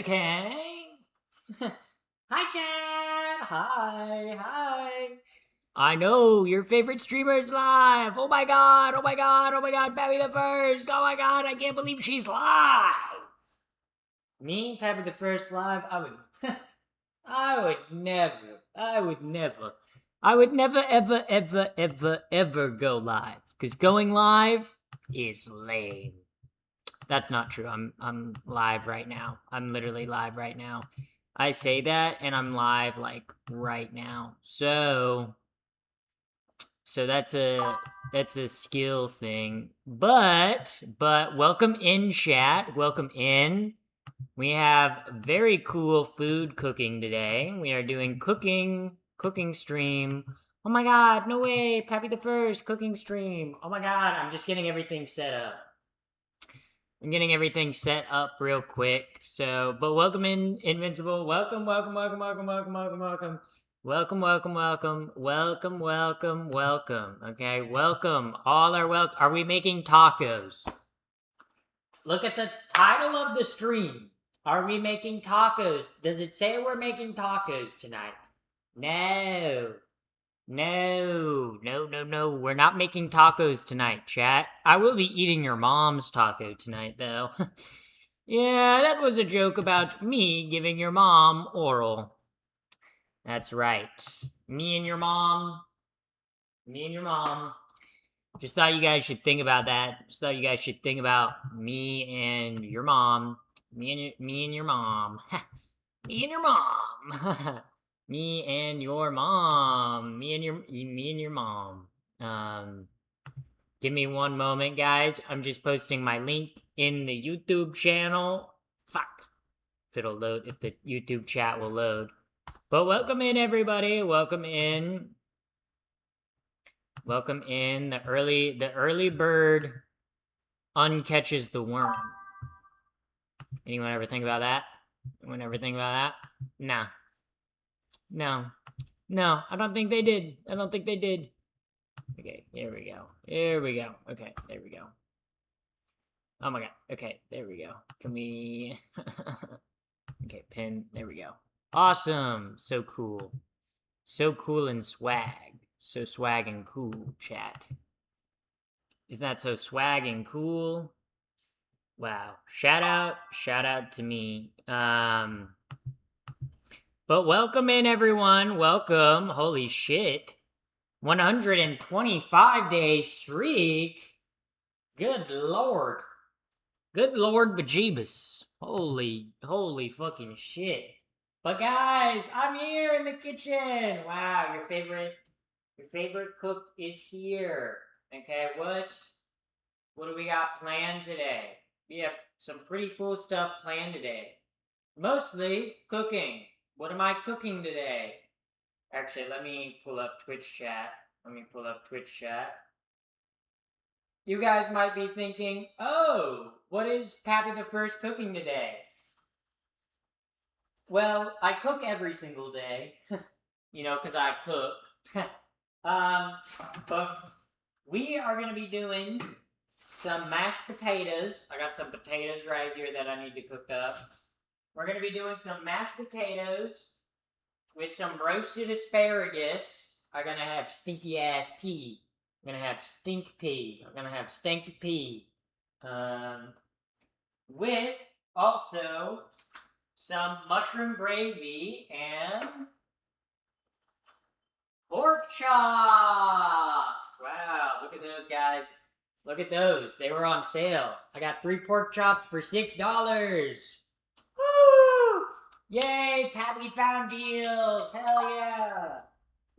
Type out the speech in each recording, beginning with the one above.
Okay. Hi, Chad. Hi. I know your favorite streamer is live. Oh my god. Pappy the First. Oh my god, I can't believe she's live. Me, Pappy the First live. I would never, ever go live. Because going live is lame. That's not true. I'm live right now. I'm literally live right now. I say that and I'm live like right now. So that's a skill thing. But welcome in, chat. Welcome in. We have very cool food cooking today. We are doing cooking stream. Oh my god, no way. Pappy the First cooking stream. Oh my god, I'm just getting everything set up. I'm getting everything set up real quick. So, but welcome in, Invincible. Welcome. Okay, welcome. All are welcome. Are we making tacos? Look at the title of the stream. Are we making tacos? Does it say we're making tacos tonight? No. We're not making tacos tonight, chat. I will be eating your mom's taco tonight, though. Yeah, that was a joke about me giving your mom oral. That's right. Me and your mom. Just thought you guys should think about that. Just thought you guys should think about me and your mom. Me and your mom. Me and your mom. Me and your mom. Give me one moment, guys. I'm just posting my link in the YouTube channel. Fuck. If it'll load, if the YouTube chat will load. But welcome in, everybody. Welcome in. The early bird uncatches the worm. Anyone ever think about that? Nah. No, I don't think they did. Okay, here we go. Okay, there we go. Oh my god. Okay, there we go. Can we... Okay, pin. There we go. Awesome. So cool. And swag. So swag and cool, chat. Isn't that so swag and cool? Wow. Shout out to me. But welcome in, everyone. Welcome. Holy shit. 125-day streak. Good lord bejeebus. Holy fucking shit. But guys, I'm here in the kitchen. Wow, your favorite cook is here. Okay, what do we got planned today? We have some pretty cool stuff planned today. Mostly cooking. What am I cooking today? Actually, let me pull up Twitch chat. You guys might be thinking, oh, what is Pappy the First cooking today? Well, I cook every single day. Because I cook. But we are going to be doing some mashed potatoes. I got some potatoes right here that I need to cook up. We're going to be doing some mashed potatoes with some roasted asparagus. I'm going to have stinky ass pea. I'm going to have stink pea. With also some mushroom gravy and pork chops. Wow, look at those, guys. Look at those. They were on sale. I got 3 pork chops for $6. Woo! Yay, Pappy found deals. Hell yeah.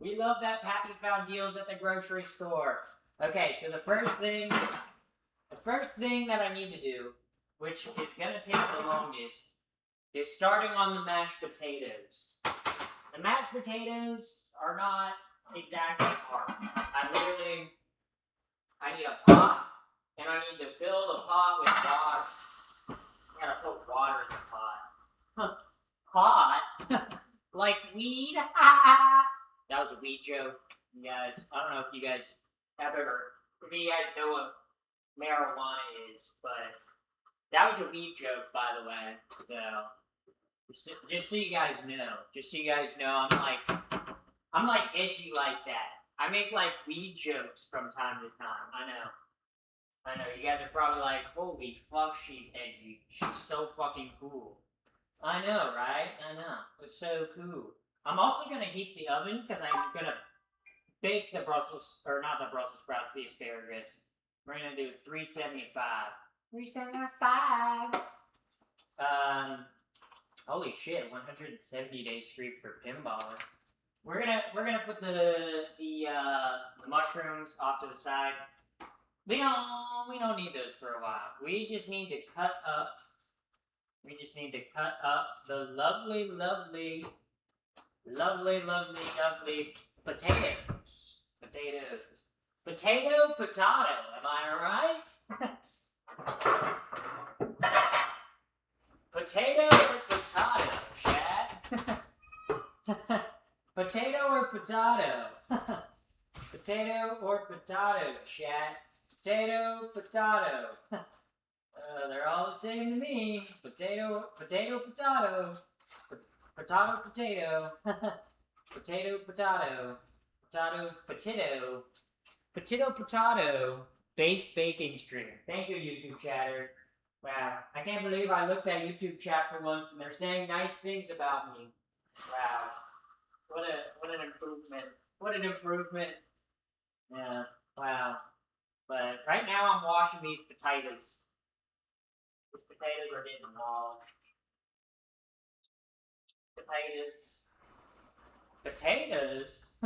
We love that Pappy found deals at the grocery store. Okay, so the first thing that I need to do, which is going to take the longest, is starting on the mashed potatoes. The mashed potatoes are not exactly hard. I need a pot, and I need to fill the pot with water. I gotta put water in the pot. Pot? Like weed? That was a weed joke, you guys. I don't know if you guys have ever, if you guys know what marijuana is, but that was a weed joke, by the way. So, Just so you guys know. Just so you guys know, I'm like edgy like that. I make like weed jokes from time to time. I know. I know. You guys are probably like, holy fuck, she's edgy. She's so fucking cool. I know, right? I know. It's so cool. I'm also gonna heat the oven because I'm gonna bake the Brussels, or not the Brussels sprouts, the asparagus. We're gonna do 375. 375. Holy shit, 170 day streak for pinballer. We're gonna put the mushrooms off to the side. We don't need those for a while. We just need to cut up. We just need to cut up the lovely, lovely, lovely, lovely, lovely potatoes. Potatoes. Potato, potato. Am I right? Potato or potato, Chad? Potato or potato? Potato or potato, Chad? Potato, potato. They're all the same to me. Potato, potato, potato. Potato, potato. Potato, potato. Potato, potato. Potato, potato. Based baking stream. Thank you, YouTube chatter. Wow, I can't believe I looked at YouTube chat for once and they're saying nice things about me. Wow, what an improvement. What an improvement. Yeah, wow. But right now I'm washing these potatoes. These potatoes are getting washed. Potatoes. Potatoes?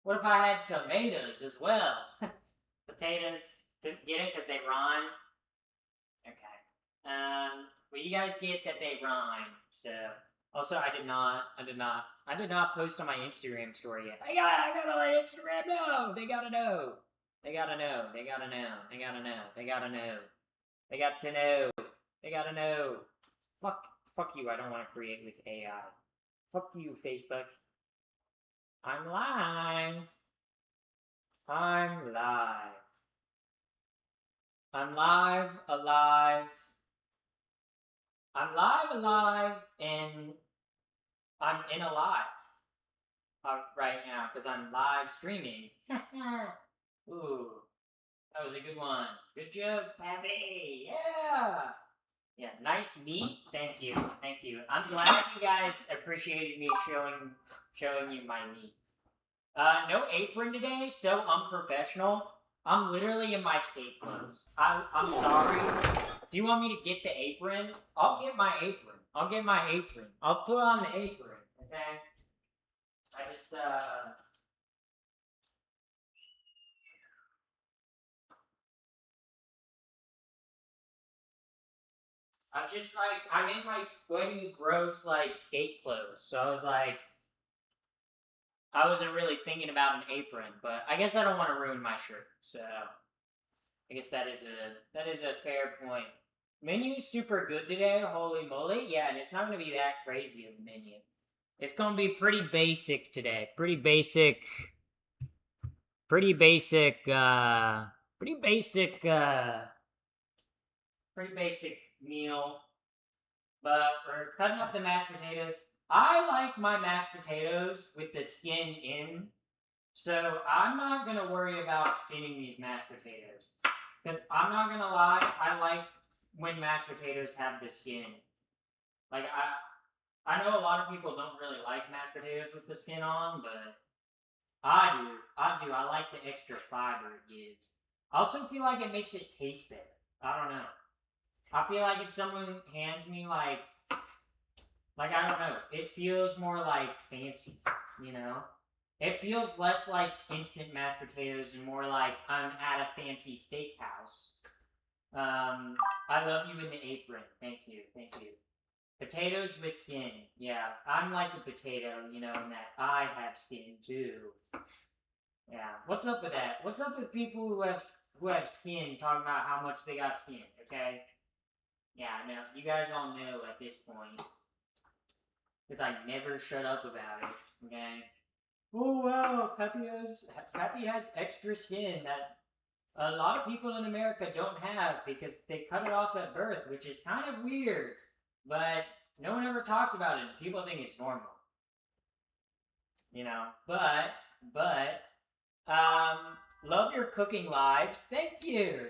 What if I had tomatoes as well? Potatoes. Didn't get it because they rhyme? Okay. Well, you guys get that they rhyme, so. Also, I did not post on my Instagram story yet. I gotta let Instagram know! They gotta know! They gotta know, they gotta know, they gotta know, they gotta know. They got to know. They gotta know. Fuck you, I don't want to create with AI. Fuck you, Facebook. I'm live. I'm live. I'm live, alive. I'm live, alive, and I'm in alive right now because I'm live streaming. Ooh, that was a good one. Good joke, Pappy. Yeah. Yeah, nice meat. Thank you, thank you. I'm glad you guys appreciated me showing you my meat. No apron today. So unprofessional. I'm literally in my skate clothes. I'm sorry. Do you want me to get the apron? I'll get my apron. I'll get my apron. I'll put on the apron, okay? I just, I'm just like, I'm in my sweaty, gross, like, skate clothes. So I was like, I wasn't really thinking about an apron, but I guess I don't want to ruin my shirt. So I guess that is a fair point. Menu's super good today, holy moly. Yeah, and it's not going to be that crazy of a menu. It's going to be pretty basic today. Pretty basic meal. But we're cutting up the mashed potatoes. I like my mashed potatoes with the skin in. So I'm not going to worry about skinning these mashed potatoes. Because I'm not going to lie, I like when mashed potatoes have the skin. Like, I know a lot of people don't really like mashed potatoes with the skin on, but I do. I like the extra fiber it gives. I also feel like it makes it taste better. I don't know. I feel like if someone hands me, like I don't know, it feels more like fancy, you know? It feels less like instant mashed potatoes and more like I'm at a fancy steakhouse. I love you in the apron. Thank you, thank you. Potatoes with skin. Yeah, I'm like a potato, you know, in that I have skin too. Yeah, what's up with that? What's up with people who have skin talking about how much they got skin, okay? Yeah, no, you guys all know at this point. Because I never shut up about it, okay? Oh wow, Peppy has extra skin that a lot of people in America don't have because they cut it off at birth, which is kind of weird. But no one ever talks about it. People think it's normal. You know, but, love your cooking lives. Thank you.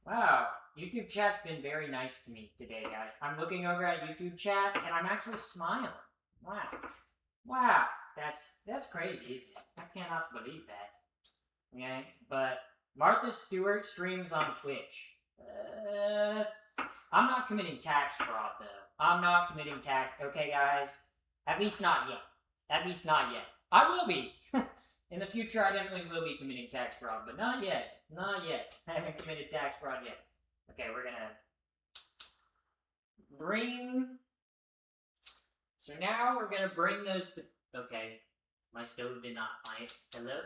Wow, YouTube chat's been very nice to me today, guys. I'm looking over at YouTube chat, and I'm actually smiling. Wow, that's crazy, isn't it? I cannot believe that. Okay, but Martha Stewart streams on Twitch. I'm not committing tax fraud, though. I'm not committing tax. Okay, guys? At least not yet. I will be. In the future, I definitely will be committing tax fraud, but not yet. I haven't committed tax fraud yet. Okay, we're gonna bring... So now we're gonna bring those... Okay, my stove did not light. Hello?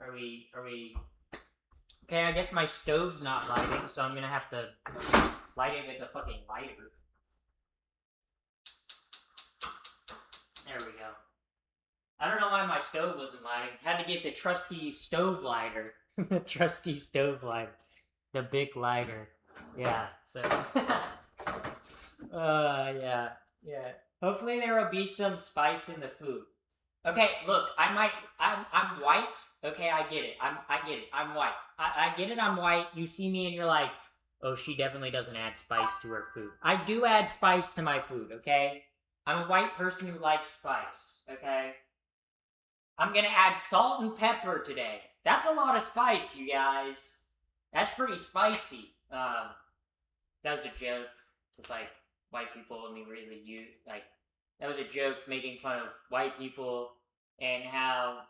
Are we... Okay, I guess my stove's not lighting, so I'm gonna have to light it with a fucking lighter. There we go. I don't know why my stove wasn't lighting. Had to get the trusty stove lighter. The trusty stove lighter. The big lighter. Yeah, so... yeah. Hopefully there will be some spice in the food. Okay, look, I'm white. Okay, I get it. I get it. I'm white. I get it, I'm white. You see me and you're like, oh, she definitely doesn't add spice to her food. I do add spice to my food, okay? I'm a white person who likes spice, okay? I'm gonna add salt and pepper today. That's a lot of spice, you guys. That's pretty spicy. That was a joke. It's like, white people only really use, like, that was a joke making fun of white people and how,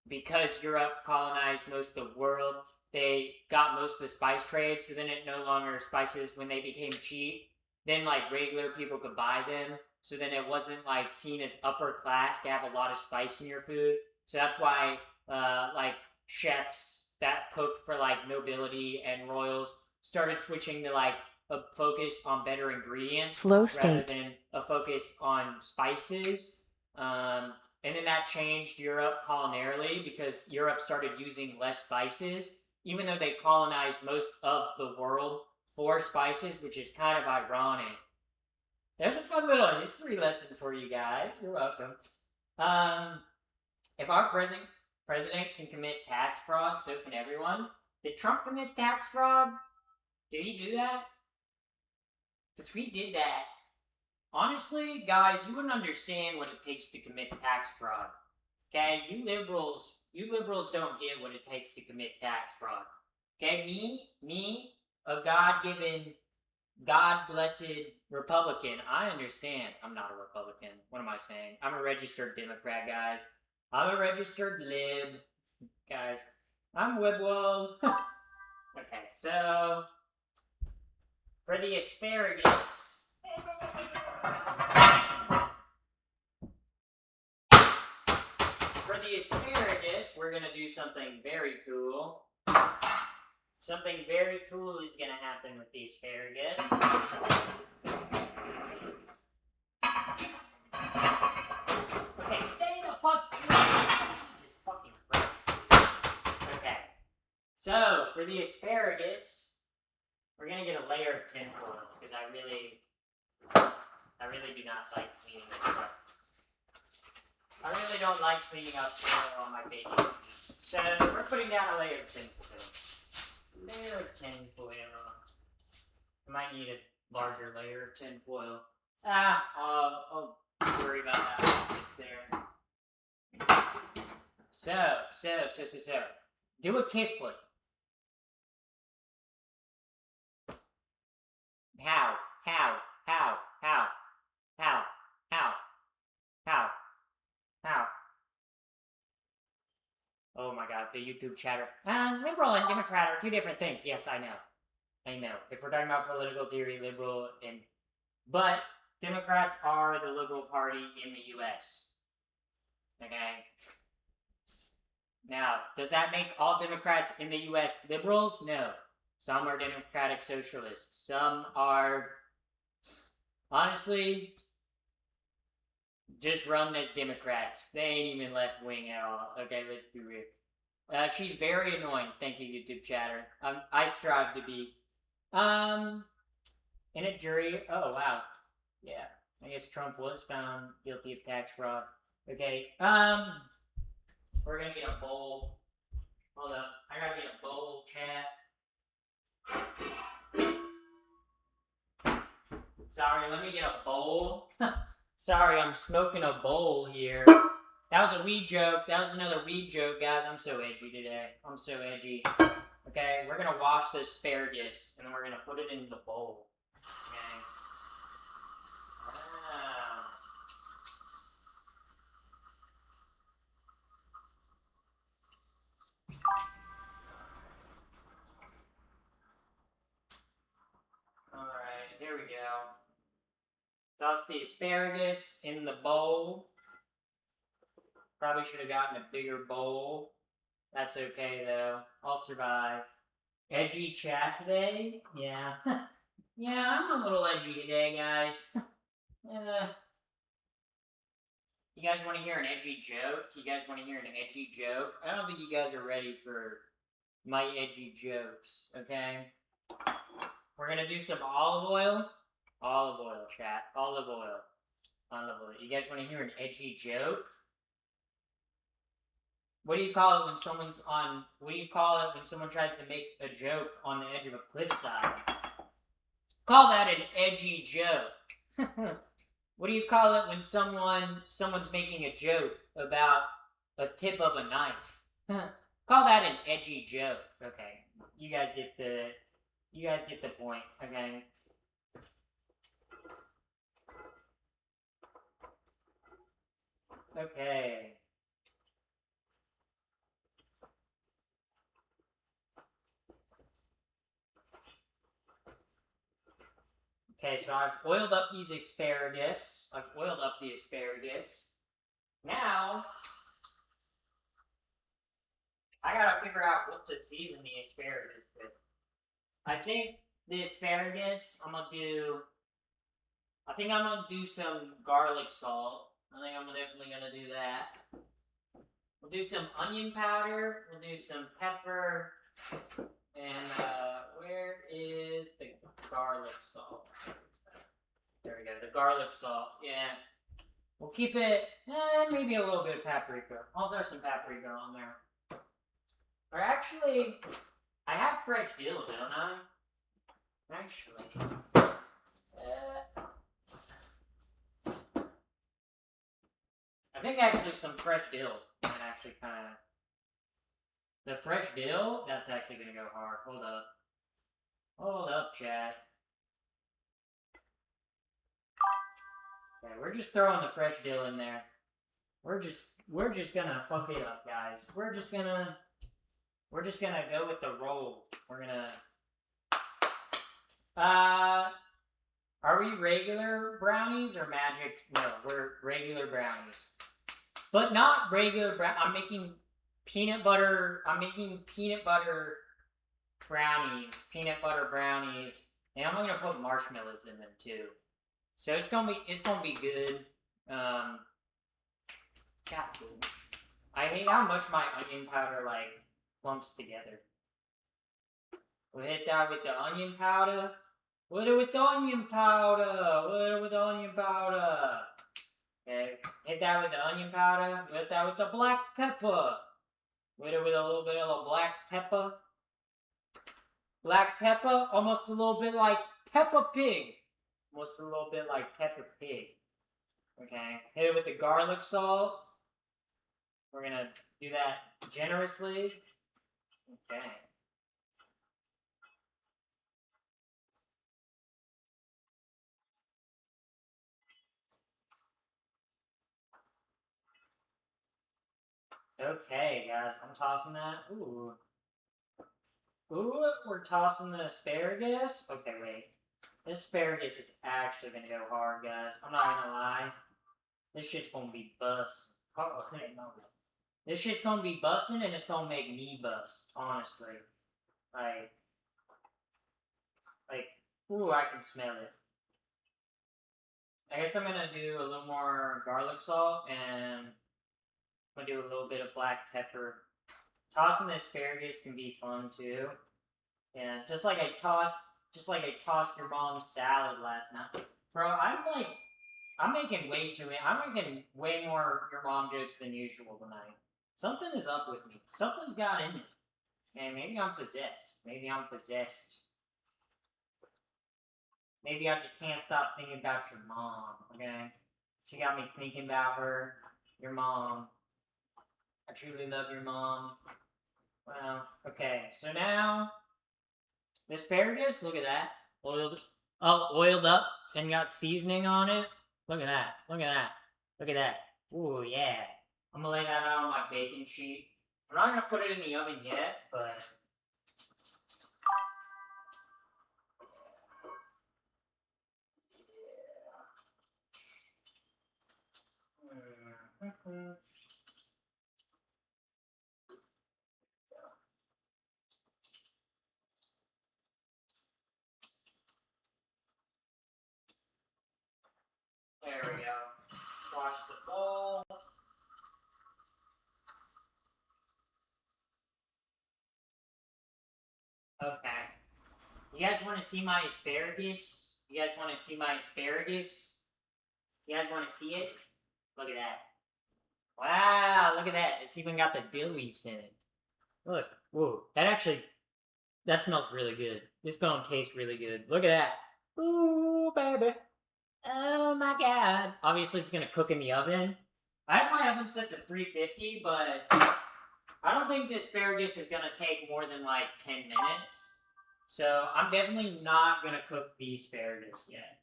because Europe colonized most of the world, they got most of the spice trade, so then it no longer spices when they became cheap. Then, like, regular people could buy them, so then it wasn't, like, seen as upper class to have a lot of spice in your food. So that's why, like, chefs that cooked for, like, nobility and royals started switching to, like, a focus on better ingredients Flow rather state. than a focus on spices. And then that changed Europe culinarily because Europe started using less spices, even though they colonized most of the world for spices, which is kind of ironic. There's a fun little history lesson for you guys. You're welcome. If our president can commit tax fraud, so can everyone. Did Trump commit tax fraud? Did he do that? Because if he did that, honestly, guys, you wouldn't understand what it takes to commit tax fraud. Okay? You liberals don't get what it takes to commit tax fraud. Okay? Me, a God-given, God-blessed Republican, I understand. I'm not a Republican. What am I saying? I'm a registered Democrat, guys. I'm a registered lib. Guys, I'm Wibwo. Okay, so... For the asparagus... we're gonna do something very cool. Something very cool is gonna happen with the asparagus. Okay, stay the fuck here. Jesus fucking Christ. Okay. So, for the asparagus, we're gonna get a layer of tinfoil, because I really do not like cleaning this up. I really don't like cleaning up tinfoil on my baking. So, we're putting down a layer of tinfoil. Layer of tinfoil. I might need a larger layer of tinfoil. I'll worry about that when it's there. So. Do a kickflip. How? Oh my god, the YouTube chatter. Liberal and Democrat are two different things. Yes, I know. If we're talking about political theory, liberal and... But Democrats are the liberal party in the U.S. Okay? Now, does that make all Democrats in the U.S. liberals? No. Some are democratic socialists. Some are... Honestly... just run as Democrats. They ain't even left-wing at all. Okay, let's be real. She's very annoying. Thank you, YouTube chatter. I strive to be Um, in a jury. Oh wow. Yeah. I guess Trump was found guilty of tax fraud. Okay. We're gonna get a bowl. Hold up. I gotta get a bowl, chat. Sorry, let me get a bowl. Sorry, I'm smoking a bowl here. That was a weed joke. That was another weed joke, guys. I'm so edgy today. I'm so edgy. Okay, we're gonna wash the asparagus and then we're gonna put it in the bowl. Okay. Wow. Alright, here we go. Toss the asparagus in the bowl. Probably should have gotten a bigger bowl. That's okay though. I'll survive. Edgy chat today? Yeah. Yeah, I'm a little edgy today, guys. You guys want to hear an edgy joke? You guys want to hear an edgy joke? I don't think you guys are ready for my edgy jokes, okay? We're gonna do some olive oil. Olive oil, chat. Olive oil. Olive oil. You guys want to hear an edgy joke? What do you call it when someone's on... What do you call it when someone tries to make a joke on the edge of a cliffside? Call that an edgy joke. What do you call it when someone's making a joke about a tip of a knife? Call that an edgy joke. Okay. You guys get the point, okay? Okay. Okay, so I've oiled up these asparagus. I've oiled up the asparagus. Now, I gotta figure out what to season the asparagus with. I think the asparagus, I think I'm gonna do some garlic salt. I think I'm definitely gonna do that. We'll do some onion powder. We'll do some pepper. And, where is the garlic salt? There we go, the garlic salt, yeah. We'll keep it, maybe a little bit of paprika. I'll throw some paprika on there. Or actually, I have fresh dill, don't I? Actually. I think actually some fresh dill can actually kind of... The fresh dill, that's actually going to go hard. Hold up. Hold up, chat. Okay, we're just throwing the fresh dill in there. We're just gonna fuck it up, guys. We're just gonna go with the roll. We're gonna... Are we regular brownies or magic? No, we're regular brownies. But not regular I'm making peanut butter brownies. Peanut butter brownies. And I'm gonna put marshmallows in them too. So it's gonna be good. God, dude. I hate how much my onion powder like clumps together. We'll hit that with the onion powder. Hit it with the onion powder. Hit it with the onion powder. Okay, hit that with the onion powder. Hit that with the black pepper. Hit it with a little bit of the black pepper. Black pepper, almost a little bit like Peppa Pig. Almost a little bit like Peppa Pig. Okay, hit it with the garlic salt. We're gonna do that generously. Okay. Okay, guys, I'm tossing that. Ooh. Ooh, we're tossing the asparagus. Okay, wait. This asparagus is actually gonna go hard, guys. I'm not gonna lie. This shit's gonna be bust. Oh, no. This shit's gonna be busting and it's gonna make me bust, honestly. Like, ooh, I can smell it. I guess I'm gonna do a little more garlic salt and I'm gonna do a little bit of black pepper. Tossing the asparagus can be fun too. Yeah, just like I toss Just like I tossed your mom's salad last night. Bro, I'm making way too many. I'm making way more your mom jokes than usual tonight. Something is up with me. Something's got in me. And maybe I'm possessed. Maybe I'm possessed. Maybe I just can't stop thinking about your mom, okay? She got me thinking about her, your mom. I truly love your mom. Well, okay, so now, the asparagus, look at that. Oiled up and got seasoning on it. Look at that, look at that, look at that. Ooh, yeah. I'm gonna lay that out on my baking sheet. I'm not gonna put it in the oven yet, but... There we go. Wash the bowl. Okay. You guys want to see my asparagus? You guys want to see my asparagus? You guys want to see it? Look at that. Wow, look at that. It's even got the dill leaves in it. Look. Whoa. That smells really good. This gonna taste really good. Look at that. Ooh, baby. Oh my god. Obviously, it's gonna cook in the oven. I have my oven set to 350, but I don't think the asparagus is gonna take more than like 10 minutes. So I'm definitely not gonna cook the asparagus yet.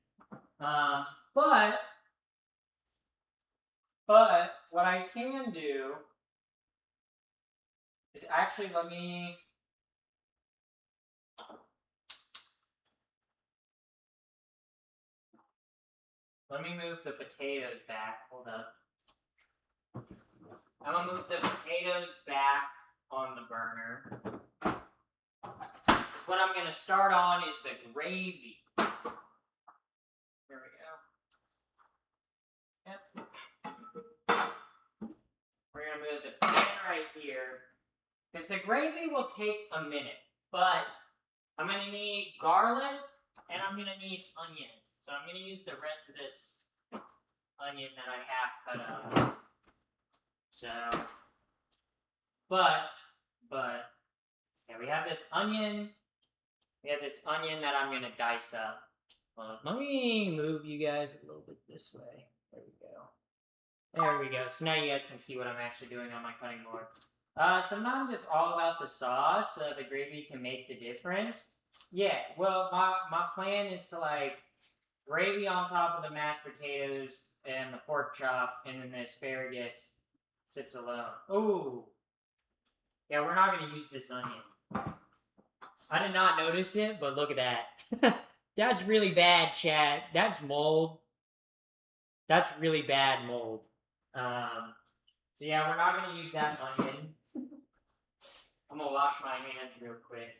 But what I can do is actually let me move the potatoes back. Hold up. I'm gonna move the potatoes back on the burner. Because what I'm gonna start on is the gravy. There we go. Yep. We're gonna move the pan right here. Because the gravy will take a minute. But I'm gonna need garlic and I'm gonna need onion. So I'm gonna use the rest of this onion that I have cut up. So, but, yeah, we have this onion. We have this onion that I'm gonna dice up. Let me move you guys a little bit this way. There we go. There we go. So now you guys can see what I'm actually doing on my cutting board. Sometimes it's all about the sauce. The gravy can make the difference. Yeah, well, my plan is to like gravy on top of the mashed potatoes and the pork chop, and then the asparagus sits alone. Ooh. Yeah, we're not going to use this onion. I did not notice it, but look at that. That's really bad, chat. That's mold. That's really bad mold. So yeah, we're not going to use that onion. I'm going to wash my hands real quick.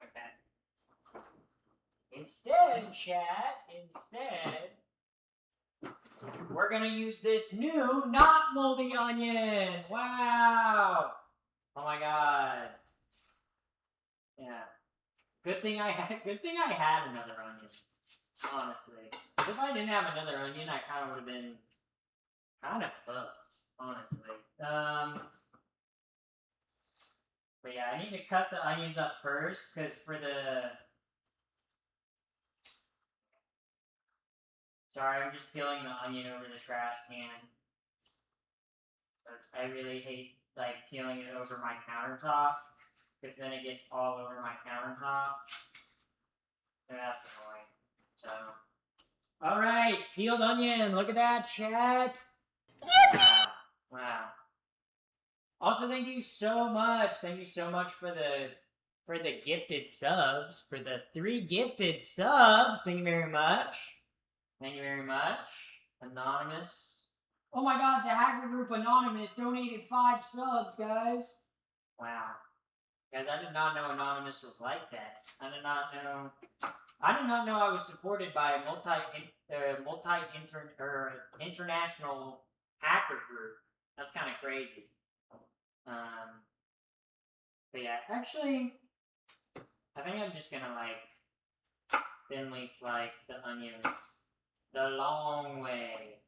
Okay. Instead, chat, we're gonna use this new, not moldy onion. Wow! Oh my god. Yeah. Good thing I had another onion. Honestly, if I didn't have another onion, I kind of would have been kind of fucked. Honestly. But yeah, I need to cut the onions up first because for the. Sorry, I'm just peeling the onion over the trash can. I really hate like peeling it over my countertop because then it gets all over my countertop. And that's annoying. So, all right, peeled onion. Look at that, chat. Wow. Wow. Also, thank you so much. Thank you so much for the gifted subs. For the 3 gifted subs. Thank you very much. Thank you very much. Anonymous. Oh my god, the hacker group Anonymous donated 5 subs, guys. Wow. Guys, I did not know Anonymous was like that. I did not know I was supported by a international hacker group. That's kind of crazy. But yeah, actually, I think I'm just gonna like thinly slice the onions the long way.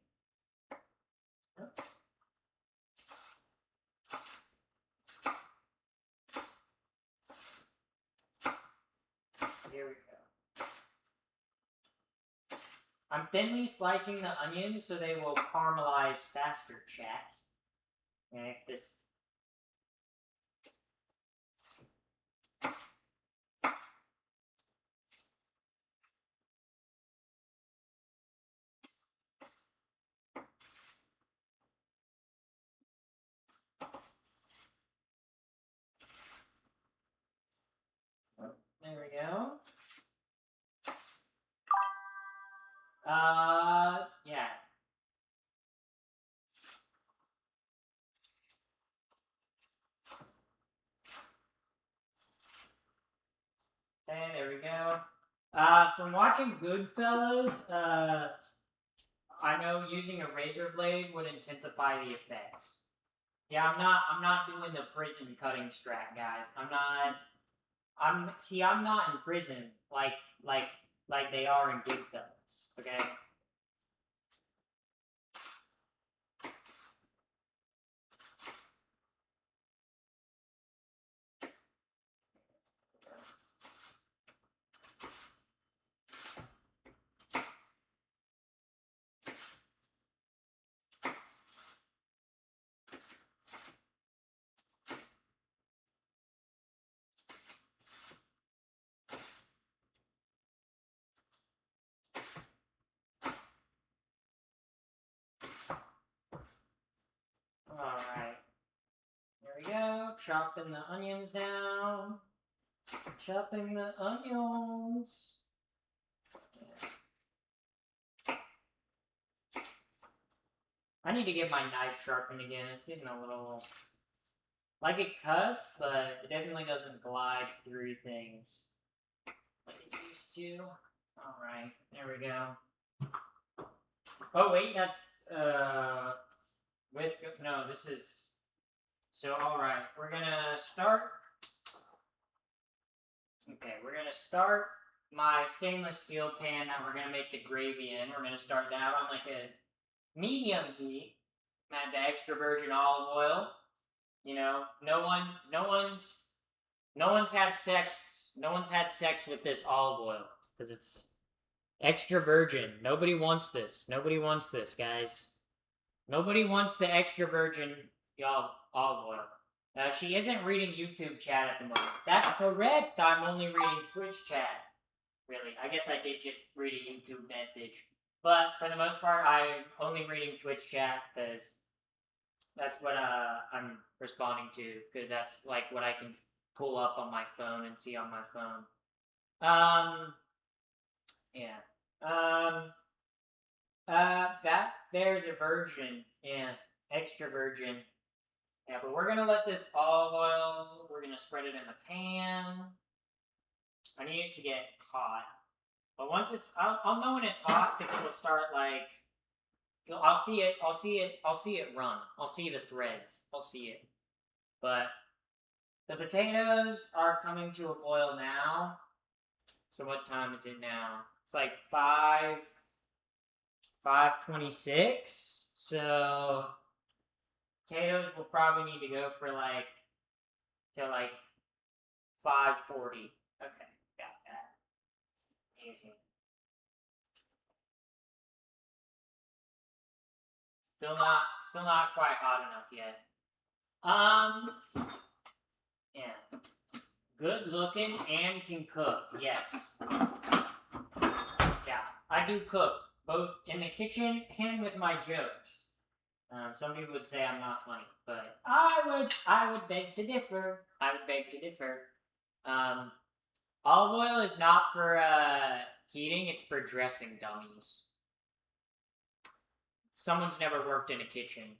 Here we go. I'm thinly slicing the onions so they will caramelize faster, chat. Okay, this. There we go. Yeah. Okay, there we go. From watching Goodfellas, I know using a razor blade would intensify the effects. Yeah, I'm not doing the prison cutting strat, guys. I'm not in prison like they are in Goodfellas, okay? Alright. There we go. Chopping the onions down. Chopping the onions. Yeah. I need to get my knife sharpened again. It's getting a little... Like, it cuts, but it definitely doesn't glide through things like it used to. Alright, there we go. Oh, wait, that's, no, this is... So, alright, we're gonna start... Okay, we're gonna start my stainless steel pan that we're gonna make the gravy in. We're gonna start that on, like, a medium heat. Add the extra virgin olive oil. You know, no one's had sex with this olive oil because it's extra virgin. Nobody wants this. Nobody wants this, guys. Nobody wants the extra virgin olive oil. She isn't reading YouTube chat at the moment. That's correct. I'm only reading Twitch chat. Really, I guess I did just read a YouTube message, but for the most part, I'm only reading Twitch chat because that's what I'm responding to, because that's like what I can pull up on my phone and see on my phone. Yeah. That there's a virgin, yeah, extra virgin. Yeah, but we're gonna let this olive oil. We're gonna spread it in the pan. I need it to get hot, but once it's, I'll know when it's hot because it'll start like. I'll see it run. I'll see the threads. I'll see it. But the potatoes are coming to a boil now. So what time is it now? It's like 5:26. So potatoes will probably need to go for like till like 5:40. Okay, got that. Easy. Still not quite hot enough yet. Yeah. Good looking and can cook, yes. Yeah, I do cook, both in the kitchen and with my jokes. Some people would say I'm not funny, but I would beg to differ. Olive oil is not for heating, it's for dressing dummies. Someone's never worked in a kitchen.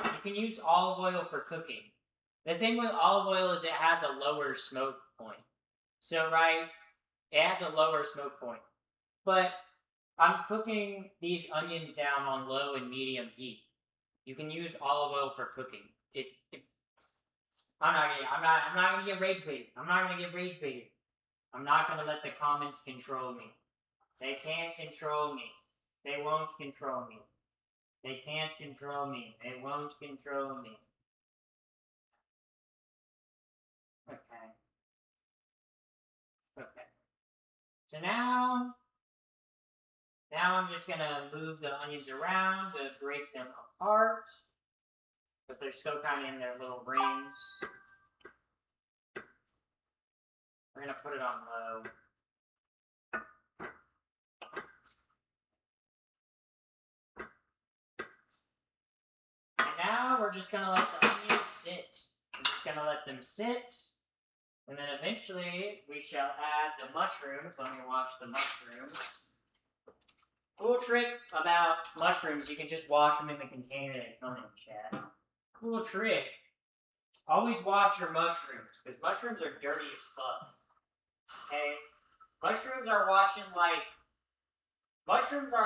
You can use olive oil for cooking. The thing with olive oil is it has a lower smoke point. So, right, it has a lower smoke point. But I'm cooking these onions down on low and medium heat. You can use olive oil for cooking. if I'm not gonna get rage baited. I'm not gonna get rage baited. I'm not gonna let the comments control me. They can't control me. They won't control me. They can't control me. They won't control me. Okay. Okay. So now I'm just gonna move the onions around to break them apart. But they're still kind of in their little rings. We're gonna put it on low. And now we're just gonna let the onions sit. We're just gonna let them sit. And then eventually we shall add the mushrooms. Let me wash the mushrooms. Cool trick about mushrooms, you can just wash them in the container they come in, chat. Cool trick. Always wash your mushrooms, because mushrooms are dirty as fuck. Okay? Mushrooms are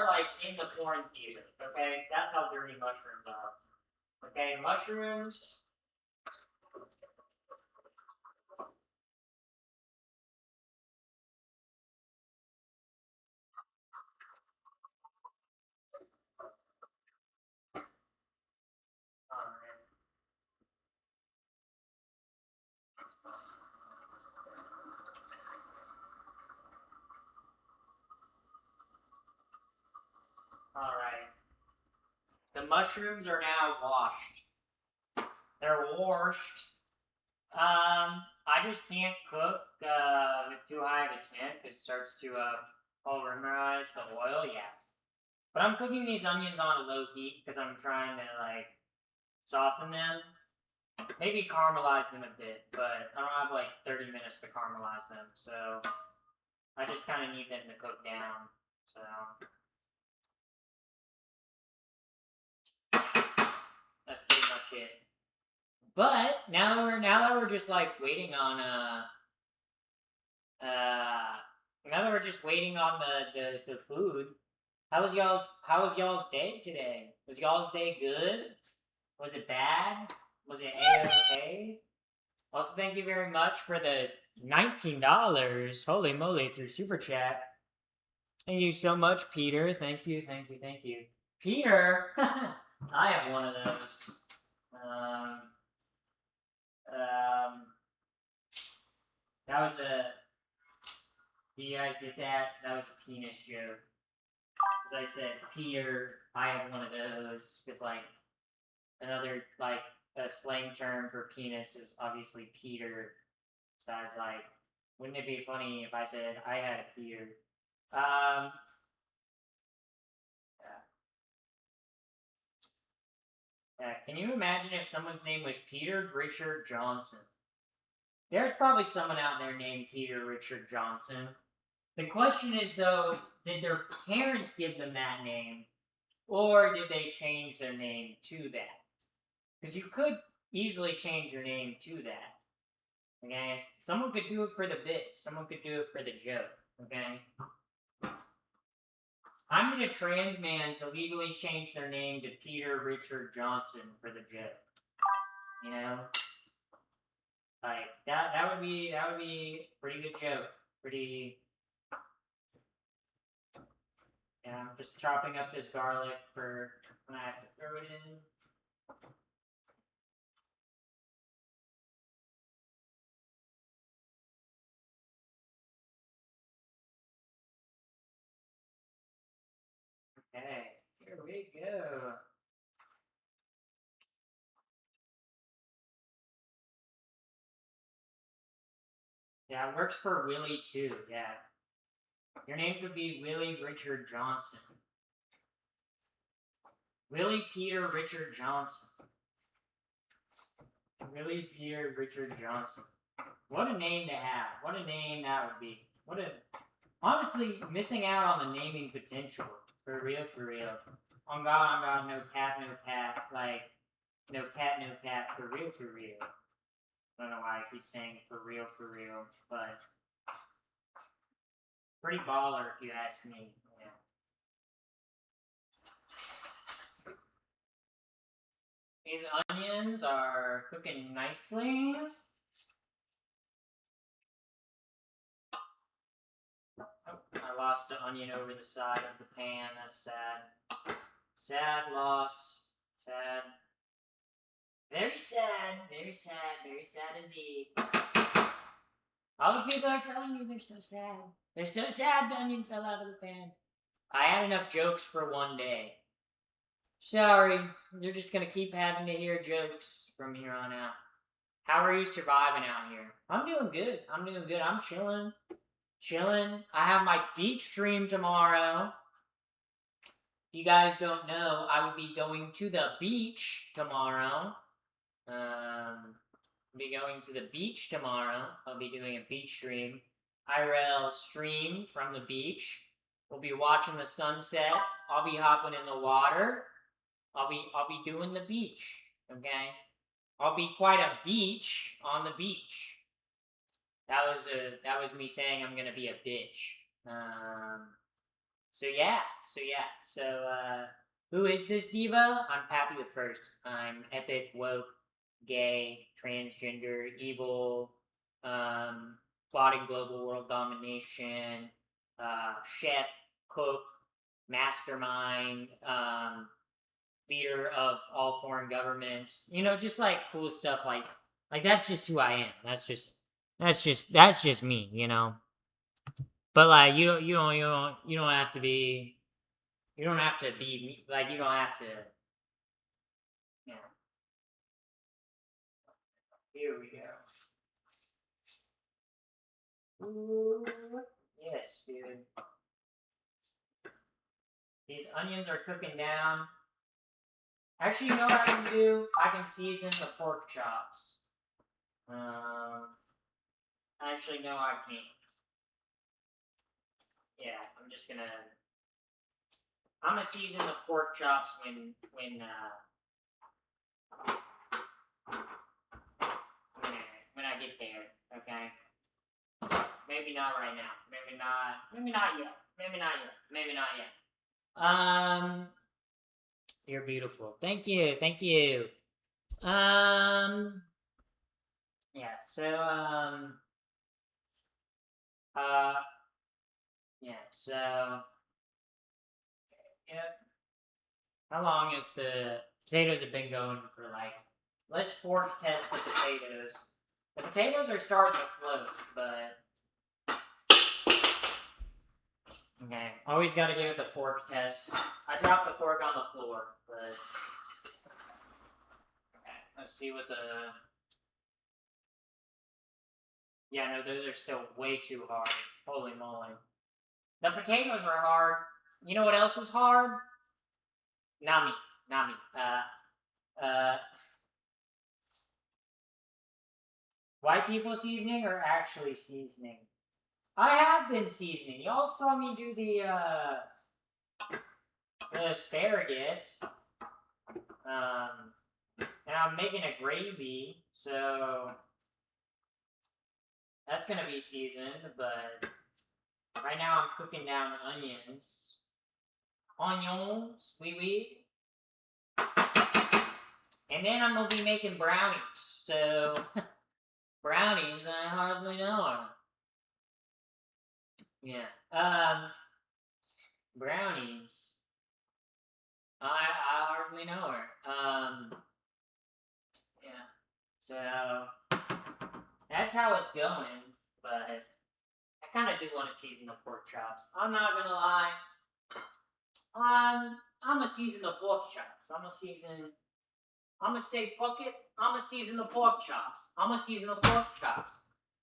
like in the porn theater, okay? That's how dirty mushrooms are. Okay, mushrooms. Alright. The mushrooms are now washed. They're washed. I just can't cook with too high of a temp. It starts to polymerize the oil, yeah. But I'm cooking these onions on a low heat because I'm trying to like soften them. Maybe caramelize them a bit, but I don't have like 30 minutes to caramelize them, so I just kind of need them to cook down. So that's pretty much it. But now that we're just like waiting on now that we're just waiting on the food. How was y'all's day today? Was y'all's day good? Was it bad? Was it A-okay? Also, thank you very much for the $19. Holy moly, through Super Chat. Thank you so much, Peter. Thank you. Peter! I have one of those. That was a... Do you guys get that? That was a penis joke. As I said, Peter, I have one of those. Because, like, another, like, a slang term for penis is obviously Peter. So I was like, wouldn't it be funny if I said I had a Peter? Can you imagine if someone's name was Peter Richard Johnson? There's probably someone out there named Peter Richard Johnson. The question is, though, did their parents give them that name? Or did they change their name to that? Because you could easily change your name to that. Okay? Someone could do it for the bit. Someone could do it for the joke. Okay? I'm in a trans man to legally change their name to Peter Richard Johnson for the joke. You know? Like, that would be a pretty good joke. Pretty... Yeah, I'm just chopping up this garlic for when I have to throw it in. Okay, here we go. Yeah, it works for Willie too, yeah. Your name could be Willie Richard Johnson. Willie Peter Richard Johnson. Willie Peter Richard Johnson. What a name to have. What a name that would be. Honestly, missing out on the naming potential. For real, for real. On God, no cat, like, no cat, for real, for real. I don't know why I keep saying for real, but pretty baller if you ask me. Yeah. These onions are cooking nicely. Oh, I lost the onion over the side of the pan. That's sad. Sad loss. Sad. Very sad. Very sad. Very sad indeed. All the people are telling me they're so sad. They're so sad the onion fell out of the pan. I had enough jokes for one day. Sorry, you're just gonna keep having to hear jokes from here on out. How are you surviving out here? I'm doing good. I'm doing good. I'm chilling. Chilling. I have my beach stream tomorrow. If you guys don't know, I will be going to the beach tomorrow. Be going to the beach tomorrow. I'll be doing a beach stream. IRL stream from the beach. We'll be watching the sunset. I'll be hopping in the water. I'll be doing the beach. Okay? I'll be quite a beach on the beach. That was me saying I'm gonna be a bitch. So who is this diva? I'm Pappy the First. I'm epic, woke, gay, transgender, evil, plotting global world domination, chef, cook, mastermind, leader of all foreign governments. You know, just like cool stuff. Like that's just who I am. That's just me. You know. But like you don't have to be. You don't have to be like you don't have to. You know. Here we go. Ooh, yes, dude. These onions are cooking down. Actually, you know what I can do? I can season the pork chops. Actually, no, I can't. Yeah, I'm gonna season the pork chops when I get there, okay? Maybe not right now. Maybe not yet. You're beautiful. Thank you. Yeah, so, yep. How long has the potatoes have been going for, like, let's fork test the potatoes. The potatoes are starting to float, but, okay, always gotta give it the fork test. I dropped the fork on the floor, but, okay, let's see what the, yeah, no, those are still way too hard. Holy moly. The potatoes are hard. You know what else is hard? Not me. White people seasoning or actually seasoning? I have been seasoning. Y'all saw me do the asparagus. And I'm making a gravy, so that's gonna be seasoned, but right now I'm cooking down onions. Onions, oui. And then I'm gonna be making brownies. So brownies, I hardly know her. Yeah. Brownies. I hardly know her. Yeah. So that's how it's going, but I kind of do want to season the pork chops. I'm not gonna lie. I'm gonna season the pork chops. I'm gonna say fuck it. I'm gonna season the pork chops.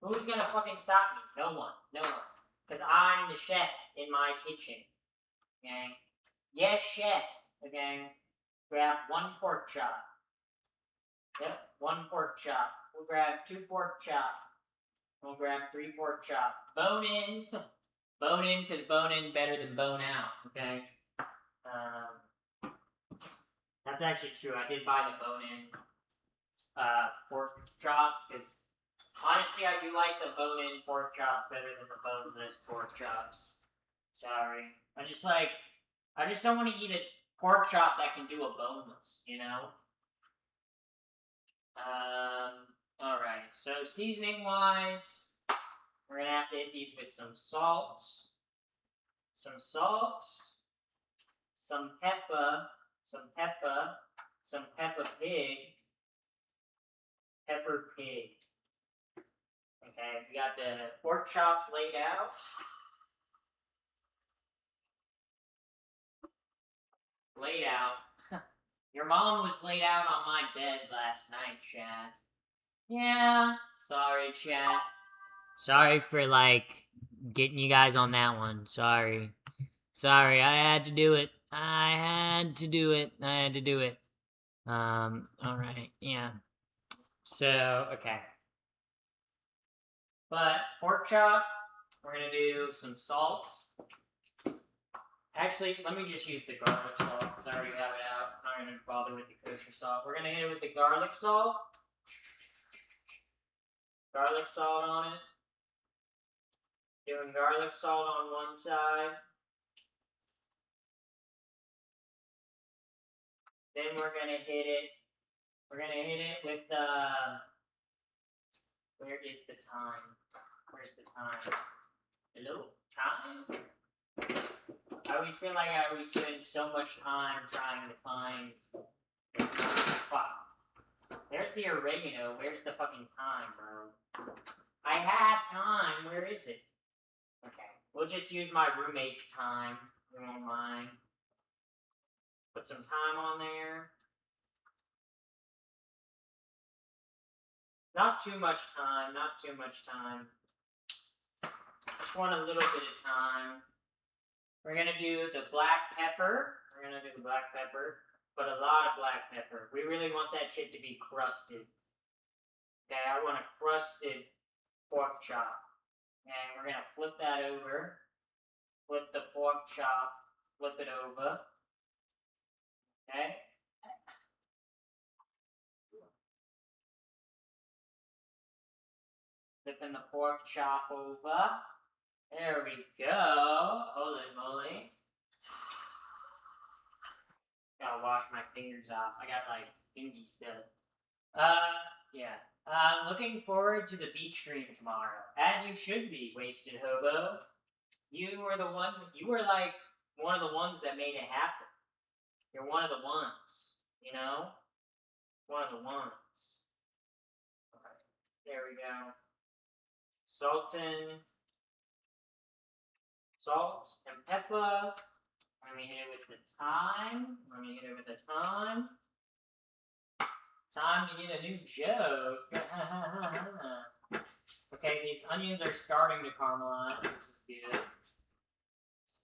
Who's gonna fucking stop me? No one. Because I'm the chef in my kitchen. Okay? Yes, chef. Okay? Grab one pork chop. Yep, one pork chop. We'll grab 2 pork chop. We'll grab 3 pork chop. Bone in. Bone in, because bone in better than bone out. Okay? That's actually true. I did buy the bone in pork chops, because honestly, I do like the bone-in pork chops better than the boneless pork chops. Sorry. I just don't want to eat a pork chop that can do a boneless, you know? Alright, so seasoning-wise, we're gonna have to hit these with some salt, some pepper, some pepper pig. Okay, we got the pork chops laid out. Your mom was laid out on my bed last night, chat. Yeah. Sorry, chat. Sorry for, like, getting you guys on that one. Sorry, I had to do it. Alright, yeah. So, okay. But, pork chop, we're gonna do some salt. Actually, let me just use the garlic salt, because I already have it out. I'm not gonna bother with the kosher salt. We're gonna hit it with the garlic salt. Garlic salt on it. Doing garlic salt on one side. Then we're gonna hit it. We're gonna hit it with where is the time? Where's the time? Hello? Time? I always feel like I always spend so much time trying to find the time. Fuck. There's the oregano. Where's the fucking time, bro? I have time. Where is it? Okay. We'll just use my roommate's time. We won't mind. Put some time on there. Not too much time. Just want a little bit of time. We're gonna do the black pepper. But a lot of black pepper. We really want that shit to be crusted. Okay, I want a crusted pork chop. And we're gonna flip that over. Flip the pork chop. Flip it over. Okay. Flipping the pork chop over. There we go. Holy moly. Gotta wash my fingers off. I got like fingy still. Yeah. Looking forward to the beach stream tomorrow. As you should be, Wasted Hobo. You were like one of the ones that made it happen. You're one of the ones, you know? One of the ones. Alright, there we go. Salt and pepper. Let me hit it with the thyme. Time to get a new joke. Okay, these onions are starting to caramelize. This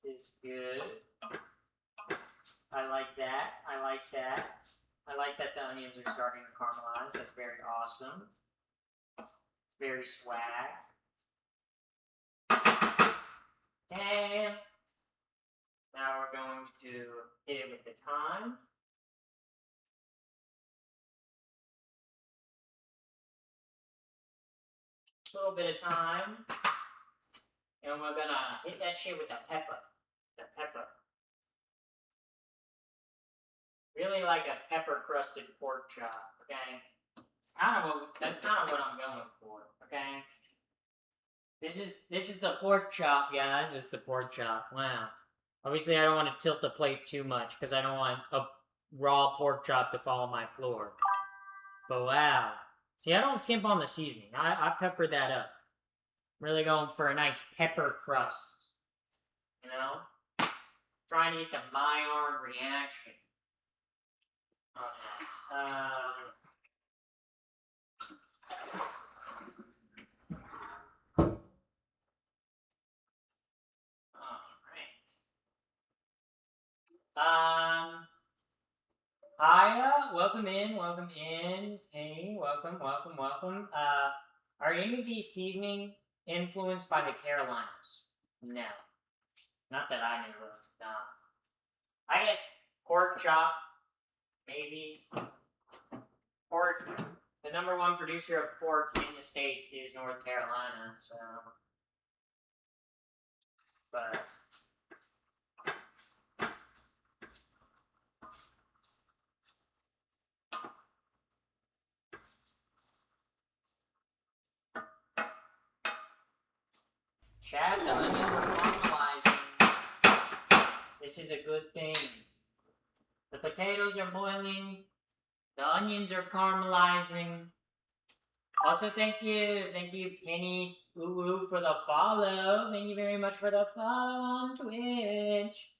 is good. I like that. I like that the onions are starting to caramelize. That's very awesome. It's very swag. Okay. Now we're going to hit it with the thyme. A little bit of thyme. And we're gonna hit that shit with the pepper. Really like a pepper crusted pork chop, okay? That's kind of what I'm going for, okay? This is the pork chop, guys. It's the pork chop. Wow. Obviously, I don't want to tilt the plate too much because I don't want a raw pork chop to fall on my floor. But wow. See, I don't skimp on the seasoning. I pepper that up. Really going for a nice pepper crust. You know? Trying to get the Maillard reaction. Hiya, welcome in. Hey, welcome. Are any of these seasoning influenced by the Carolinas? No. Not that I knew of, no. I guess pork chop, maybe. Pork, the number one producer of pork in the States is North Carolina, so. But. Chad, the onions are caramelizing. This is a good thing. The potatoes are boiling. The onions are caramelizing. Also, thank you, Penny Ooh, for the follow. Thank you very much for the follow on Twitch.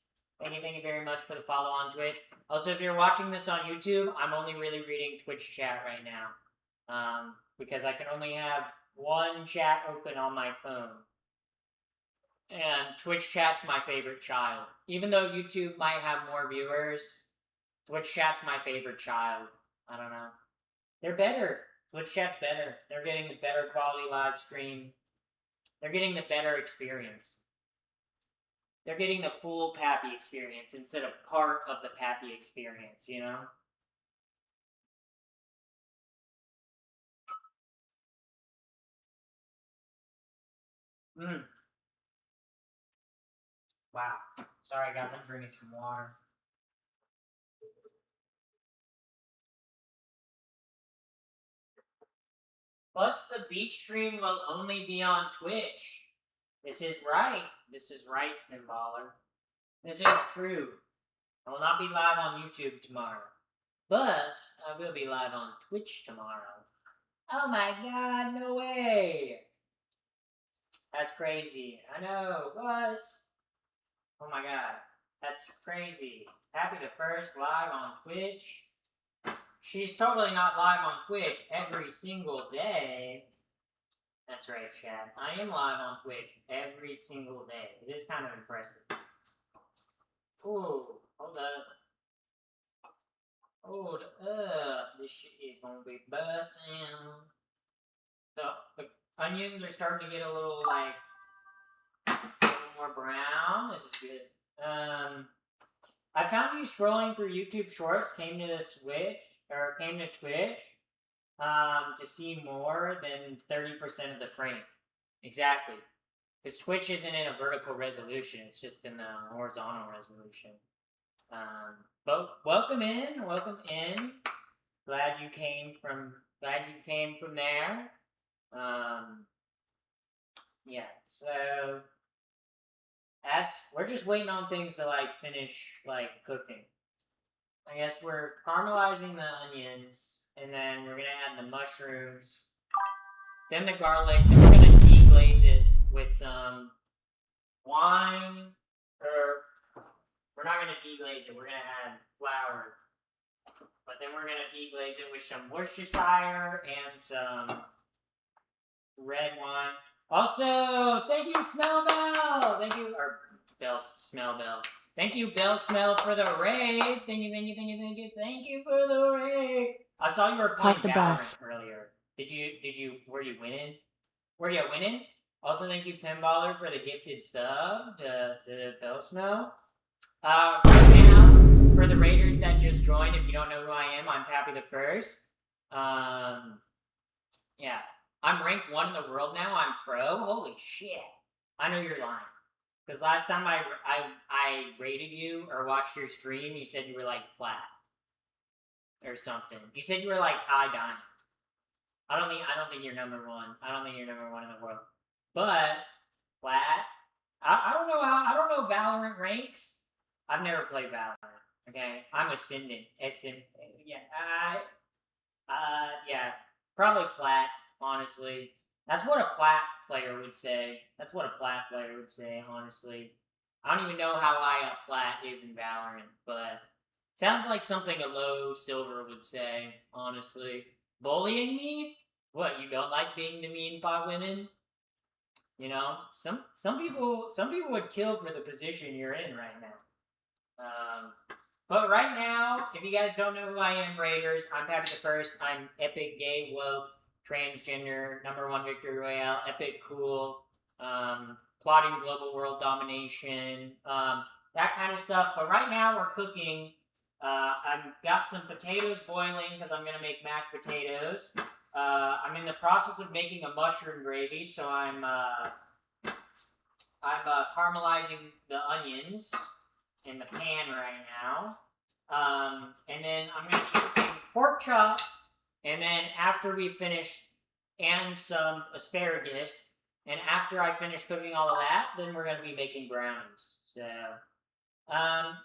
Thank you very much for the follow on Twitch. Also, if you're watching this on YouTube, I'm only really reading Twitch chat right now. Because I can only have one chat open on my phone. And Twitch chat's my favorite child. Even though YouTube might have more viewers, Twitch chat's my favorite child. I don't know. They're better. Twitch chat's better. They're getting the better quality live stream. They're getting the better experience. They're getting the full Pappy experience instead of part of the Pappy experience, you know? Wow. Sorry guys, I'm drinking some water. Plus, the beach stream will only be on Twitch. This is right. This is right, Pinballer. This is true. I will not be live on YouTube tomorrow. But I will be live on Twitch tomorrow. Oh my god, no way! That's crazy. I know, what? Oh my god, that's crazy. Happy the first live on Twitch. She's totally not live on Twitch every single day. That's right, Chad. I am live on Twitch every single day. It is kind of impressive. Ooh, hold up. Hold up. This shit is gonna be bussin'. So, the onions are starting to get a little, like, a little more brown. This is good. I found you scrolling through YouTube Shorts, came to Twitch, to see more than 30% of the frame. Exactly. Because Twitch isn't in a vertical resolution, it's just in the horizontal resolution. But welcome in. Glad you came from there. Yeah, so we're just waiting on things to like finish like cooking. I guess we're caramelizing the onions, and then we're gonna add the mushrooms, then the garlic, then we're gonna deglaze it with some wine, or we're not gonna deglaze it, we're gonna add flour, but then we're gonna deglaze it with some Worcestershire and some red wine. Also, thank you, Smellbell! Thank you, or Bell, Smellbell. Thank you, Bell Smell, for the raid. Thank you for the raid. I saw you were playing Valorant earlier. Were you winning? Also, thank you, Pinballer, for the gifted sub to Bell Smell. Right now, for the raiders that just joined, if you don't know who I am, I'm Pappy the First. Yeah. I'm ranked 1 in the world now. I'm pro. Holy shit. I know you're lying. Because last time I rated you or watched your stream, you said you were like plat. Or something. You said you were like high diamond. I don't think you're number 1. I don't think you're number 1 in the world. But plat. I don't know Valorant ranks. I've never played Valorant. Okay? I'm Ascendant. Yeah. Yeah. Probably plat. Honestly, that's what a plat player would say. Honestly. I don't even know how high a plat is in Valorant, but sounds like something a low silver would say, honestly. Bullying me? What, you don't like being demeaned by women? You know, some people would kill for the position you're in right now. But right now, if you guys don't know who I am, Raiders, I'm Pappy the First. I'm epic, gay, woke, transgender, #1 victory royale, epic, cool, plotting global world domination, that kind of stuff. But right now we're cooking. I've got some potatoes boiling because I'm gonna make mashed potatoes. I'm in the process of making a mushroom gravy, so I'm caramelizing the onions in the pan right now. And then I'm gonna be cooking pork chop. And then after we finish, and some asparagus, And after I finish cooking all of that, then we're going to be making brownies. So,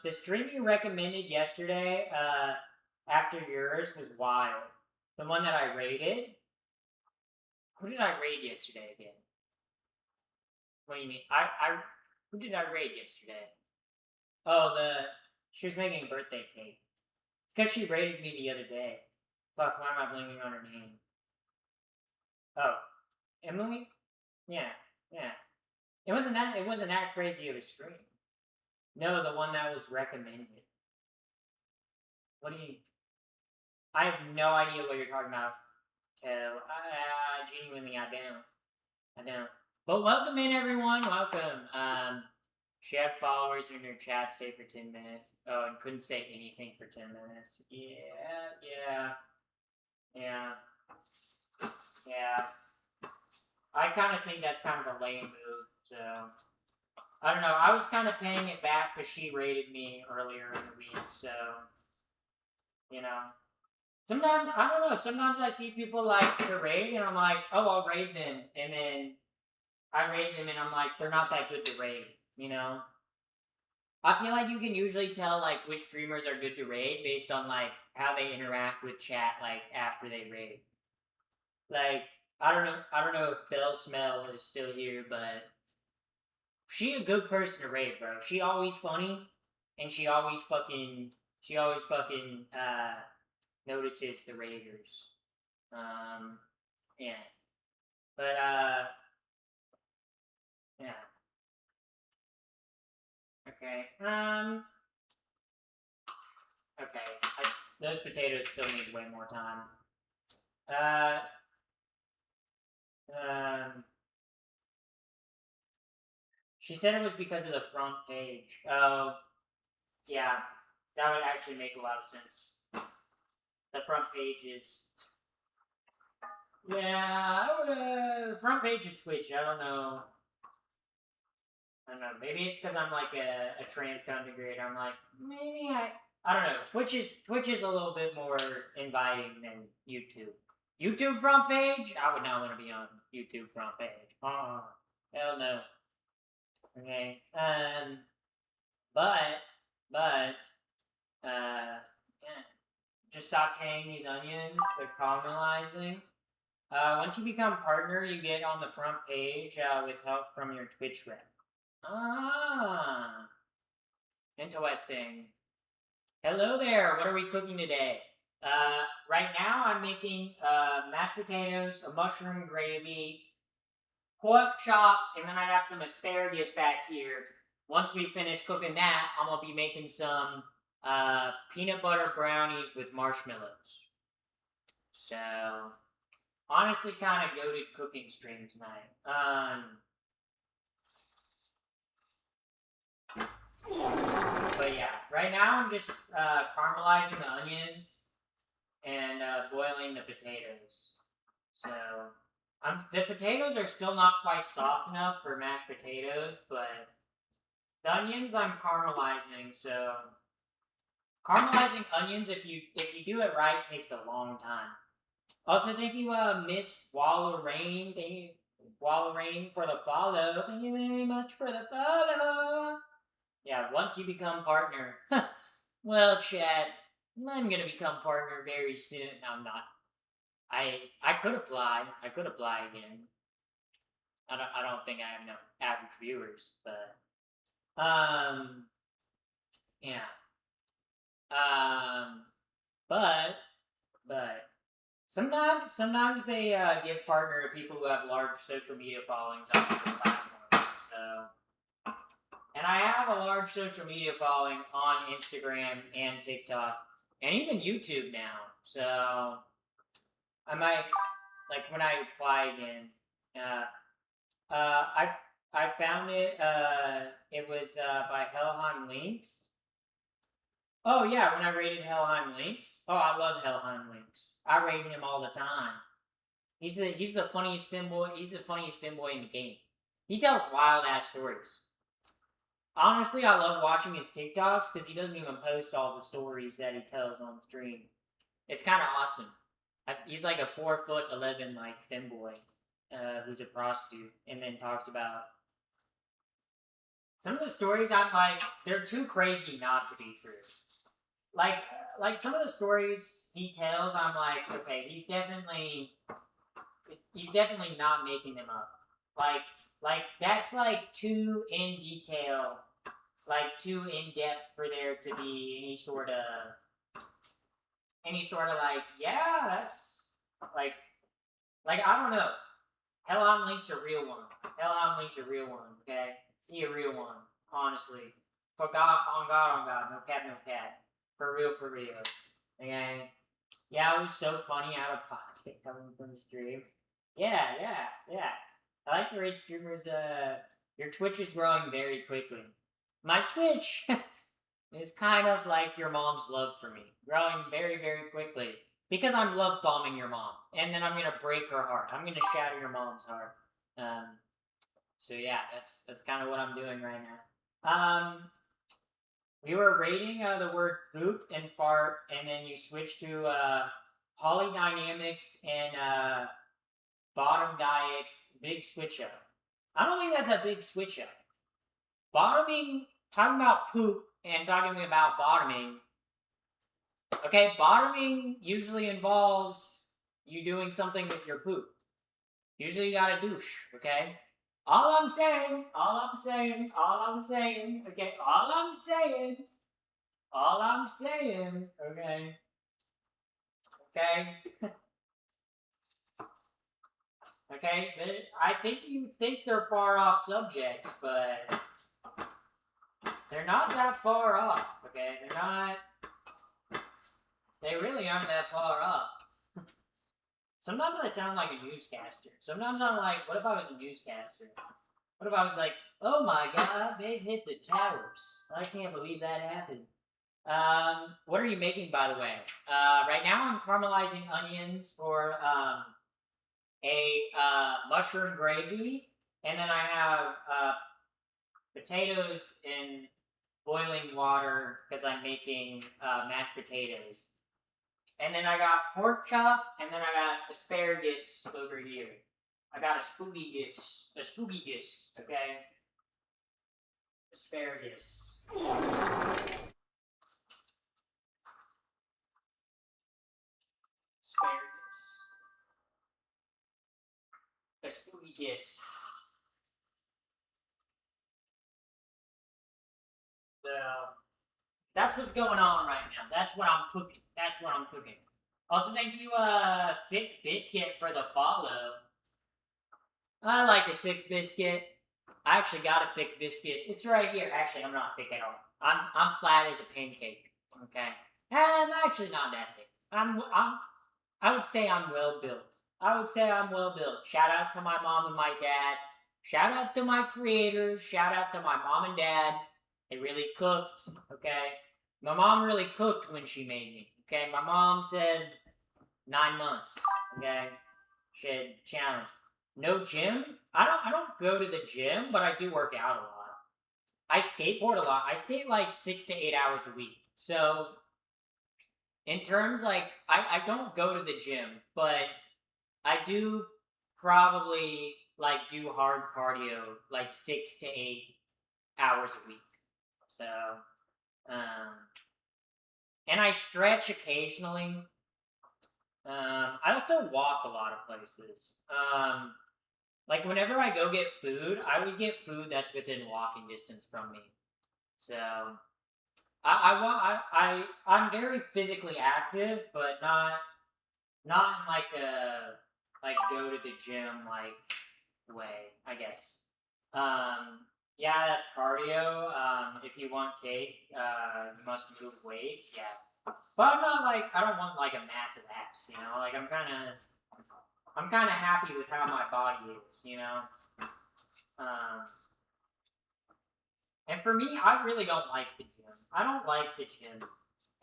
the stream you recommended yesterday, after yours was wild. The one that I rated. Who did I raid yesterday again? What do you mean? Who did I raid yesterday? Oh, she was making a birthday cake. It's because she raided me the other day. Fuck, why am I blanking on her name? Oh, Emily? Yeah. It wasn't that crazy of a stream. No, the one that was recommended. What do you... I have no idea what you're talking about. Genuinely, I don't. But welcome in, everyone. Welcome. She had followers in her chat stay for 10 minutes. Oh, and couldn't say anything for 10 minutes. Yeah. I kind of think that's kind of a lame move, so... I don't know, I was kind of paying it back because she raided me earlier in the week, so... You know... Sometimes, I don't know, sometimes I see people like to raid, and I'm like, oh, I'll raid them, and then... I raid them, and I'm like, they're not that good to raid, you know? I feel like you can usually tell, like, which streamers are good to raid based on, like, how they interact with chat, like, after they raid. Like... I don't know if Belle Smell is still here, but she a good person to raid, bro. She always funny, and she always fucking notices the raiders. Yeah. But yeah. Okay. Okay. Those potatoes still need way more time. She said it was because of the front page. Oh, yeah, that would actually make a lot of sense. The front page is... Yeah, the front page of Twitch, I don't know. Maybe it's because I'm like a trans content creator. I'm like, maybe I don't know. Twitch is a little bit more inviting than YouTube. YouTube front page? I would not want to be on YouTube front page. Hell no. Okay. Yeah. Just sauteing these onions. They're caramelizing. Once you become partner, you get on the front page with help from your Twitch rep. Interesting. Hello there. What are we cooking today? Right now I'm making mashed potatoes, a mushroom gravy, pork chop, and then I got some asparagus back here. Once we finish cooking that, I'm gonna be making some peanut butter brownies with marshmallows. So, honestly, kind of goated cooking stream tonight. But yeah, right now I'm just caramelizing the onions and boiling the potatoes. So, the potatoes are still not quite soft enough for mashed potatoes, but the onions I'm caramelizing, so... Caramelizing onions, if you do it right, takes a long time. Also, thank you, Miss Walla Rain. Thank you, Walla Rain, for the follow. Thank you very much for the follow. Yeah, once you become partner. Well, Chad, I'm gonna become partner very soon. No, I'm not. I could apply. I could apply again. I don't think I have enough average viewers, but yeah. But sometimes they give partner to people who have large social media followings on different platforms. So, and I have a large social media following on Instagram and TikTok and even YouTube now. So I might, like, when I apply again, I found it. It was by Helheim Links. Oh yeah, when I rated Helheim Links. Oh, I love Helheim Links. I rate him all the time. He's the funniest femboy. He's the funniest femboy in the game. He tells wild ass stories. Honestly, I love watching his TikToks because he doesn't even post all the stories that he tells on the stream. It's kind of awesome. He's like a 4'11" like femboy, who's a prostitute, and then talks about some of the stories. I'm like, they're too crazy not to be true. Like, like some of the stories he tells, I'm like, okay, he's definitely not making them up. Like that's like too in detail, like too in depth for there to be any sort of like, yeah, that's like I don't know. Hell on Link's a real one. Hell on Link's a real one. Okay, he a real one. Honestly, for God, on God, no cap, no cap. For real, for real. Okay. Yeah, it was so funny out of pocket coming from the stream. Yeah, yeah, yeah. I like the rate streamers. Your Twitch is growing very quickly. My Twitch is kind of like your mom's love for me, growing very, very quickly. Because I'm love bombing your mom, and then I'm gonna break her heart. I'm gonna shatter your mom's heart. So yeah, that's kind of what I'm doing right now. We were rating the word poop and fart, and then you switch to polydynamics and bottom diets. Big switch up. I don't think that's a big switch up. Bottoming, talking about poop and talking about bottoming. Okay, bottoming usually involves you doing something with your poop. Usually you gotta douche, okay? All I'm saying, okay, all I'm saying, okay? Okay, I think you think they're far off subjects, but they're not that far off, okay? They really aren't that far off. Sometimes I sound like a newscaster. Sometimes I'm like, what if I was a newscaster? What if I was like, oh my god, they've hit the towers. I can't believe that happened. What are you making, by the way? Right now I'm caramelizing onions for a mushroom gravy, and then I have potatoes in boiling water because I'm making mashed potatoes. And then I got pork chop, and then I got asparagus over here. I got a spooky dish, okay? Asparagus. A spooky dish. So, that's what's going on right now. That's what I'm cooking. Also, thank you, Thick Biscuit, for the follow. I like a thick biscuit. I actually got a thick biscuit. It's right here. Actually, I'm not thick at all. I'm flat as a pancake. Okay, I'm actually not that thick. I would say I'm well built. Shout out to my mom and my dad. Shout out to my creators. Shout out to my mom and dad. They really cooked. Okay, my mom really cooked when she made me. Okay, my mom said 9 months. Okay, she had challenge. No gym. I don't go to the gym, but I do work out a lot. I skateboard a lot. I skate like 6 to 8 hours a week. So in terms like I don't go to the gym, but I do probably like do hard cardio like 6 to 8 hours a week. So and I stretch occasionally. I also walk a lot of places. Like whenever I go get food, I always get food that's within walking distance from me. So I'm very physically active, but not in like a like go to the gym like way, I guess. Yeah, that's cardio. If you want cake, you must move weights. Yeah. But I'm not like, I don't want like a massive ass, you know? Like I'm kind of happy with how my body is, you know? And for me, I really don't like the gym. I don't like the gym.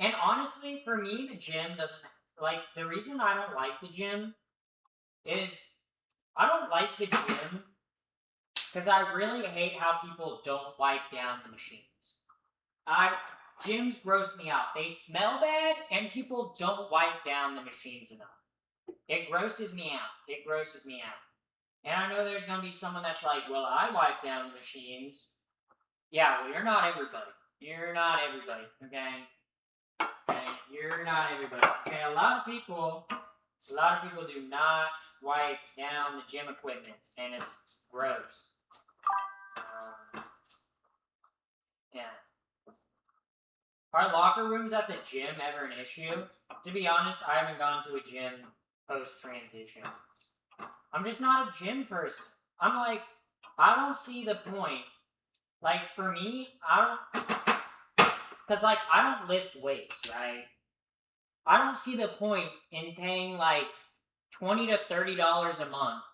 And honestly, for me, the gym doesn't, like, the reason I don't like the gym is I don't like the gym because I really hate how people don't wipe down the machines. Gyms gross me out. They smell bad, and people don't wipe down the machines enough. It grosses me out. And I know there's going to be someone that's like, well, I wipe down the machines. Yeah, well, you're not everybody. You're not everybody, okay? Okay, you're not everybody. Okay, a lot of people do not wipe down the gym equipment, and it's gross. Yeah. Are locker rooms at the gym ever an issue? To be honest, I haven't gone to a gym post-transition. I'm just not a gym person. I'm like, I don't see the point. Like, for me, because, like, I don't lift weights, right? I don't see the point in paying, like, $20 to $30 a month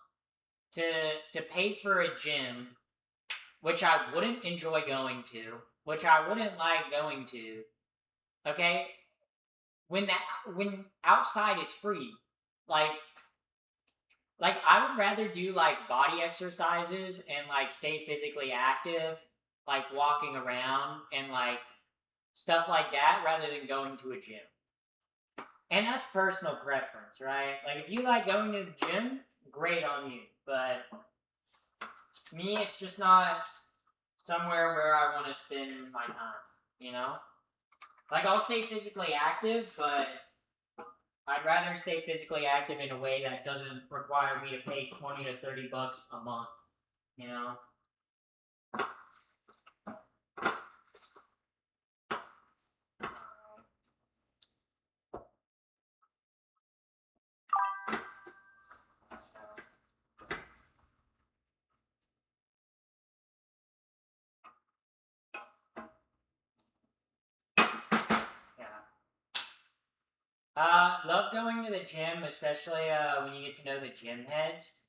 to pay for a gym, which I wouldn't enjoy going to, which I wouldn't like going to, okay? When outside is free. Like, I would rather do, like, body exercises and, like, stay physically active, like, walking around and, like, stuff like that, rather than going to a gym. And that's personal preference, right? Like, if you like going to the gym, great on you. But me, it's just not somewhere where I want to spend my time, you know? Like, I'll stay physically active, but I'd rather stay physically active in a way that doesn't require me to pay $20 to $30 a month, you know? Love going to the gym, especially when you get to know the gym heads.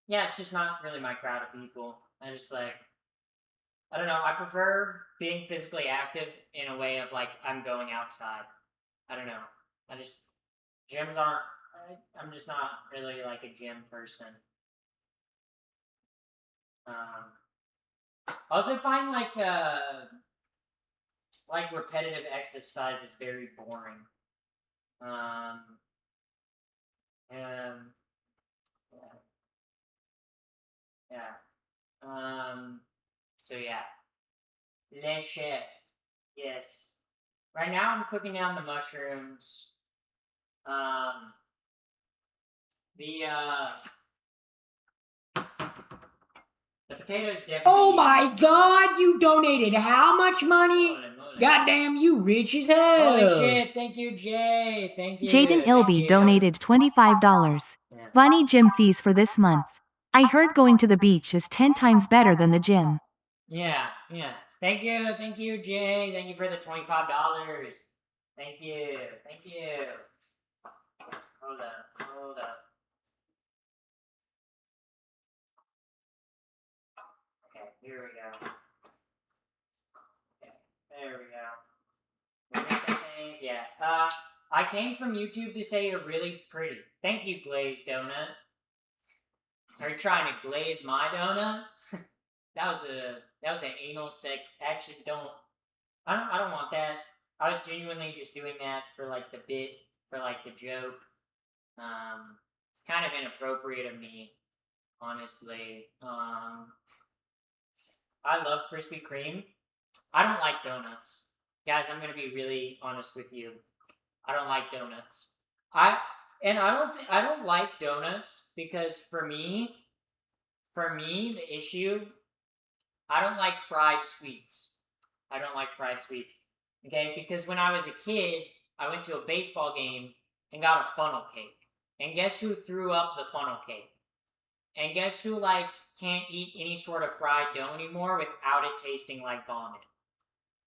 Yeah, it's just not really my crowd of people. I just like, I don't know. I prefer being physically active in a way of like I'm going outside. I don't know. I just gyms aren't. I'm just not really like a gym person. I also find like repetitive exercise is very boring. Um, and yeah. So yeah. Le chef. Yes. Right now I'm cooking down the mushrooms. The the potatoes definitely. Oh my God! You donated how much money? Goddamn, you rich as hell! Holy shit! Thank you, Jay. Thank you. Jaden Ilby donated $25. Funny gym fees for this month. I heard going to the beach is 10 times better than the gym. Yeah. Thank you, Jay. Thank you for the $25. Thank you. Hold up. Okay, here we go. Okay, there we go. We're missing things, yeah. I came from YouTube to say you're really pretty. Thank you, Glazed Donut. Are you trying to glaze my donut? that was an anal sex. Actually, I don't want that. I was genuinely just doing that for like the bit, for like the joke. It's kind of inappropriate of me, honestly. I love Krispy Kreme. I don't like donuts. Guys, I'm gonna be really honest with you. I don't like donuts. I don't like donuts because for me the issue, I don't like fried sweets. Okay, because when I was a kid, I went to a baseball game and got a funnel cake. And guess who threw up the funnel cake? And guess who like can't eat any sort of fried dough anymore without it tasting like vomit?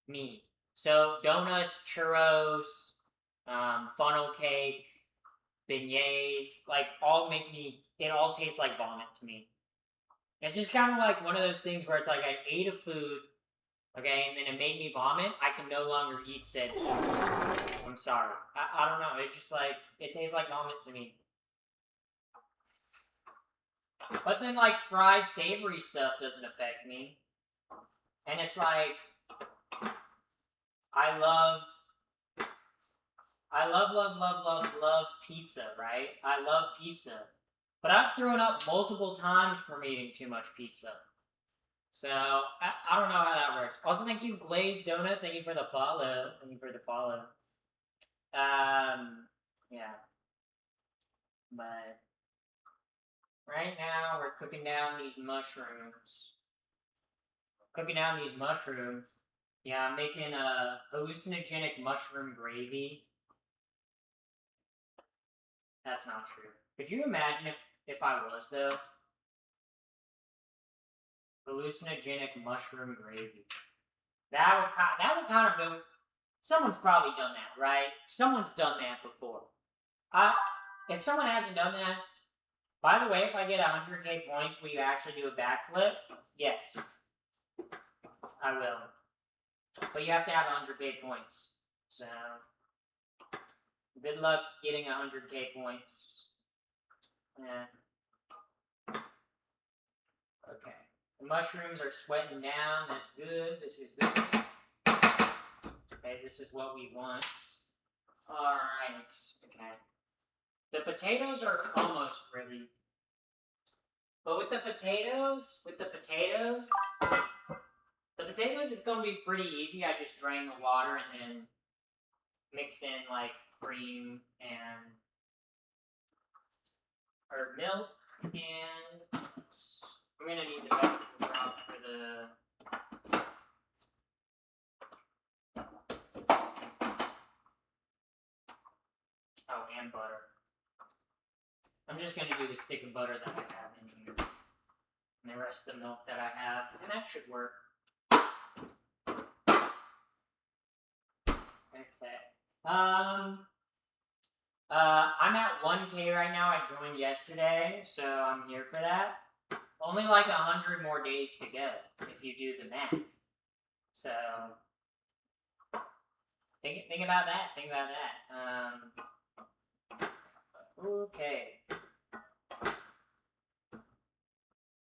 Me. So donuts, churros, funnel cake, beignets, like it all tastes like vomit to me. It's just kind of like one of those things where it's like I ate a food, okay, and then it made me vomit. I can no longer eat said food. I'm sorry. I don't know. It's just like, it tastes like vomit to me. But then like fried savory stuff doesn't affect me. And it's like, I love pizza, right? I love pizza. But I've thrown up multiple times from eating too much pizza. So, I don't know how that works. Also, thank you, Glazed Donut. Thank you for the follow. Thank you for the follow. Yeah. But right now, we're cooking down these mushrooms. Yeah, I'm making a hallucinogenic mushroom gravy. That's not true. Could you imagine if I was, though? Hallucinogenic mushroom gravy. That would kind of go. Someone's probably done that, right? Someone's done that before. If someone hasn't done that, by the way, if I get 100k points, will you actually do a backflip? Yes, I will. But you have to have 100k points. So, good luck getting 100k points. Yeah. Okay. The mushrooms are sweating down. That's good. This is good. Okay, this is what we want. Alright. Okay. The potatoes are almost ready. But with the potatoes, is going to be pretty easy. I just drain the water and then mix in like cream and or milk, and I'm going to need the vegetable broth for the and butter. I'm just going to do the stick of butter that I have in here. And the rest of the milk that I have. And that should work. Okay. I'm at 1K right now. I joined yesterday, so I'm here for that. Only like 100 more days to go, if you do the math. So, think about that. Okay.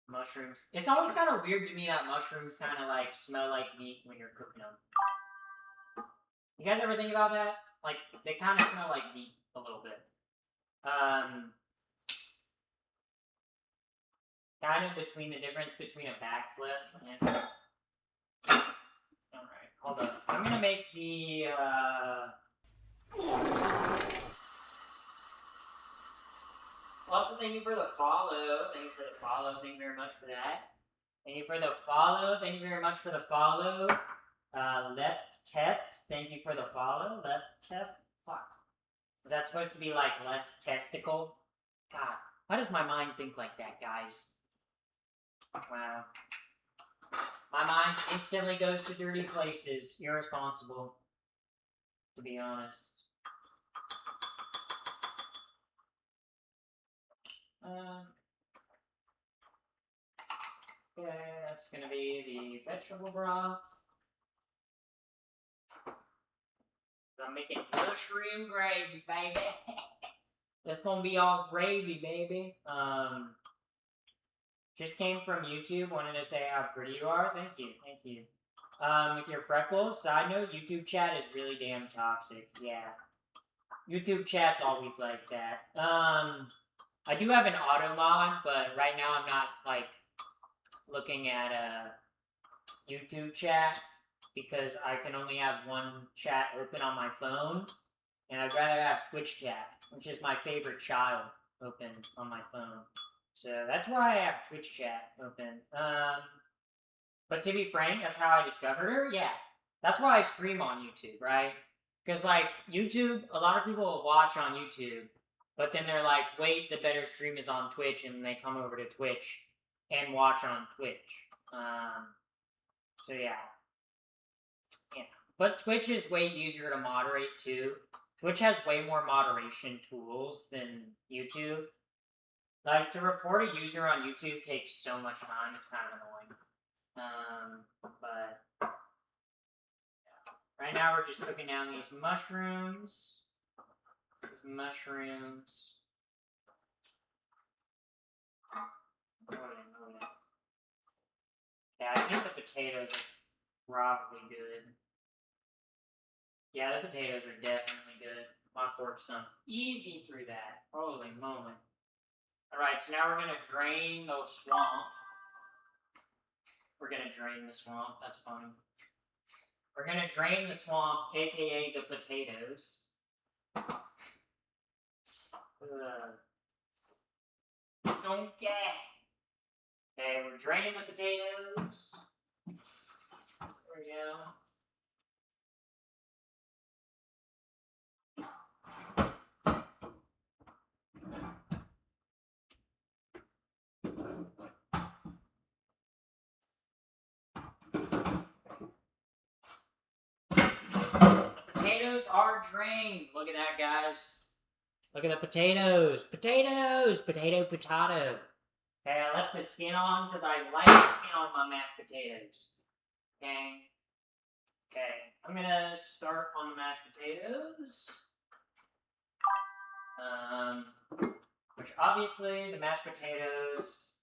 Mushrooms. It's always kind of weird to me that mushrooms kind of like smell like meat when you're cooking them. You guys ever think about that? Like, they kind of smell like meat a little bit. Kind of between the difference between a backflip and... Alright, hold up. I'm gonna make the, Also, thank you for the follow. Thank you very much for that. Thank you for the follow. Left Teft, thank you for the follow. Left Teft, fuck. Is that supposed to be like left testicle? God, why does my mind think like that, guys? Wow. My mind instantly goes to dirty places. Irresponsible, to be honest. Okay, that's gonna be the vegetable broth. I'm making mushroom gravy, baby. That's gonna be all gravy, baby. Just came from YouTube. Wanted to say how pretty you are. Thank you. With your freckles. Side note: YouTube chat is really damn toxic. Yeah. YouTube chat's always like that. I do have an auto mod, but right now I'm not like looking at YouTube chat because I can only have one chat open on my phone, and I'd rather have Twitch chat, which is my favorite child, open on my phone. So that's why I have Twitch chat open. But to be frank, that's how I discovered her. Yeah, that's why I stream on YouTube, right? Because like YouTube, a lot of people will watch on YouTube, but then they're like, wait, the better stream is on Twitch, and they come over to Twitch and watch on Twitch. So yeah. But Twitch is way easier to moderate too. Twitch has way more moderation tools than YouTube. Like, to report a user on YouTube takes so much time, it's kind of annoying. But yeah. Right now we're just cooking down these mushrooms. Yeah, I think the potatoes are probably good. Yeah, the potatoes are definitely good. My fork sunk easy through that. Holy moly. Alright, so now we're gonna drain the swamp. We're gonna drain the swamp, that's funny. We're gonna drain the swamp, aka the potatoes. Don't get. Okay, we're draining the potatoes. There we go. The potatoes are drained. Look at that, guys. Look at the potatoes. Potatoes! Potato. Okay, I left the skin on because I like the skin on my mashed potatoes. Okay. Okay, I'm gonna start on the mashed potatoes. Which obviously the mashed potatoes,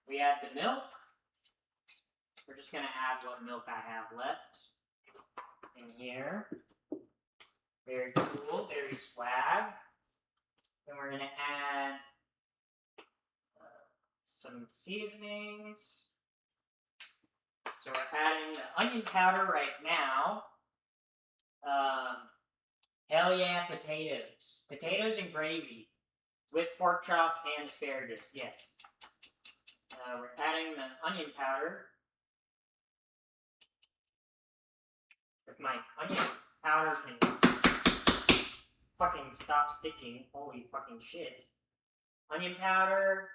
we add the milk. We're just gonna add what milk I have left in here. Very cool, very swag. Then we're gonna add some seasonings. So we're adding the onion powder right now. Hell yeah, potatoes. Potatoes and gravy. With pork chop and asparagus, yes. We're adding the onion powder. If my onion powder can fucking stop sticking, holy fucking shit. Onion powder,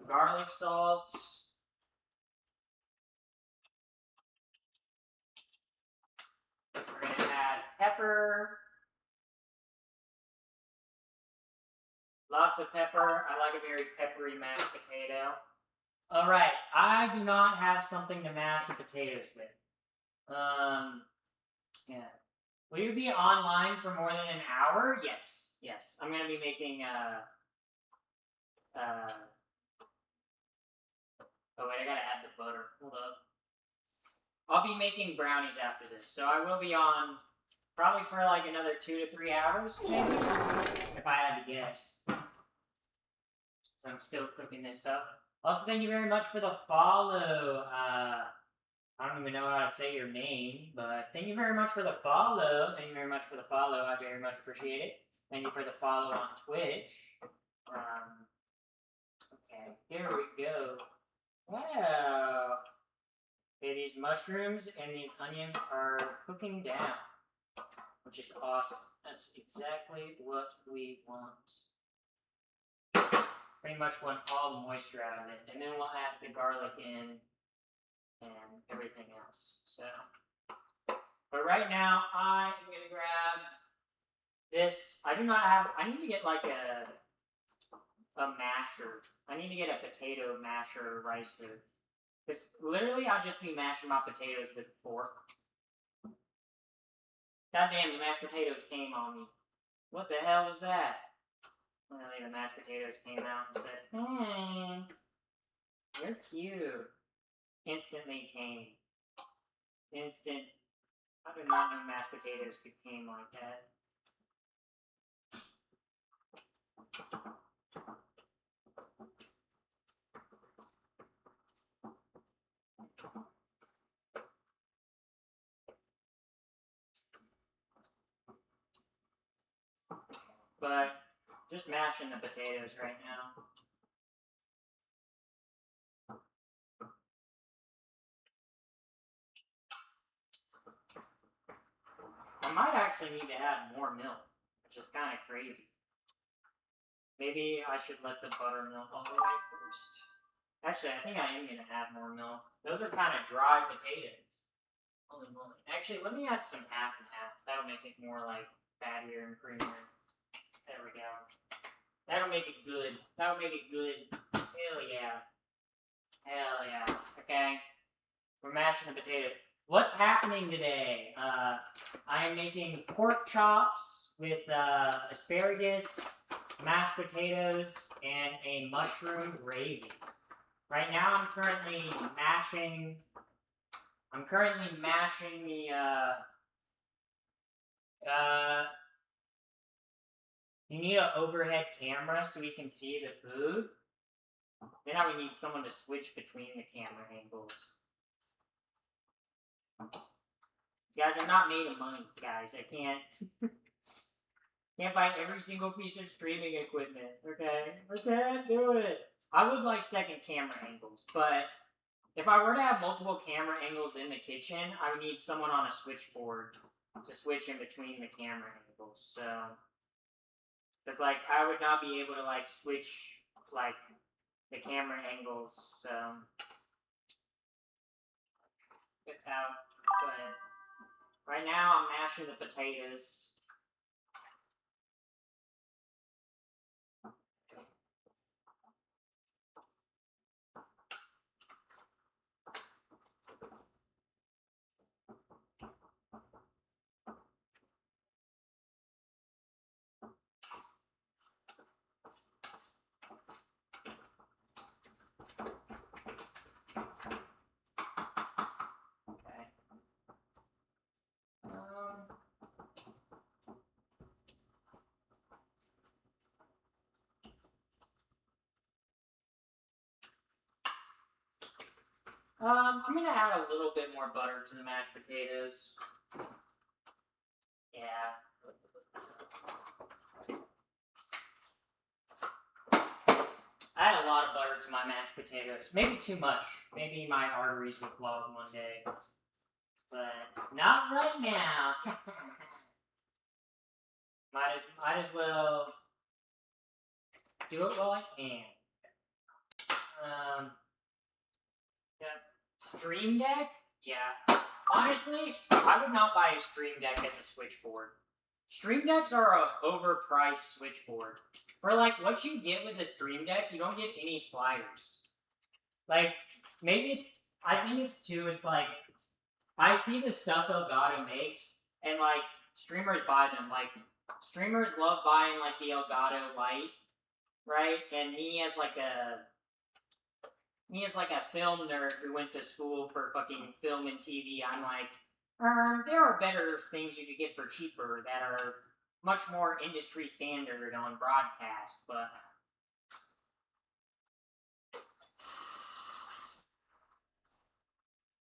garlic salt. We're gonna add pepper. Lots of pepper. I like a very peppery mashed potato. Alright, I do not have something to mash the potatoes with. Yeah. Will you be online for more than an hour? Yes. Yes. I'm gonna be making, oh wait, I gotta add the butter. Hold up. I'll be making brownies after this, so I will be on probably for like another 2 to 3 hours, maybe, if I had to guess. So I'm still cooking this stuff. Also, thank you very much for the follow. I don't even know how to say your name, but thank you very much for the follow. Thank you very much for the follow. I very much appreciate it. Thank you for the follow on Twitch. Okay, here we go. Wow. Okay, these mushrooms and these onions are cooking down, which is awesome. That's exactly what we want. Pretty much want all the moisture out of it, and then we'll add the garlic in and everything else. So, but right now I am gonna grab this. I do not have. I need to get like a masher. I need to get a potato masher ricer. Because literally, I'll just be mashing my potatoes with a fork. Goddamn, the mashed potatoes came on me. What the hell was that? Literally, the mashed potatoes came out and said, "Hmm, you're cute." Instantly came. Instant. I did not know mashed potatoes could came like that. But just mashing the potatoes right now. I might actually need to add more milk, which is kind of crazy. Maybe I should let the butter melt all the way first. Actually, I think I am going to add more milk. Those are kind of dry potatoes. Holy moly. Actually, let me add some half and half. That'll make it more like fattier and creamier. There we go. That'll make it good. That'll make it good. Hell yeah. Hell yeah. Okay. We're mashing the potatoes. What's happening today? I am making pork chops with asparagus, mashed potatoes, and a mushroom gravy. Right now, I'm currently mashing You need an overhead camera so we can see the food. Then I would need someone to switch between the camera angles. Guys, I'm not made of money, guys. I can't buy every single piece of streaming equipment. Okay? I can't do it. I would like second camera angles, but if I were to have multiple camera angles in the kitchen, I would need someone on a switchboard to switch in between the camera angles. So, because like I would not be able to like switch like the camera angles. So, but right now I'm mashing the potatoes. I'm gonna add a little bit more butter to the mashed potatoes. Yeah. I add a lot of butter to my mashed potatoes. Maybe too much. Maybe my arteries will clog one day. But not right now. might as well do it while I can. Yeah. Stream Deck? Yeah. Honestly, I would not buy a Stream Deck as a switchboard. Stream Decks are an overpriced switchboard. For like what you get with a Stream Deck, you don't get any sliders. Like, maybe it's, I think it's too, it's like, I see the stuff Elgato makes, and like, streamers buy them. Like, streamers love buying like the Elgato Lite, right? And me as like a film nerd who went to school for fucking film and TV, I'm like, there are better things you could get for cheaper that are much more industry standard on broadcast, but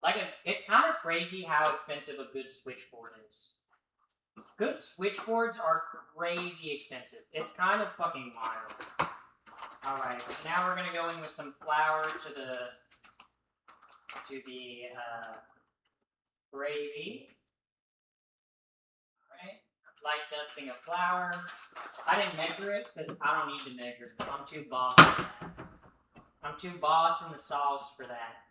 like, it's kind of crazy how expensive a good switchboard is. Good switchboards are crazy expensive. It's kind of fucking wild. Alright, so now we're gonna go in with some flour to the gravy. Alright, light dusting of flour. I didn't measure it because I don't need to measure it. I'm too boss for that. I'm too boss in the sauce for that.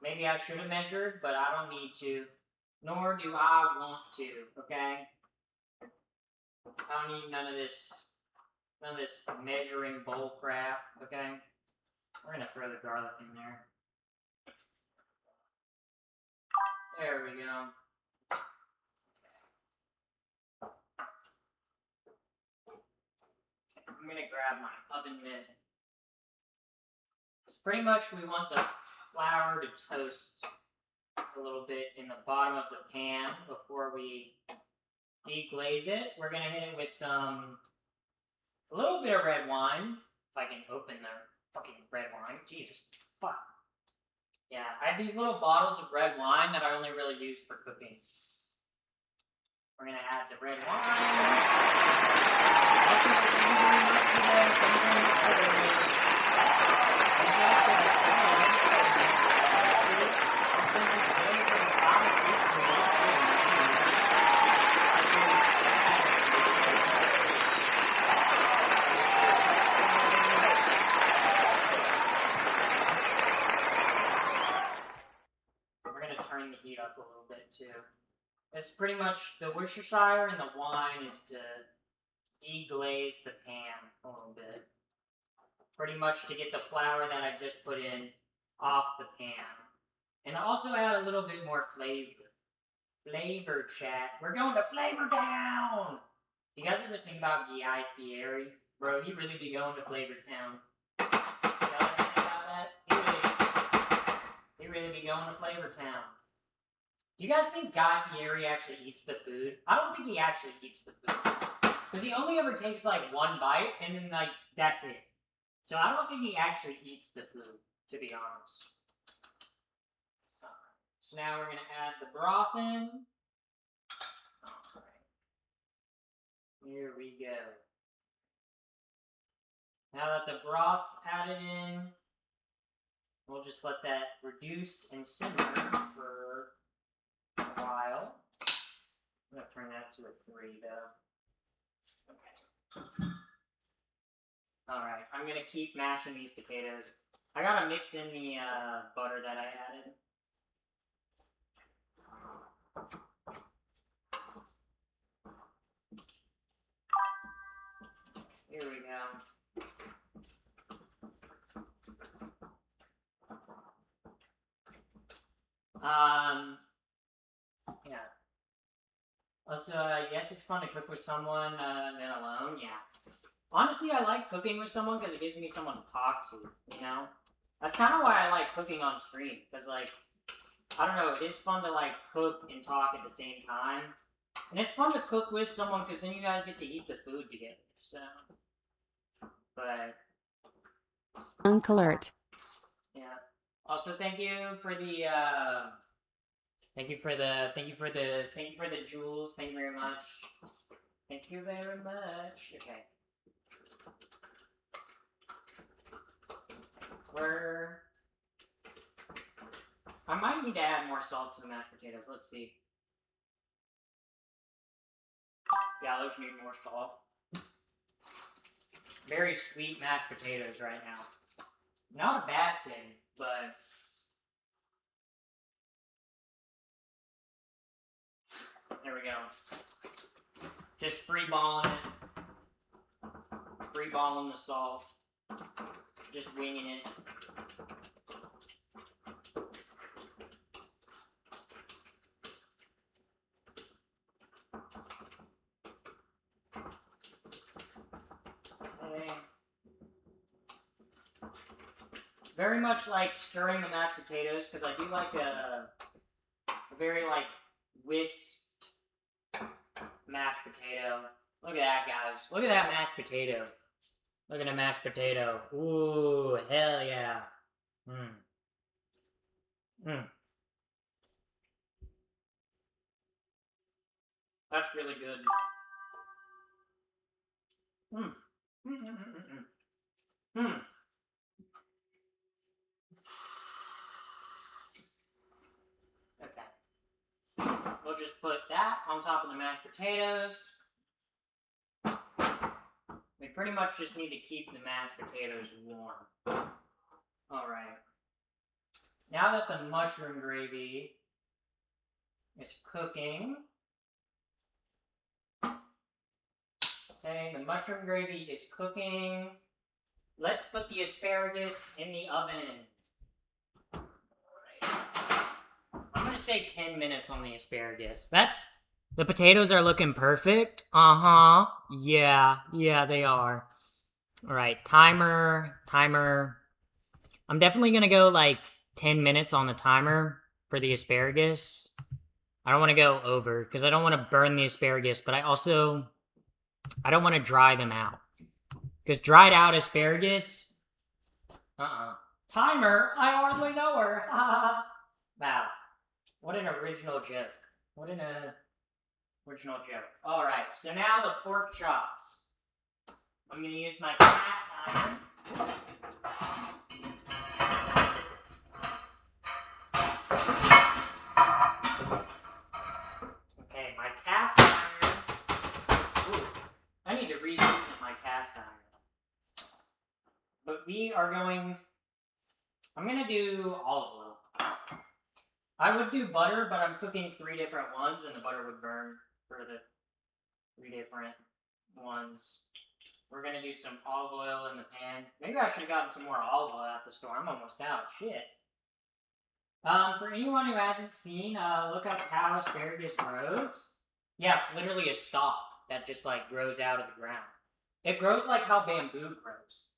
Maybe I should have measured, but I don't need to. Nor do I want to, okay? I don't need none of this measuring bowl crap, okay? We're gonna throw the garlic in there. There we go. I'm gonna grab my oven mitt. It's pretty much we want the flour to toast a little bit in the bottom of the pan before we deglaze it. We're gonna hit it with a little bit of red wine. If I can open the fucking red wine. Jesus. Fuck. Yeah, I have these little bottles of red wine that I only really use for cooking. We're gonna add the red wine. Thank you very much for that. Thank you very much for the we're gonna turn the heat up a little bit too. It's pretty much the Worcestershire and the wine is to deglaze the pan a little bit. Pretty much to get the flour that I just put in off the pan. And also add a little bit more flavor. Flavor, chat. We're going to Flavor Town! You guys ever think about Guy Fieri? Bro, he really be going to Flavor Town. You ever think about that? He really be going to Flavor Town. Do you guys think Guy Fieri actually eats the food? I don't think he actually eats the food. Because he only ever takes like one bite, and then like that's it. So I don't think he actually eats the food, to be honest. So now we're gonna add the broth in. Alright. Here we go. Now that the broth's added in, we'll just let that reduce and simmer for a while. I'm gonna turn that to a 3 though. Okay. Alright, I'm gonna keep mashing these potatoes. I gotta mix in the butter that I added. Here we go. Yeah. Also, yes, it's fun to cook with someone than alone, yeah. Honestly, I like cooking with someone because it gives me someone to talk to, you know? That's kind of why I like cooking on stream, because, like, I don't know, it is fun to, like, cook and talk at the same time. And it's fun to cook with someone because then you guys get to eat the food together, so. But. Uncle Alert. Yeah. Also, thank you for the, Thank you for the jewels. Thank you very much. Thank you very much. Okay. I might need to add more salt to the mashed potatoes. Let's see. Yeah, those need more salt. Very sweet mashed potatoes right now. Not a bad thing, but there we go. Just free-balling it. Free-balling the salt. Just winging it. Okay. Very much like stirring the mashed potatoes, because I do like a very like whisked mashed potato. Look at that, guys. Look at that mashed potato. Look at the mashed potato. Ooh, hell yeah. That's really good. Okay. We'll just put that on top of the mashed potatoes. We pretty much just need to keep the mashed potatoes warm. Alright. Now that the mushroom gravy is cooking. Okay, the mushroom gravy is cooking. Let's put the asparagus in the oven. Alright. I'm gonna say 10 minutes on the asparagus. The potatoes are looking perfect. Uh-huh. Yeah, they are. Alright, timer. I'm definitely gonna go like 10 minutes on the timer for the asparagus. I don't want to go over, because I don't want to burn the asparagus, but I don't want to dry them out. Because dried out asparagus... Timer? I hardly know her. Wow. What an original joke. Original joke. Alright, so now the pork chops. I'm going to use my cast iron. Okay, my cast iron. Ooh, I need to reseason my cast iron. But I'm going to do olive oil. I would do butter, but I'm cooking 3 different ones, and the butter would burn for the 3 different ones. We're going to do some olive oil in the pan. Maybe I should have gotten some more olive oil at the store. I'm almost out. Shit. For anyone who hasn't seen, look up how asparagus grows. Yeah, it's literally a stalk that just, like, grows out of the ground. It grows like how bamboo grows.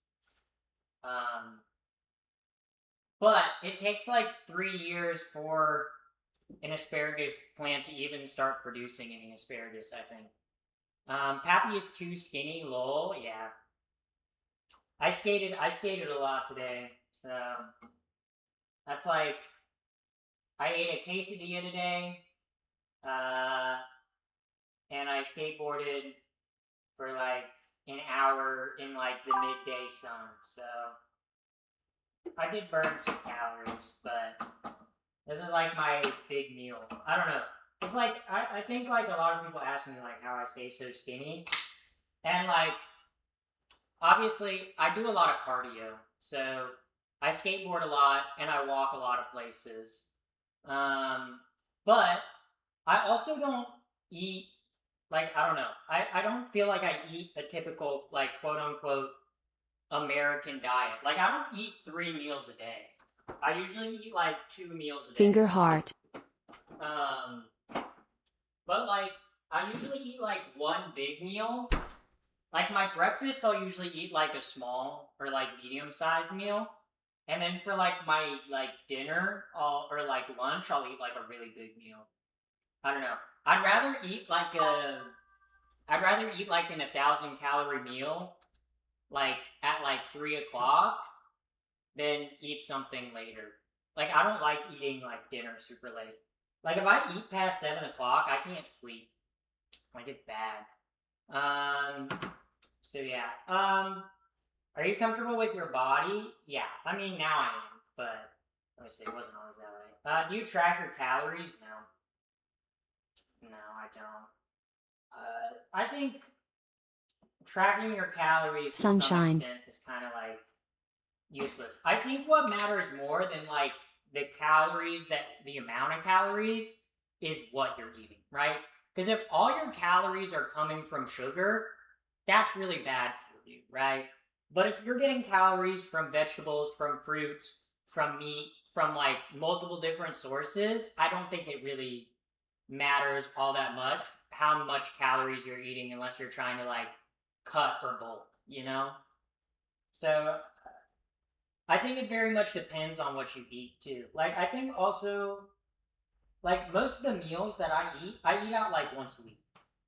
But it takes, like, 3 years for an asparagus plant to even start producing any asparagus, I think. Pappy is too skinny, lol, yeah. I skated a lot today, so that's like, I ate a quesadilla today, and I skateboarded for like an hour in like the midday sun, so I did burn some calories, but this is like my big meal. I don't know. It's like, I think like a lot of people ask me like how I stay so skinny, and like, obviously, I do a lot of cardio, so I skateboard a lot and I walk a lot of places. But I also don't eat, like, I don't know. I don't feel like I eat a typical, like, quote unquote, American diet. Like, I don't eat 3 meals a day. I usually eat like 2 meals a day. Finger heart. But like, I usually eat like 1 big meal. Like my breakfast, I'll usually eat like a small or like medium-sized meal, and then for like my like dinner, or like lunch, I'll eat like a really big meal. I don't know. I'd rather eat like an 1,000-calorie meal, like at like 3 o'clock, than eat something later. Like I don't like eating like dinner super late. Like if I eat past 7 o'clock, I can't sleep. Like it's bad. So yeah. Are you comfortable with your body? Yeah. I mean, now I am, but let me see. It wasn't always that way. Do you track your calories? No. No, I don't. I think tracking your calories to some Sunshine. extent is kind of like useless. I think what matters more than like the amount of calories is what you're eating, right? Because if all your calories are coming from sugar, that's really bad for you, right? But if you're getting calories from vegetables, from fruits, from meat, from like multiple different sources, I don't think it really matters all that much how much calories you're eating unless you're trying to like cut or bulk, you know? So I think it very much depends on what you eat too. Like I think also, like most of the meals that I eat out like once a week,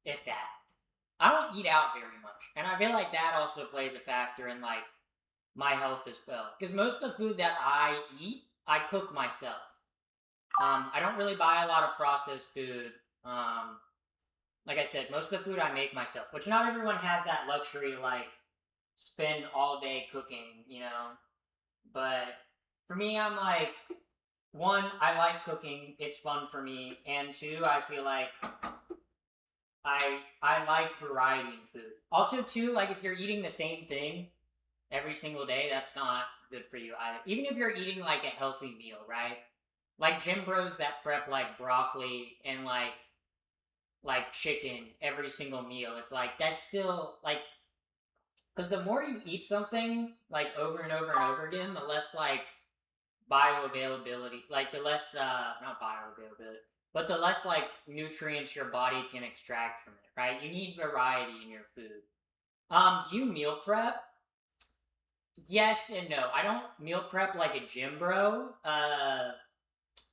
if that. I don't eat out very much, and I feel like that also plays a factor in like my health as well. Because most of the food that I eat, I cook myself. I don't really buy a lot of processed food. Like I said, most of the food I make myself, which not everyone has that luxury to like spend all day cooking, you know. But for me, I'm like, 1, I like cooking; it's fun for me, and 2, I feel like I like variety in food. Also, too, like if you're eating the same thing every single day, that's not good for you either. Even if you're eating like a healthy meal, right? Like gym bros that prep like broccoli and like chicken every single meal. It's like that's still like, because the more you eat something like over and over and over again, the less like bioavailability, like the less not bioavailability, but the less like nutrients your body can extract from it, right? You need variety in your food. Do you meal prep? Yes and no. I don't meal prep like a gym bro.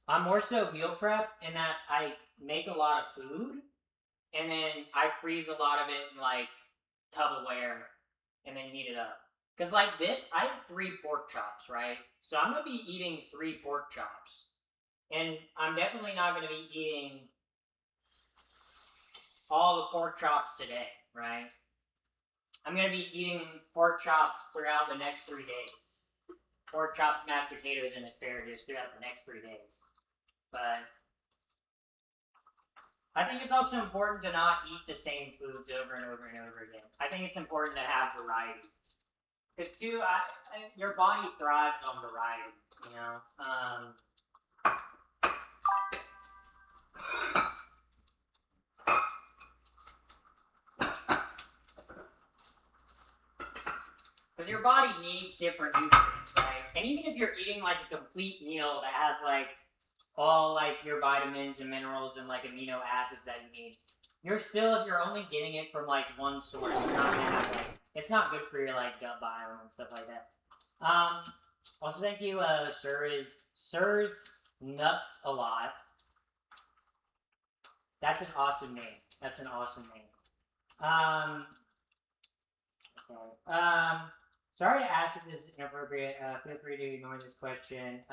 I'm more so meal prep in that I make a lot of food and then I freeze a lot of it in like Tupperware and then heat it up. Because like this, I have 3 pork chops, right? So I'm going to be eating 3 pork chops. And I'm definitely not going to be eating all the pork chops today, right? I'm going to be eating pork chops throughout the next 3 days. Pork chops, mashed potatoes, and asparagus throughout the next 3 days. But I think it's also important to not eat the same foods over and over and over again. I think it's important to have variety. Because, too, your body thrives on variety, you know? Because your body needs different nutrients, right? And even if you're eating like a complete meal that has like all like your vitamins and minerals and like amino acids that you need, you're still, if you're only getting it from like one source, you're not gonna have like, it's not good for your like gut biome and stuff like that. Also thank you, Sirs Nuts a lot. That's an awesome name. That's an awesome name. Um. Okay. Sorry to ask if this is inappropriate. Feel free to ignore this question.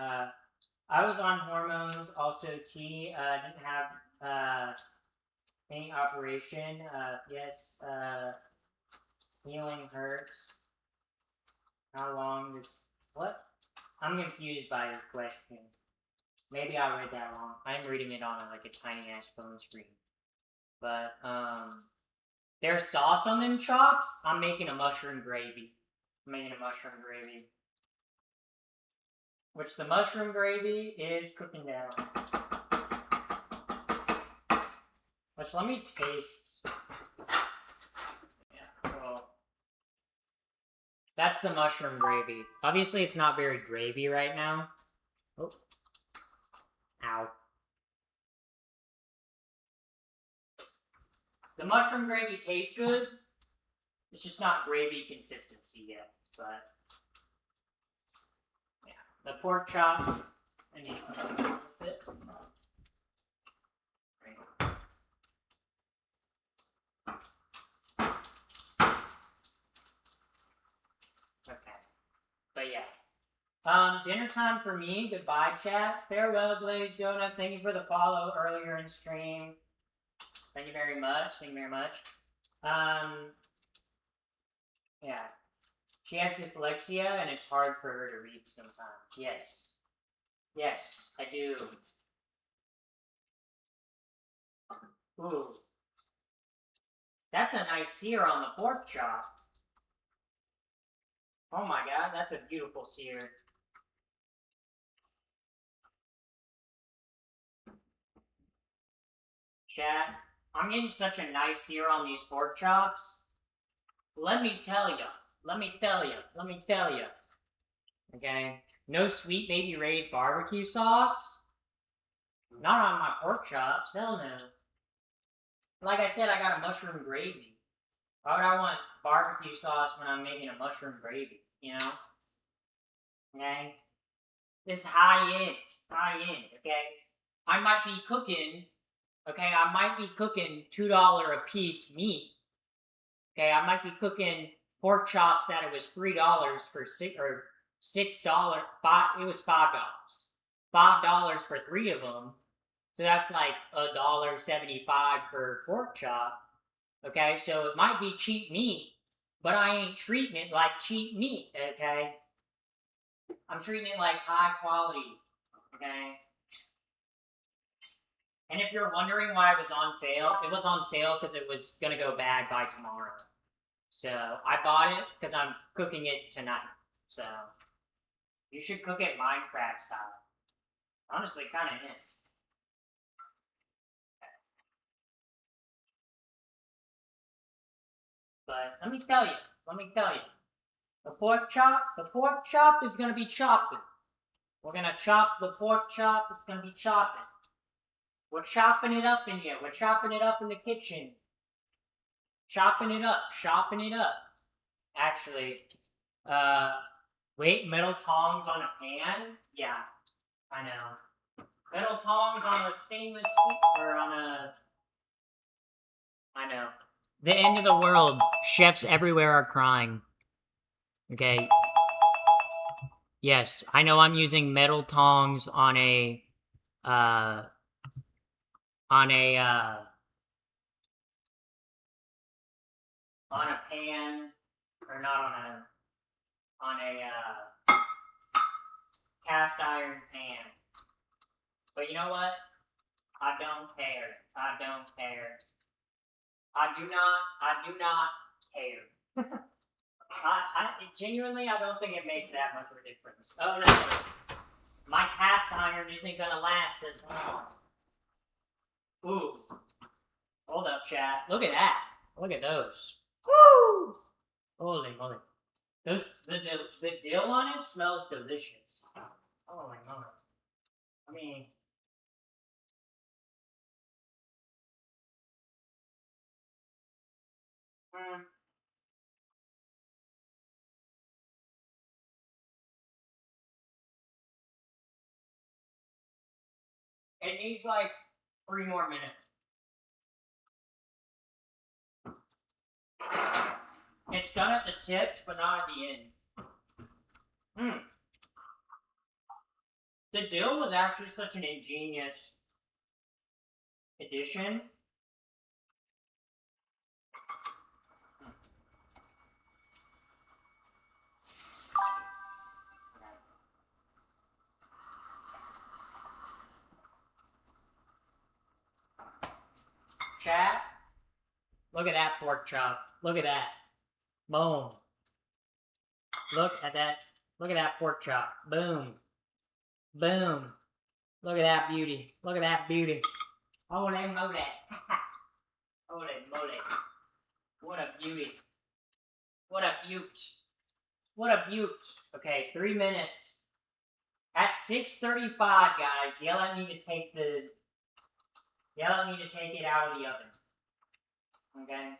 I was on hormones. Also, T didn't have any operation. Yes. Healing hurts. How long does what? I'm confused by your question. Maybe I read that wrong. I'm reading it on like a tiny ass phone screen. But there's sauce on them chops. I'm making a mushroom gravy. Which the mushroom gravy is cooking down. Which let me taste. Yeah, well, that's the mushroom gravy. Obviously, it's not very gravy right now. Oh. Ow. The mushroom gravy tastes good. It's just not gravy consistency yet, but yeah. The pork chop, I need some with it. Okay. But yeah. Dinner time for me. Goodbye, chat. Farewell, Glazed Donut. Thank you for the follow earlier in stream. Thank you very much. Yeah. She has dyslexia, and it's hard for her to read sometimes. Yes. Yes, I do. Ooh. That's a nice sear on the pork chop. Oh my god, that's a beautiful sear. Chat, I'm getting such a nice sear on these pork chops. Let me tell ya. Okay? No Sweet Baby Ray's barbecue sauce. Not on my pork chops. Hell no. Like I said, I got a mushroom gravy. Why would I want barbecue sauce when I'm making a mushroom gravy? You know? Okay? This high end, okay? I might be cooking $2 a piece meat. Okay, I might be cooking pork chops that it was $3 for $6. It was $5. $5 for 3 of them. So that's like $1.75 per pork chop. Okay, so it might be cheap meat, but I ain't treating it like cheap meat, okay? I'm treating it like high quality, okay? And if you're wondering why it was on sale because it was gonna go bad by tomorrow. So I bought it because I'm cooking it tonight. So you should cook it Minecraft style. Honestly, kind of is. But let me tell you, the pork chop is gonna be chopping. We're gonna chop the pork chop. It's gonna be chopping. We're chopping it up in here. We're chopping it up in the kitchen. Chopping it up. Actually, wait, metal tongs on a pan? Yeah, I know. Metal tongs on a stainless steel, or on a... I know. The end of the world. Chefs everywhere are crying. Okay. Yes, I know I'm using metal tongs on a pan, or not on a cast iron pan. But you know what? I don't care. I do not care. Genuinely, I don't think it makes that much of a difference. Oh no. My cast iron isn't gonna last this long. Ooh. Hold up, chat. Look at that. Look at those. Woo! Holy moly. The dill on it smells delicious. Oh my god. I mean... It needs like 3 more minutes. It's done at the tips, but not at the end. The dill was actually such an ingenious addition. Chat, look at that pork chop. Look at that. Boom. Look at that. Look at that pork chop. Boom. Boom. Look at that beauty. Look at that beauty. Holy moly. Holy moly. What a beauty. What a beaut. What a beaut. Okay, 3 minutes. At 6:35, guys, yell at me to take it out of the oven. Okay?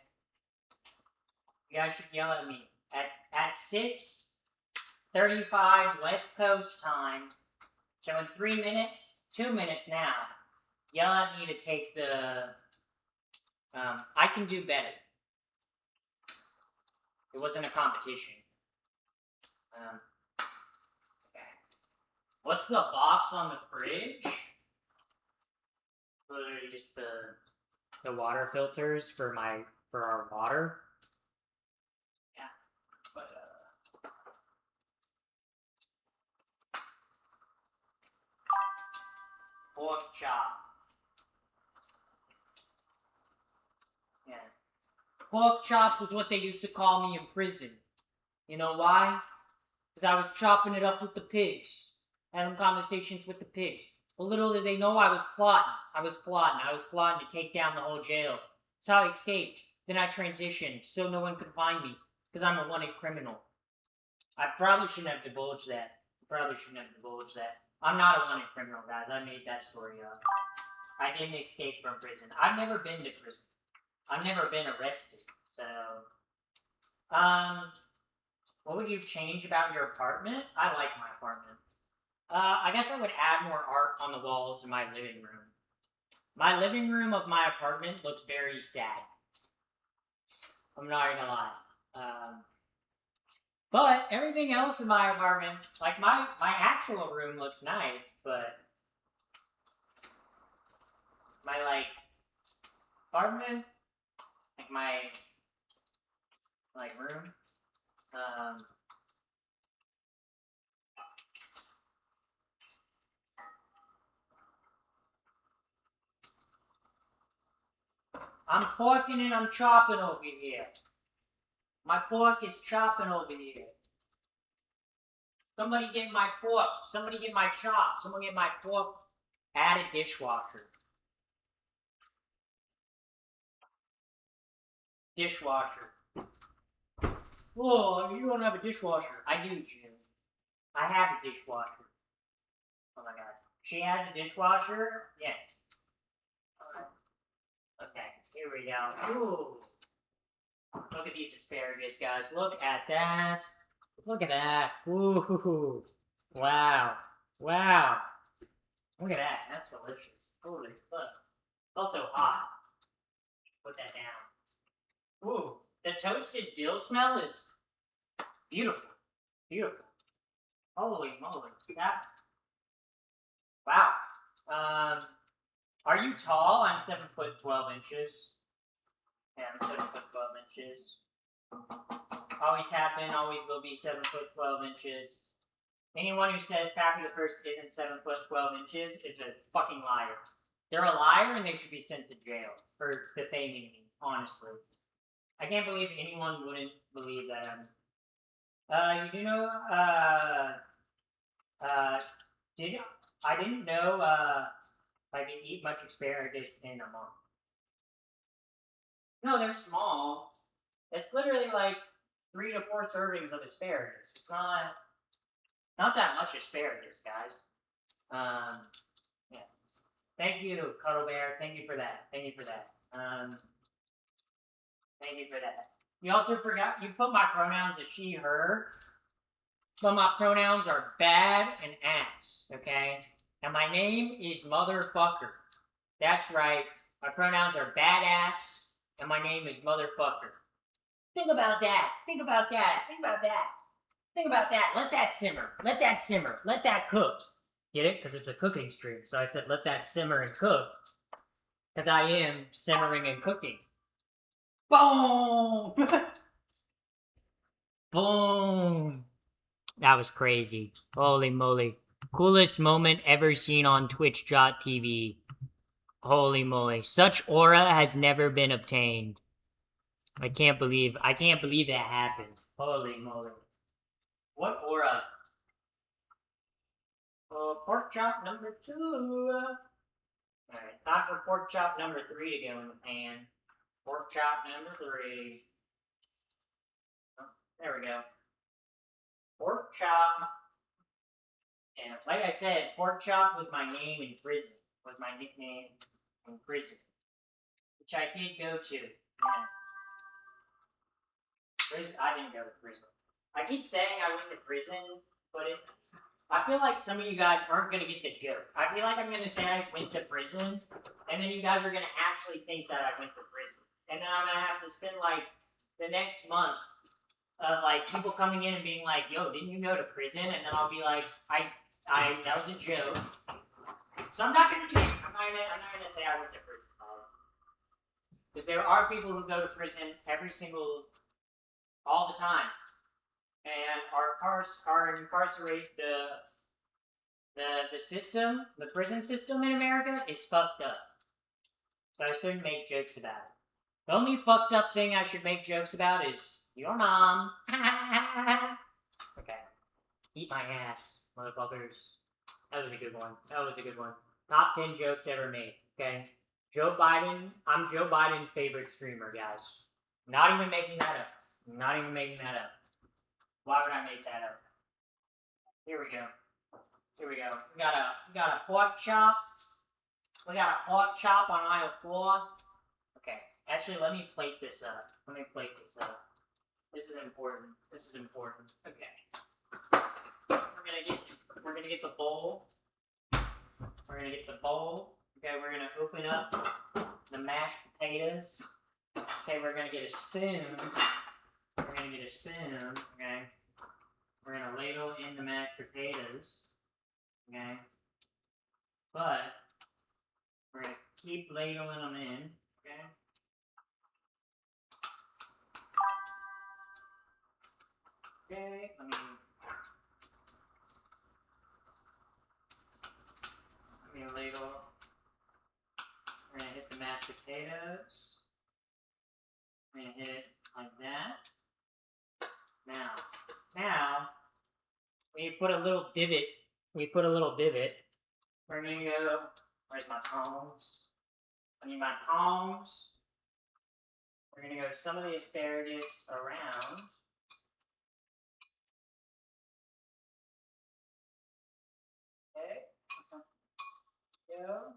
You guys should yell at me. At 6:35 West Coast time, so in 3 minutes, 2 minutes now, yell at me to take the, I can do better. It wasn't a competition. Okay. What's the box on the fridge? Literally just the water filters for our water. Yeah, but pork chop. Yeah, pork chops was what they used to call me in prison. You know why? Because I was chopping it up with the pigs, having conversations with the pigs. But little did they know I was plotting. I was plotting to take down the whole jail. That's how I escaped. Then I transitioned, so no one could find me, because I'm a wanted criminal. I probably shouldn't have divulged that. I'm not a wanted criminal, guys. I made that story up. I didn't escape from prison. I've never been to prison. I've never been arrested. So, what would you change about your apartment? I like my apartment. I guess I would add more art on the walls in my living room. My living room of my apartment looks very sad. I'm not gonna lie. But everything else in my apartment, like my actual room looks nice, but my, like, apartment, like my, like, room, I'm porking and I'm chopping over here. My fork is chopping over here. Somebody get my fork. Somebody get my chop. Someone get my fork. Add a dishwasher. Dishwasher. Oh, you don't have a dishwasher. I do, Jim. I have a dishwasher. Oh my god. She has a dishwasher? Yes. Okay, here we go. Ooh. Look at these asparagus, guys. Look at that. Look at that. Ooh. Wow. Wow. Look at that. That's delicious. Holy fuck. Also hot. Put that down. Ooh. The toasted dill smell is beautiful. Beautiful. Holy moly. That. Wow. Are you tall? I'm 7'12". Yeah, I'm 7'12". Always have been, always will be 7'12". Anyone who says Pappy the First isn't 7'12" is a fucking liar. They're a liar and they should be sent to jail for defaming me, honestly. I can't believe anyone wouldn't believe that you do know, I didn't know, I can eat much asparagus in a month. No, they're small. It's literally like 3 to 4 servings of asparagus. It's not that much asparagus, guys. Yeah. Thank you, Cuddle Bear. Thank you for that. Thank you for that. Thank you for that. You also forgot, you put my pronouns as she, her, but my pronouns are bad and ass, okay? And my name is motherfucker. That's right. My pronouns are badass, and my name is motherfucker. Think about that. Think about that. Think about that. Think about that. Let that simmer. Let that simmer. Let that cook. Get it? Because it's a cooking stream. So I said, let that simmer and cook. Because I am simmering and cooking. Boom! Boom! That was crazy. Holy moly. Coolest moment ever seen on Twitch.tv. Holy moly. Such aura has never been obtained. I can't believe that happened. Holy moly. What aura? Pork chop number 2. Alright, time for pork chop number 3 to go in the pan. Pork chop number 3. Oh, there we go. Pork chop. And like I said, pork chop was my name in prison. Was my nickname in prison. Which I did go to. Yeah. I didn't go to prison. I keep saying I went to prison, but I feel like some of you guys aren't going to get the joke. I feel like I'm going to say I went to prison, and then you guys are going to actually think that I went to prison. And then I'm going to have to spend, like, the next month of, like, people coming in and being like, yo, didn't you go to prison? And then I'll be like, that was a joke. So I'm not going to do it. I'm not going to say I went to prison. Because there are people who go to prison all the time. And are incarcerate the system, the prison system in America is fucked up. So I shouldn't make jokes about it. The only fucked up thing I should make jokes about is your mom. Okay. Eat my ass, motherfuckers. That was a good one. Top 10 jokes ever made. Okay. Joe Biden. I'm Joe Biden's favorite streamer, guys. Not even making that up. Why would I make that up? Here we go. We got a pork chop. We got a pork chop on aisle 4. Okay. Actually, let me plate this up. This is important. Okay. We're gonna get the bowl. Okay, we're gonna open up the mashed potatoes. Okay, we're gonna get a spoon. Okay. We're gonna ladle in the mashed potatoes. Okay. But we're gonna keep ladling them in. Okay. Okay, let me ladle. We're gonna hit the mashed potatoes. We're gonna hit it like that. Now, we put a little divot. We're gonna go, where's my tongs? I need my tongs. We're gonna go some of the asparagus around. Okay. Go.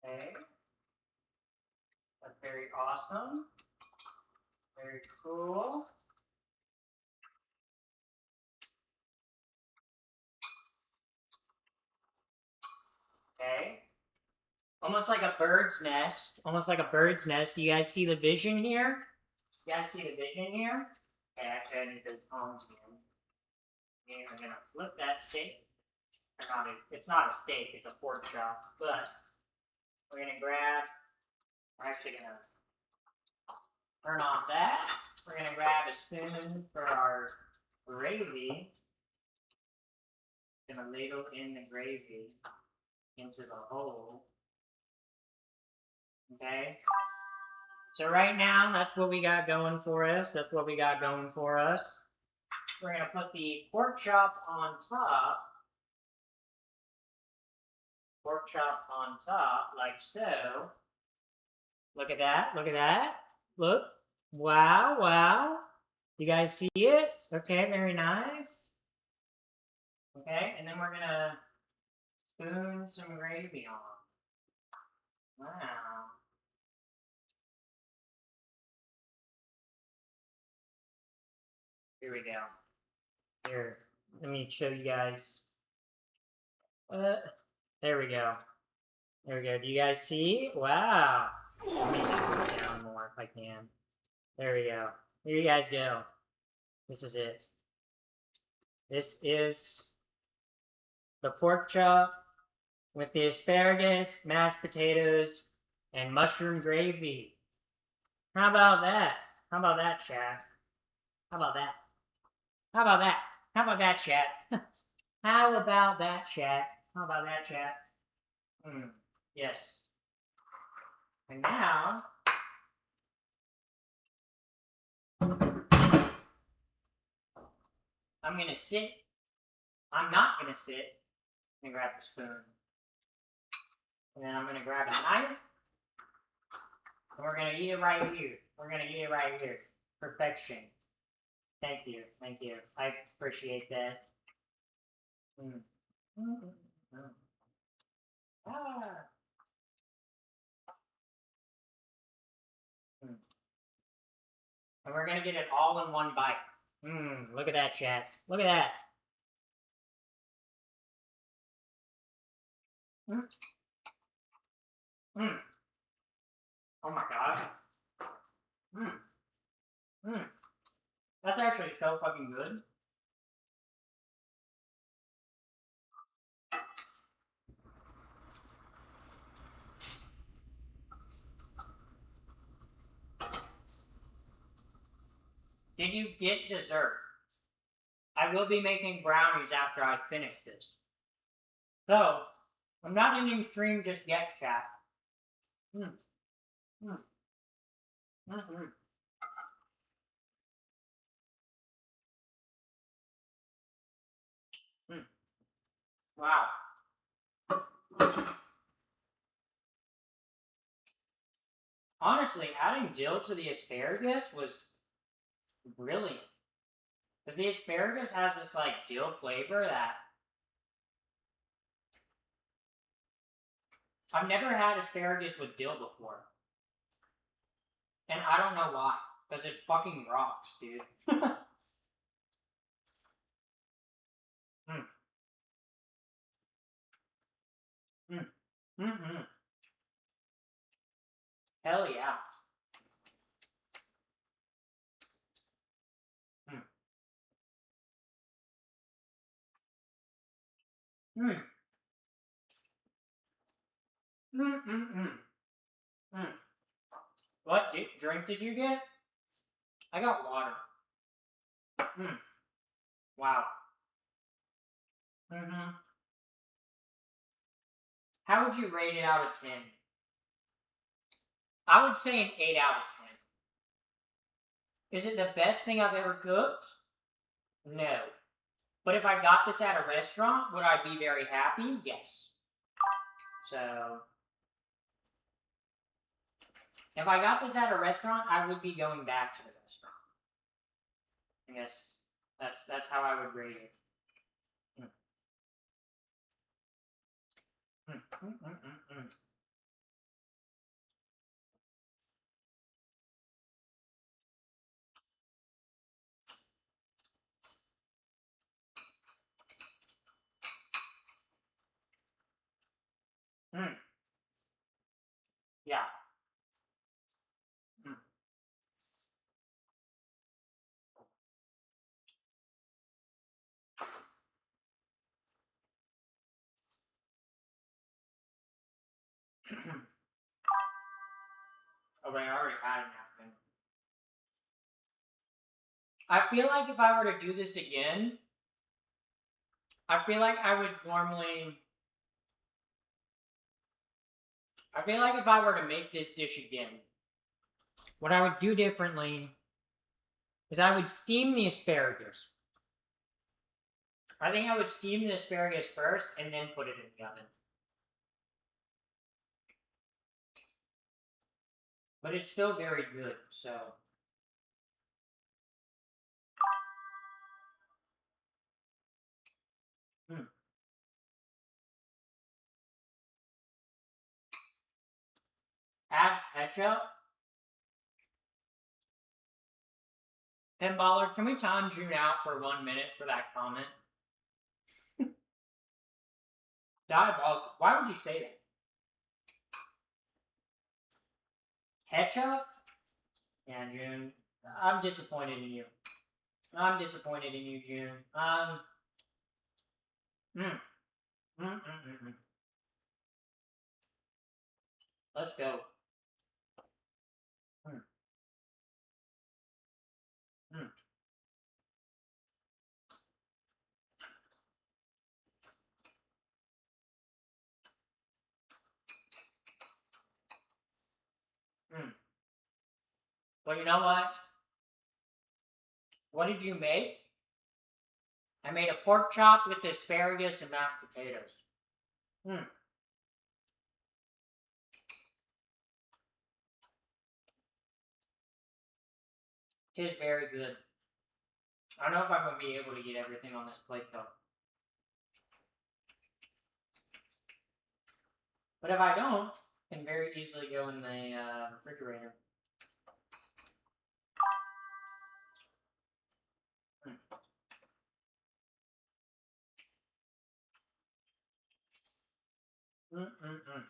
Okay. That's very awesome. Very cool. Okay. Almost like a bird's nest. Do you guys see the vision here? Okay, actually, I need the tongs again. Okay, I'm gonna flip that steak. It's not a steak, it's a pork chop. But we're actually gonna turn off that. We're gonna grab a spoon for our gravy. Gonna ladle in the gravy into the hole. Okay. So right now, that's what we got going for us. We're gonna put the pork chop on top. Like so. Look at that. Look. Wow. You guys see it? Okay, very nice. Okay, and then we're gonna spoon some gravy on. Wow. Here we go. Here, let me show you guys. There we go. There we go. Do you guys see? Wow. Let me zoom it down more if I can. There we go. Here you guys go. This is it. This is the pork chop with the asparagus, mashed potatoes, and mushroom gravy. How about that? How about that, chat? How about that? How about that? How about that, chat? How about that, chat? How about that, chat? Yes. And now, I'm gonna sit. I'm not gonna sit. I'm gonna grab the spoon. And then I'm gonna grab a knife. And we're gonna eat it right here. We're gonna eat it right here. Perfection. Thank you. Thank you. I appreciate that. Ah. And we're gonna get it all in one bite. Look at that, chat. Look at that. Oh my god. That's actually so fucking good. Did you get dessert? I will be making brownies after I finish this. So, I'm not ending stream just yet, chat. Wow. Honestly, adding dill to the asparagus was brilliant. Because the asparagus has this, like, dill flavor that... I've never had asparagus with dill before. And I don't know why. Because it fucking rocks, dude. Hell yeah. What drink did you get? I got water. Wow. How would you rate it out of 10? I would say an 8 out of 10. Is it the best thing I've ever cooked? No. But if I got this at a restaurant, would I be very happy? Yes. So, if I got this at a restaurant, I would be going back to the restaurant. I guess that's how I would rate it. Yeah. Oh, but I already had a napkin. I feel like if I were to do this again, I feel like I would normally... I feel like if I were to make this dish again, what I would do differently is I would steam the asparagus. I think I would steam the asparagus first and then put it in the oven. But it's still very good, so... Add ketchup. Pinballer, can we time June out for 1 minute for that comment? Diabolical. Why would you say that? Ketchup? Yeah, June. I'm disappointed in you. I'm disappointed in you, June. Mm, mm, mm, mm, mm. Let's go. Mm, mm. Mm. Well, you know what? What did you make? I made a pork chop with asparagus and mashed potatoes. Mm. It is very good. I don't know if I'm going to be able to get everything on this plate, though. But if I don't, I can very easily go in the refrigerator. Mm. Mm-mm-mm.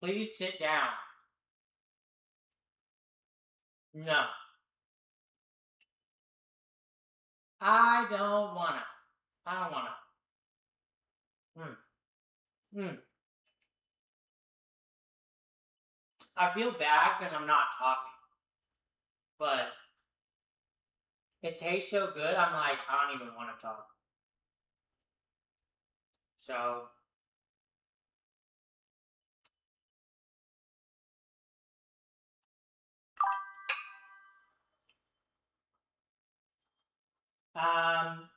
Please sit down. No. I don't wanna. I don't wanna. Mm. I feel bad because I'm not talking. But it tastes so good, I'm like, I don't even want to talk. So, um,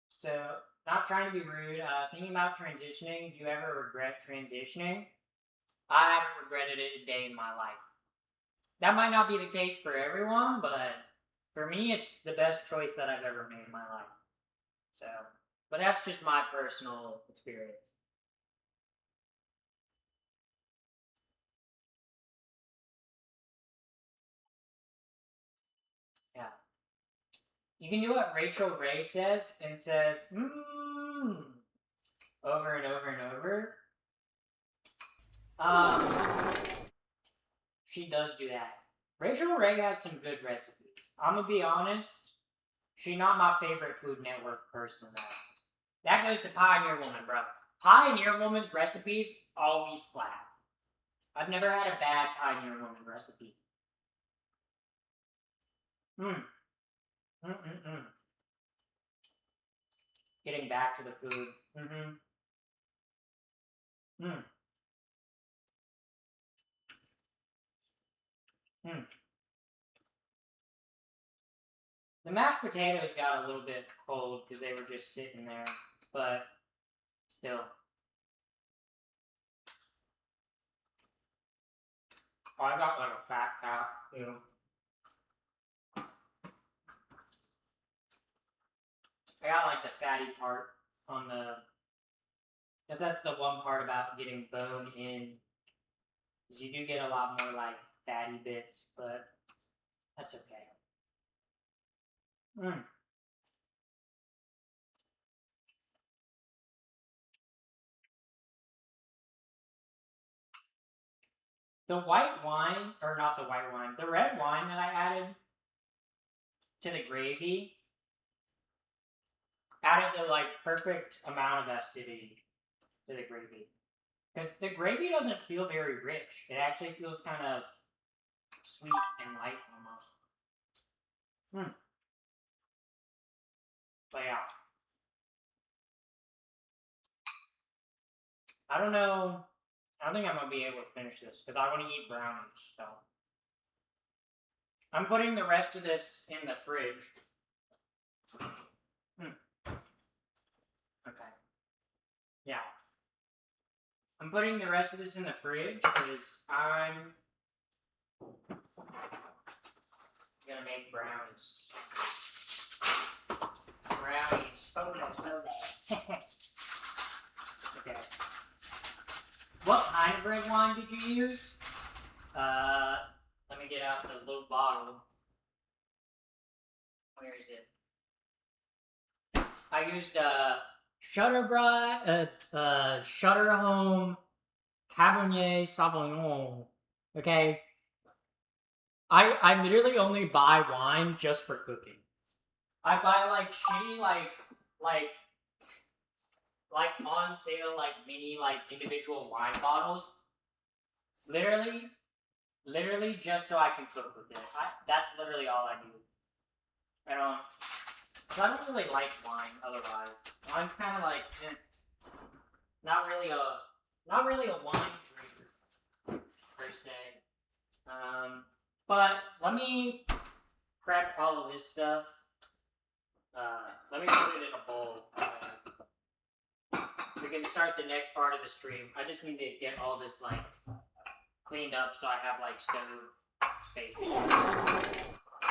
so not trying to be rude, thinking about transitioning, do you ever regret transitioning? I haven't regretted it a day in my life. That might not be the case for everyone, but for me, it's the best choice that I've ever made in my life. So, but that's just my personal experience. Yeah. You can do what Rachel Ray says and says, over and over and over. She does do that. Rachel Ray has some good recipes. I'm gonna be honest, she's not my favorite Food Network person though. That goes to Pioneer Woman, bro. Pioneer Woman's recipes always slap. I've never had a bad Pioneer Woman recipe. Mm. Mm-mm-mm. Getting back to the food. Mm-hmm. Mm. Mm. The mashed potatoes got a little bit cold because they were just sitting there, but still. Oh, I got like a fat cap, too. I got like the fatty part on the, because that's the one part about getting bone in, is you do get a lot more like fatty bits, but that's okay. Mm. The white wine, or not the white wine, the red wine that I added to the gravy added the like perfect amount of acidity to the gravy. Because the gravy doesn't feel very rich. It actually feels kind of sweet and light almost. But yeah. I don't know. I don't think I'm going to be able to finish this because I want to eat brownies. So I'm putting the rest of this in the fridge. Okay. Yeah. I'm putting the rest of this in the fridge because I'm gonna make brownies. Brownies. Okay. What kind of red wine did you use? Let me get out the little bottle. Where is it? I used Shutter Home Cabernet Sauvignon. Okay. I literally only buy wine just for cooking. I buy like shitty like on sale like mini like individual wine bottles. Literally just so I can cook with it. That's literally all I do. I don't really like wine otherwise. Wine's kind of like not really a wine drinker per se. But let me prep all of this stuff. Let me put it in a bowl. We can start the next part of the stream. I just need to get all this like cleaned up so I have like stove space.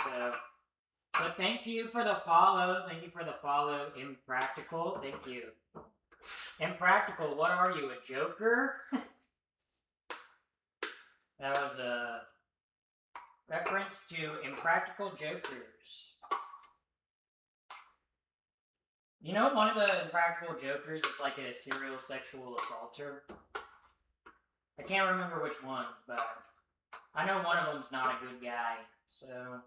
So, but thank you for the follow. Thank you for the follow, Impractical. Thank you. Impractical, what are you, a joker? That was a reference to Impractical Jokers. You know, one of the Impractical Jokers is like a serial sexual assaulter. I can't remember which one, but I know one of them's not a good guy, so...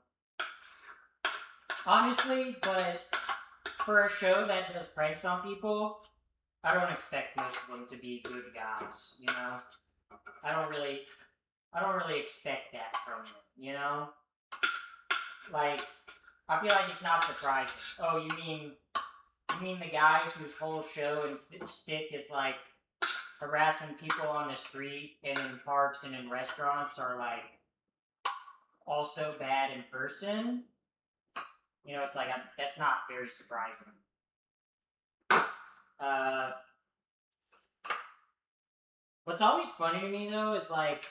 Honestly, but for a show that does pranks on people, I don't expect most of them to be good guys, you know? I don't really expect that from them, you know? Like, I feel like it's not surprising. Oh, you mean the guys whose whole show and stick is like harassing people on the street and in parks and in restaurants are like also bad in person? You know, it's like, that's not very surprising. What's always funny to me, though, is, like,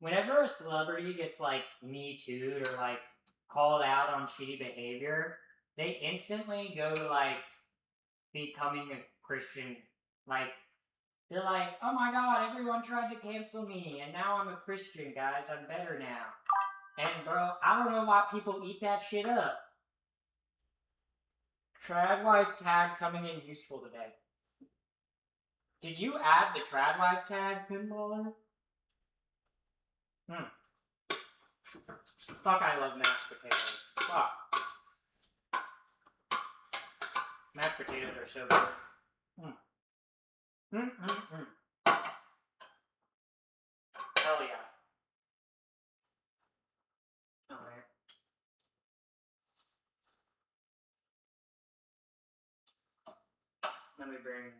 whenever a celebrity gets, like, Me Too'd or, like, called out on shitty behavior, they instantly go to, like, becoming a Christian. Like, they're like, oh my god, everyone tried to cancel me, and now I'm a Christian, guys, I'm better now. And, bro, I don't know why people eat that shit up. Trad wife tag coming in useful today. Did you add the trad wife tag, Pinballer? Fuck, I love mashed potatoes. Fuck. Mashed potatoes are so good. Hell yeah. Alright. Let me bring...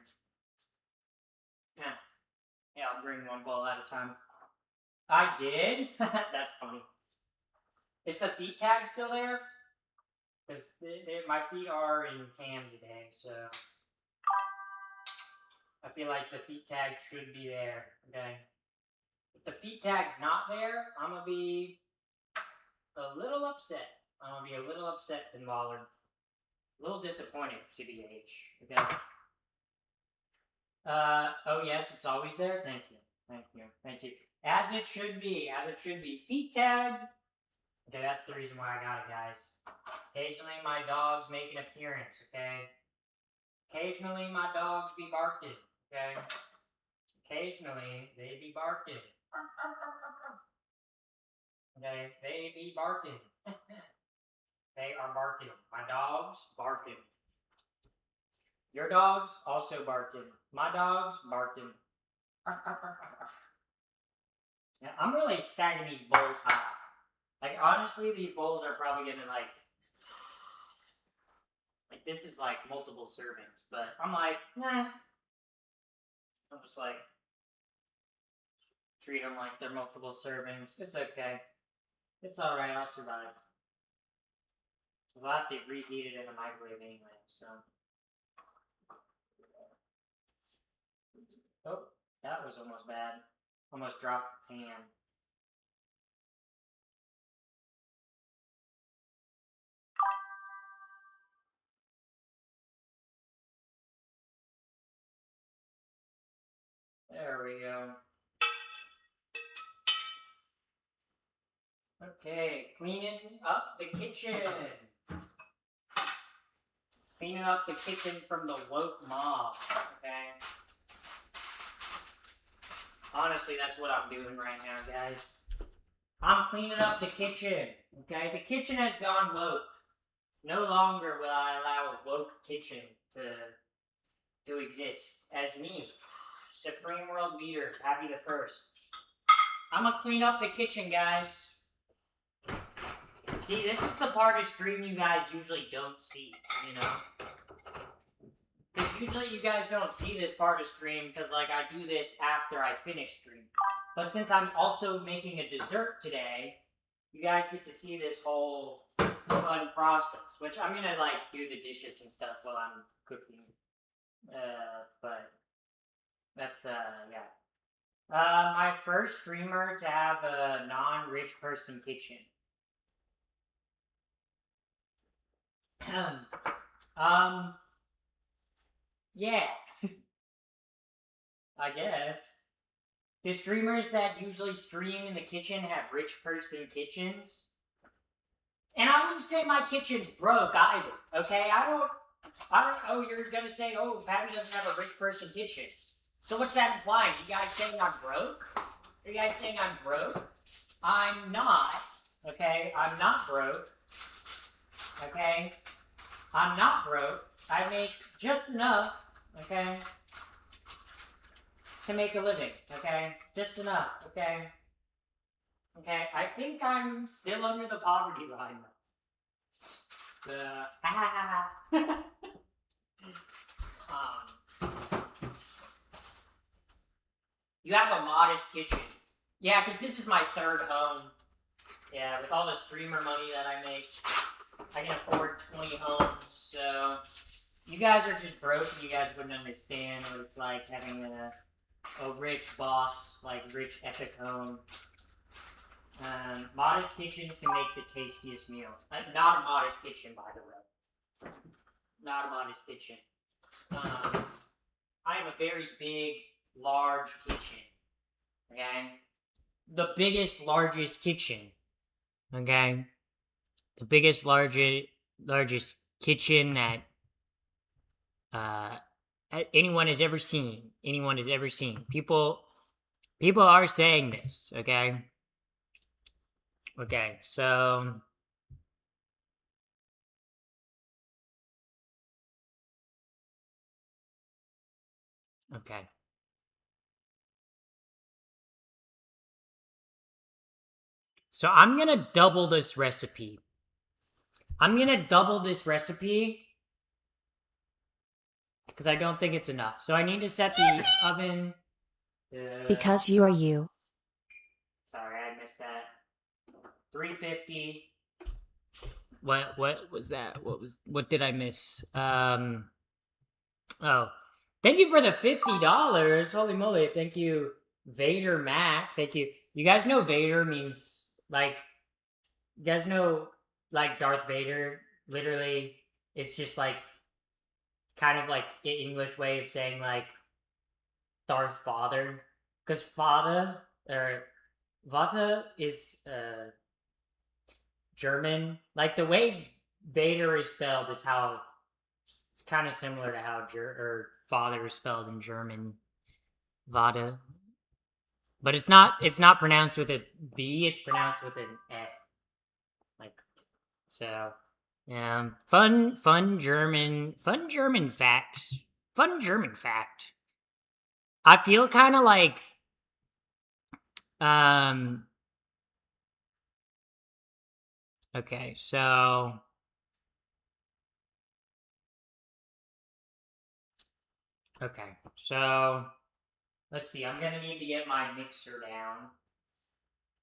Yeah, I'll bring one bowl at a time. I did? That's funny. Is the feet tag still there? Because my feet are in cam today, so... I feel like the feet tag should be there, okay? If the feet tag's not there, I'm gonna be a little upset. I'm gonna be a little upset, Pinballer. A little disappointed, TBH, okay? Oh yes, it's always there? Thank you. Thank you. Thank you. As it should be. As it should be. Feet tag. Okay, that's the reason why I got it, guys. Occasionally my dogs make an appearance, okay? Occasionally my dogs be barking, okay? Occasionally they be barking. Okay, they be barking. They are barking. My dogs barking. Your dogs also barking. My dogs barking. Yeah, I'm really stacking these bowls high. Like, honestly, these bowls are probably gonna, like, this is, like, multiple servings. But I'm like, nah. I'm just like, treat them like they're multiple servings. It's okay. It's alright, I'll survive. Because I'll have to reheat it in the microwave anyway, so. Oh, that was almost bad. Almost dropped the pan. There we go. Okay, cleaning up the kitchen. Cleaning up the kitchen from the woke mob, okay? Honestly, that's what I'm doing right now, guys. I'm cleaning up the kitchen, okay? The kitchen has gone woke. No longer will I allow a woke kitchen to exist as me, Supreme World Leader, Happy the First. I'm gonna clean up the kitchen, guys. See, this is the part of stream you guys usually don't see, you know? Because usually you guys don't see this part of stream because, like, I do this after I finish stream. But since I'm also making a dessert today, you guys get to see this whole fun process, which I'm gonna, like, do the dishes and stuff while I'm cooking. But that's, yeah. My first streamer to have a non-rich person kitchen. Yeah. I guess. Do streamers that usually stream in the kitchen have rich person kitchens? And I wouldn't say my kitchen's broke either, okay? I don't, oh, you're gonna say, oh, Patty doesn't have a rich person kitchen. So what's that implying? You guys saying I'm broke? Are you guys saying I'm broke? I'm not, okay? I'm not broke, okay? I'm not broke. I make just enough, okay, to make a living, okay? Just enough, okay? Okay, I think I'm still under the poverty line. You have a modest kitchen. Yeah, because this is my third home. Yeah, with all the streamer money that I make, I can afford 20 homes, so you guys are just broke and you guys wouldn't understand what it's like having a rich boss, like rich epic home. Modest kitchens can make the tastiest meals. Not a modest kitchen, by the way. Not a modest kitchen. I have a very big, large kitchen. Okay? The biggest, largest kitchen. Okay? The biggest, largest kitchen that anyone has ever seen. Anyone has ever seen. People are saying this, okay? Okay, so okay. So I'm gonna double this recipe. Because I don't think it's enough. So I need to set the oven. Because you are you. Sorry, I missed that. 350. What was that? What did I miss? Oh. Thank you for the $50. Holy moly, thank you, Vader Mac. Thank you. You guys know Vader means like you guys know like Darth Vader literally it's just like kind of like an English way of saying like Darth Father. Because Vater or Vata is German. Like the way Vader is spelled is how it's kind of similar to how father is spelled in German. Vata. But it's not pronounced with a V, it's pronounced with an F. Like so yeah. Fun German facts. Fun German fact. I feel kinda like okay, so okay, so let's see. I'm gonna need to get my mixer down.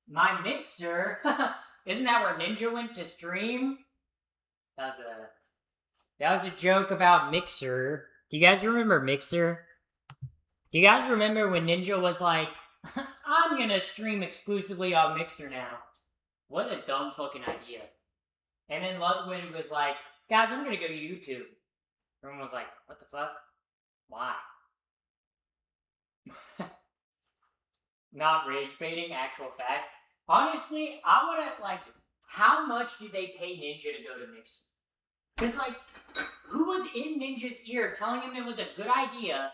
My mixer? Isn't that where Ninja went to stream? That was a joke about Mixer. Do you guys remember Mixer? Do you guys remember when Ninja was like, I'm gonna stream exclusively on Mixer now? What a dumb fucking idea. And then Ludwig was like, guys, I'm gonna go to YouTube. Everyone was like, what the fuck? Why? Not rage baiting, actual facts. Honestly, I wanna, like, how much do they pay Ninja to go to Mixer? Because, like, who was in Ninja's ear telling him it was a good idea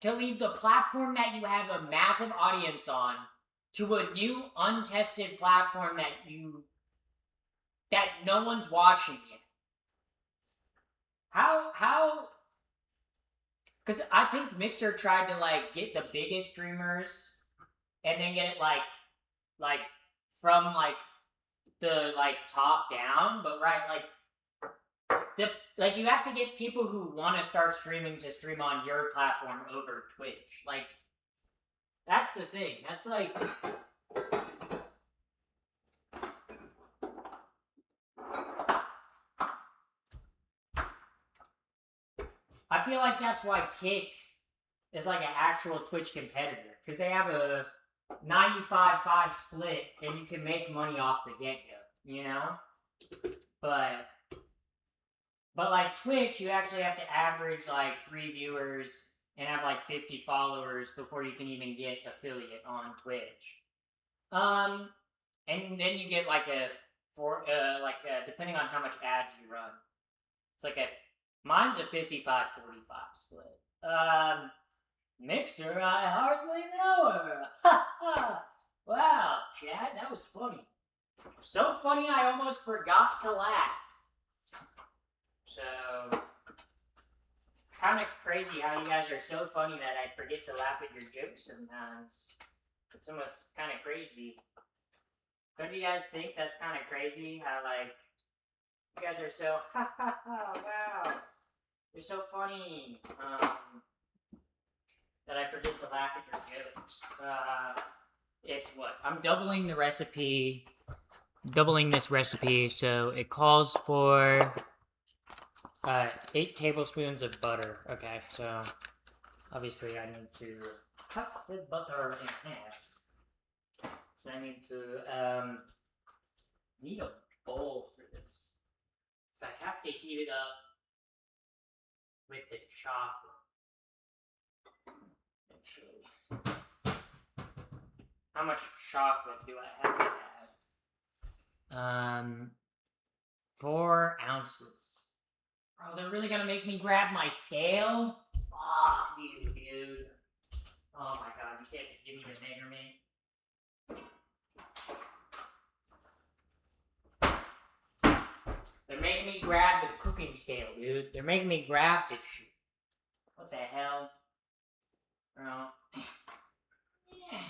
to leave the platform that you have a massive audience on to a new, untested platform that no one's watching yet? How? Because I think Mixer tried to, like, get the biggest streamers and then get it, like from, like, the, like, top down, but right, like, you have to get people who want to start streaming to stream on your platform over Twitch. Like, that's the thing. That's, like... I feel like that's why Kick is, like, an actual Twitch competitor. Because they have a 95-5 split, and you can make money off the get-go, you know? But like, Twitch, you actually have to average, like, 3 viewers and have, like, 50 followers before you can even get affiliate on Twitch. And then you get, like, depending on how much ads you run. It's like mine's a 55-45 split. Mixer, I hardly know her. Ha ha! Wow, Chad, that was funny. So funny I almost forgot to laugh. So, kind of crazy how you guys are so funny that I forget to laugh at your jokes sometimes. It's almost kind of crazy. Don't you guys think that's kind of crazy? How, like, you guys are so, ha ha ha, wow. You're so funny. That I forget to laugh at your jokes. It's what? I'm doubling the recipe. Doubling this recipe, so it calls for 8 tablespoons of butter. Okay, so obviously I need to cut the butter in half. So I need to need a bowl for this. So I have to heat it up with the chocolate. Actually, how much chocolate do I have to add? 4 ounces. Bro, they're really gonna make me grab my scale? Fuck you, dude. Oh my god, you can't just give me the measurement. They're making me grab the cooking scale, dude. They're making me grab this shit. What the hell? Bro. Yeah.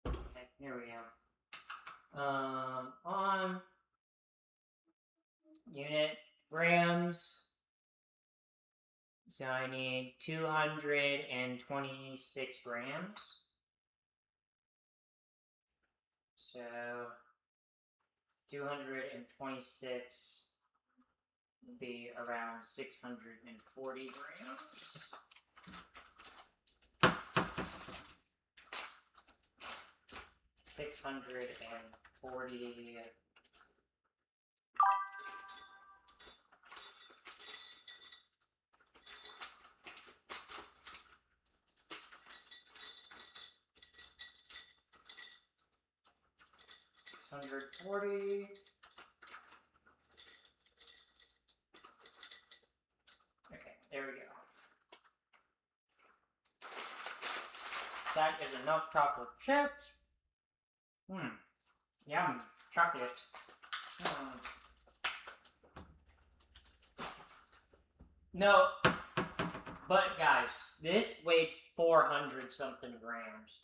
Okay, here we go. On unit grams. So I need 226 grams. So 226 would be around 640 grams. $640. Okay, there we go. That is enough chocolate chips. Yum, chocolate. No, but guys, this weighed 400 something grams.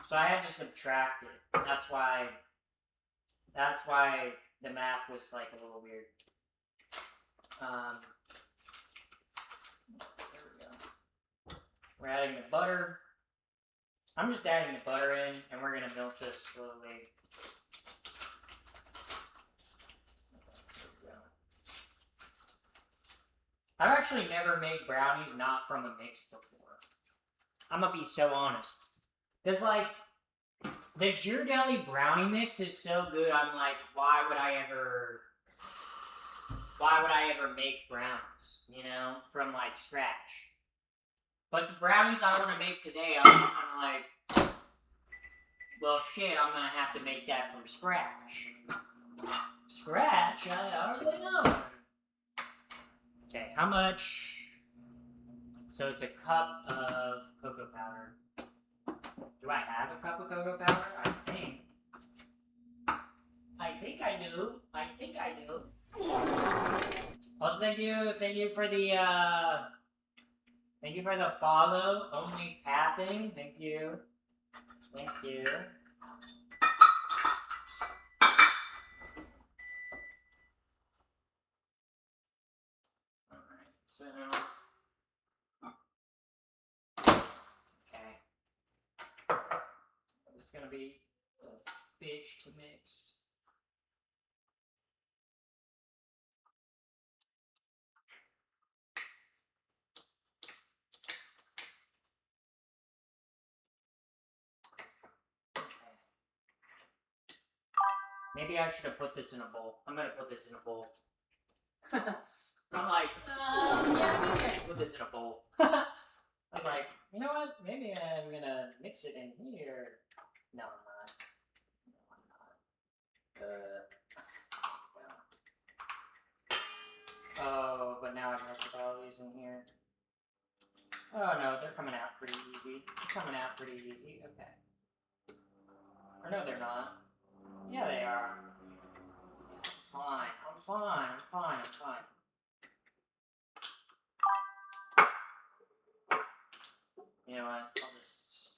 So I had to subtract it. That's why the math was like a little weird. There we go. We're adding the butter. I'm just adding the butter in, and we're gonna milk this slowly. I've actually never made brownies not from a mix before. I'm gonna be so honest. Because, like, the Ghirardelli brownie mix is so good, I'm like, why would I ever make brownies, you know, from, like, scratch? But the brownies I want to make today, I was kind of like, Well, shit, I'm gonna have to make that from scratch. Scratch? I hardly know. Okay, how much? So it's a cup of cocoa powder. Do I have a cup of cocoa powder? I think. I think I do. I think I do. Also, thank you for the follow. Only pathing. Thank you. Thank you. Alright, so okay. It's gonna be a bitch to mix. Maybe I should have put this in a bowl. I'm gonna put this in a bowl. I'm like, yeah, maybe I should put this in a bowl. I was like, you know what? Maybe I'm gonna mix it in here. No, I'm not. No, I'm not. Oh, but now I have to put all these in here. Oh no, they're coming out pretty easy. They're coming out pretty easy. Okay. Or no, they're not. Yeah, they are. Fine. I'm fine. I'm fine. I'm fine. You know what? I'll just.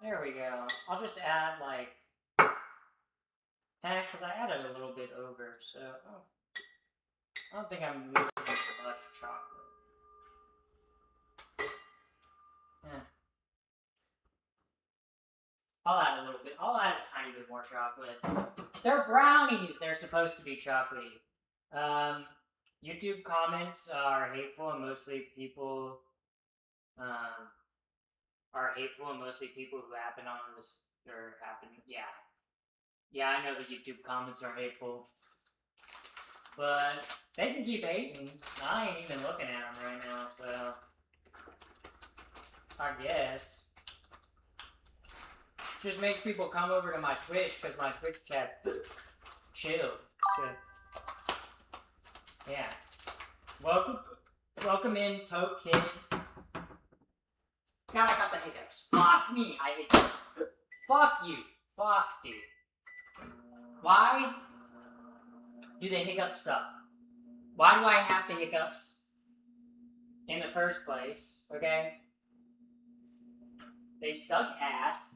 There we go. I'll just add like. Because I added a little bit over, so I don't think I'm losing much chocolate. Yeah. I'll add a little bit. I'll add a tiny bit more chocolate. They're brownies. They're supposed to be chocolatey. YouTube comments are hateful and mostly people are hateful and mostly people who happen on this or happen. Yeah. Yeah, I know the YouTube comments are hateful. But they can keep hating. I ain't even looking at them right now, so I guess. Just makes people come over to my Twitch because my Twitch chat chill. So yeah. Welcome in, Coke Kid. God, I got the hiccups. Fuck me, I hate you. Fuck you. Fuck, dude. Why do the hiccups suck? Why do I have the hiccups in the first place? Okay? They suck ass.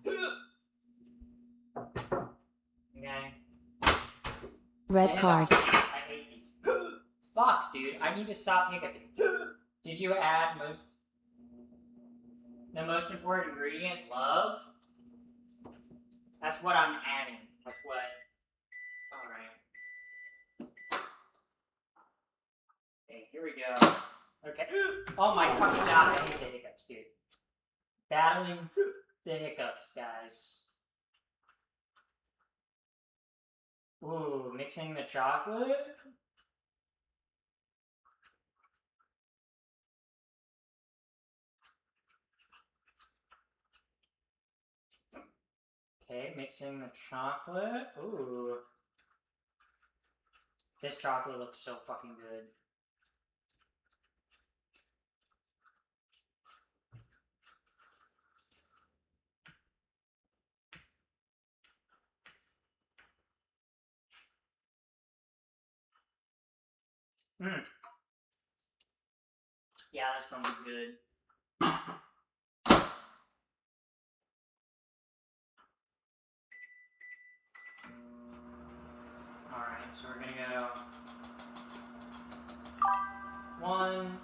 Okay? Red card. I hate these. Fuck, dude. I need to stop hiccuping. Did you add the most important ingredient? Love? That's what I'm adding. That's what. Alright. Okay, here we go. Okay. Oh my fucking god, I hate the hiccups, dude. Battling the hiccups, guys. Ooh, mixing the chocolate? Okay, mixing the chocolate. Ooh. This chocolate looks so fucking good. Mmm. Yeah, that's gonna be good. Alright, so we're gonna go 1,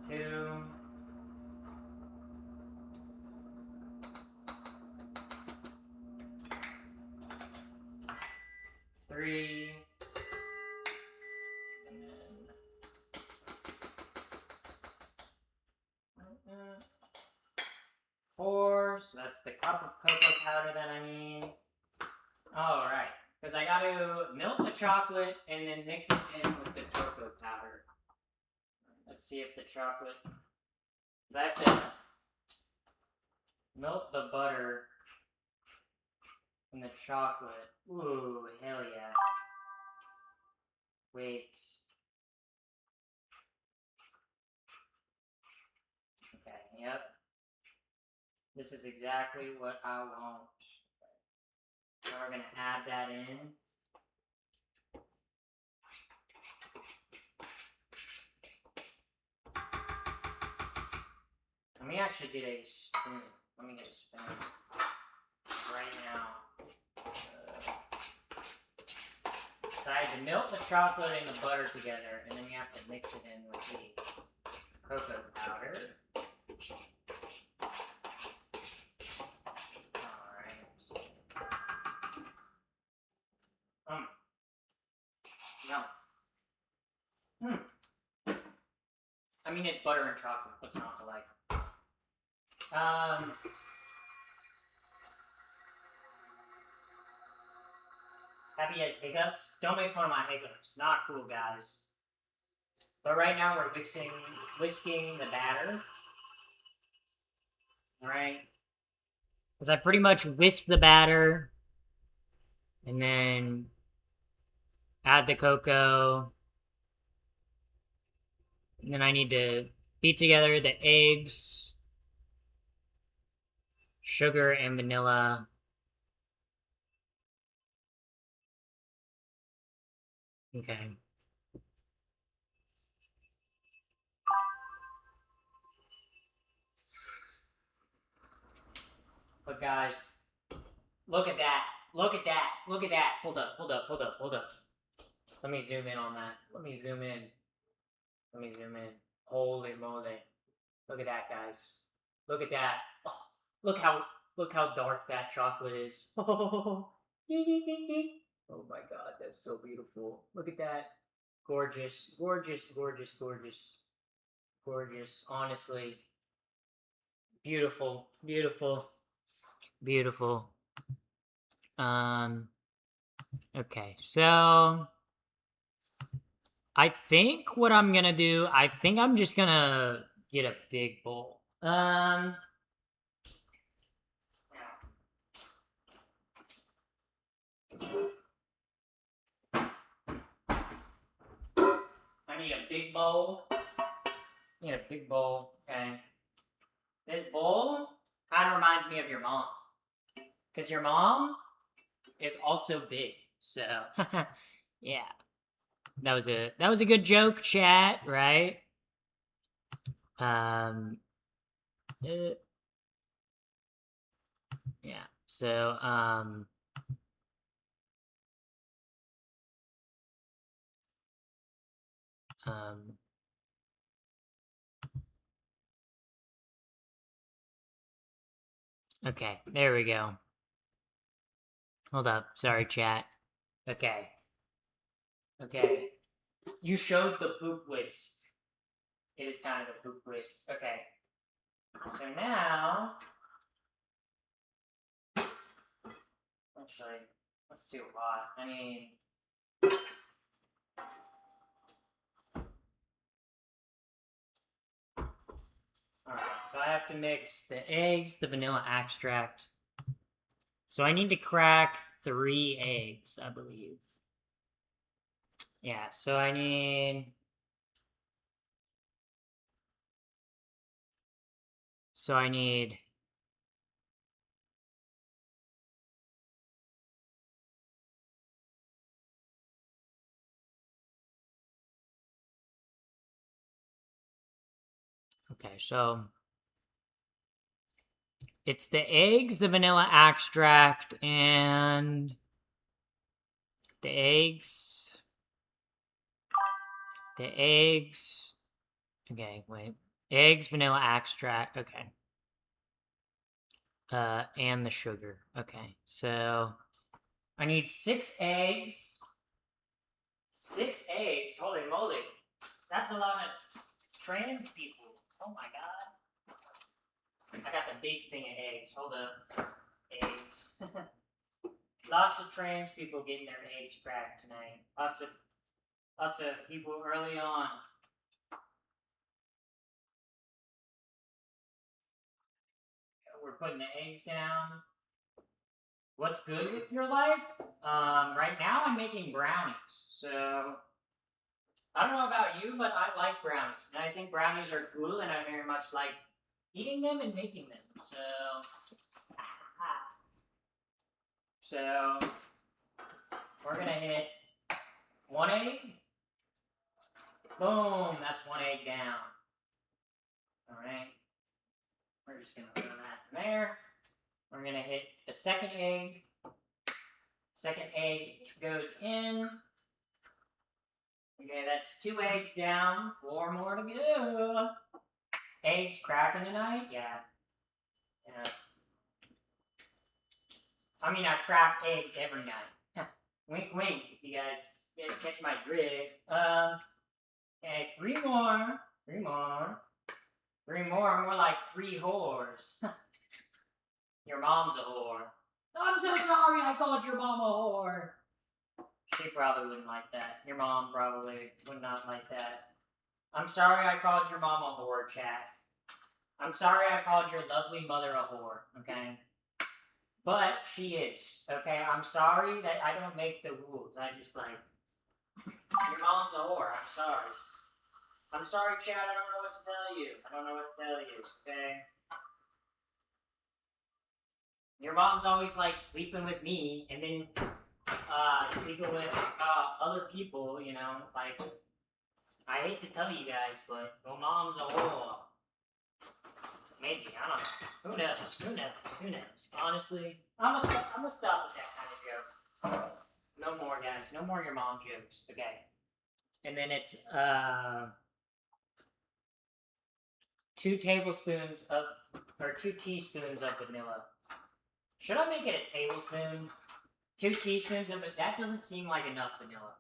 2, 3, and then that's the cup of cocoa powder that I need. Alright, because I got to melt the chocolate and then mix it in with the cocoa powder. Let's see if the chocolate... Because I have to melt the butter and the chocolate. Ooh, hell yeah. Wait. Okay, yep. This is exactly what I want. So we're going to add that in. Let me actually get a spoon. Let me get a spoon. Right now. So I have to melt the chocolate and the butter together, and then you have to mix it in with the cocoa powder. No. I mean, it's butter and chocolate. What's not to like? Happy has hiccups. Don't make fun of my hiccups. Not cool, guys. But right now we're whisking the batter. Alright. Because I pretty much whisk the batter. And then add the cocoa. And then I need to beat together the eggs, sugar, and vanilla. Okay. But guys, look at that. Look at that. Look at that. Hold up. Let me zoom in on that. Let me zoom in. Holy moly. Look at that, guys. Look at that. Oh, look how dark that chocolate is. Oh my god, that's so beautiful. Look at that. Gorgeous. Honestly. Beautiful. Okay, so I think what I'm gonna do, I think I'm just gonna get a big bowl. I need a big bowl. Okay. This bowl kind of reminds me of your mom. Because your mom is also big. So, yeah. That was a good joke, chat, right? Yeah. So, okay, there we go. Hold up. Sorry, chat. Okay. You showed the poop whisk. It is kind of a poop whisk. Okay. So now... Actually, that's too hot. I mean... Alright, so I have to mix the eggs, the vanilla extract. So I need to crack 3 eggs, I believe. Yeah, so I need... Okay, so... It's the eggs, the vanilla extract, and... The eggs... Okay, wait. Eggs, vanilla extract, okay. And the sugar. Okay, so... I need 6 eggs. 6 eggs? Holy moly. That's a lot of trans people. Oh my god. I got the big thing of eggs. Hold up. Eggs. Lots of trans people getting their eggs cracked tonight. Lots of people early on. We're putting the eggs down. What's good with your life? Right now I'm making brownies. So I don't know about you, but I like brownies. And I think brownies are cool, and I very much like eating them and making them. So we're gonna hit 1 egg. Boom, that's 1 egg down. Alright. We're just gonna throw that in there. We're gonna hit the second egg. Second egg goes in. Okay, that's 2 eggs down. 4 more to go. Eggs cracking tonight? Yeah. I mean, I crack eggs every night. Wink, wink, if you guys catch my drift. Okay, 3 more. 3 more. 3 more, more like 3 whores. Your mom's a whore. I'm so sorry I called your mom a whore. She probably wouldn't like that. Your mom probably would not like that. I'm sorry I called your mom a whore, chat. I'm sorry I called your lovely mother a whore, okay? But she is, okay? I'm sorry that I don't make the rules. I just like, your mom's a whore. I'm sorry. I'm sorry, chat. I don't know what to tell you. I don't know what to tell you, okay? Your mom's always like sleeping with me and then sleeping with other people, you know? Like, I hate to tell you guys, but your mom's a whore. Maybe, I don't know. Who knows? Who knows? Who knows? Honestly, I'm gonna stop with that kind of joke. No more, guys. No more your mom jokes. Okay. And then it's 2 tablespoons of, or 2 teaspoons of vanilla. Should I make it a tablespoon? 2 teaspoons of it. That doesn't seem like enough vanilla.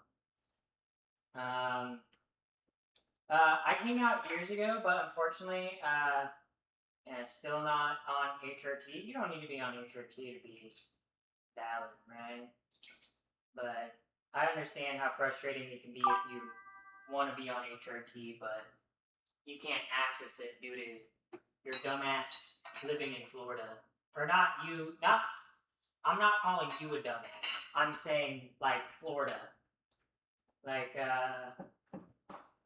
I came out years ago, but unfortunately, and still not on HRT. You don't need to be on HRT to be valid, right? But I understand how frustrating it can be if you want to be on HRT, but you can't access it due to your dumbass living in Florida. Or not you, not, I'm not calling you a dumbass. I'm saying, like, Florida. Like,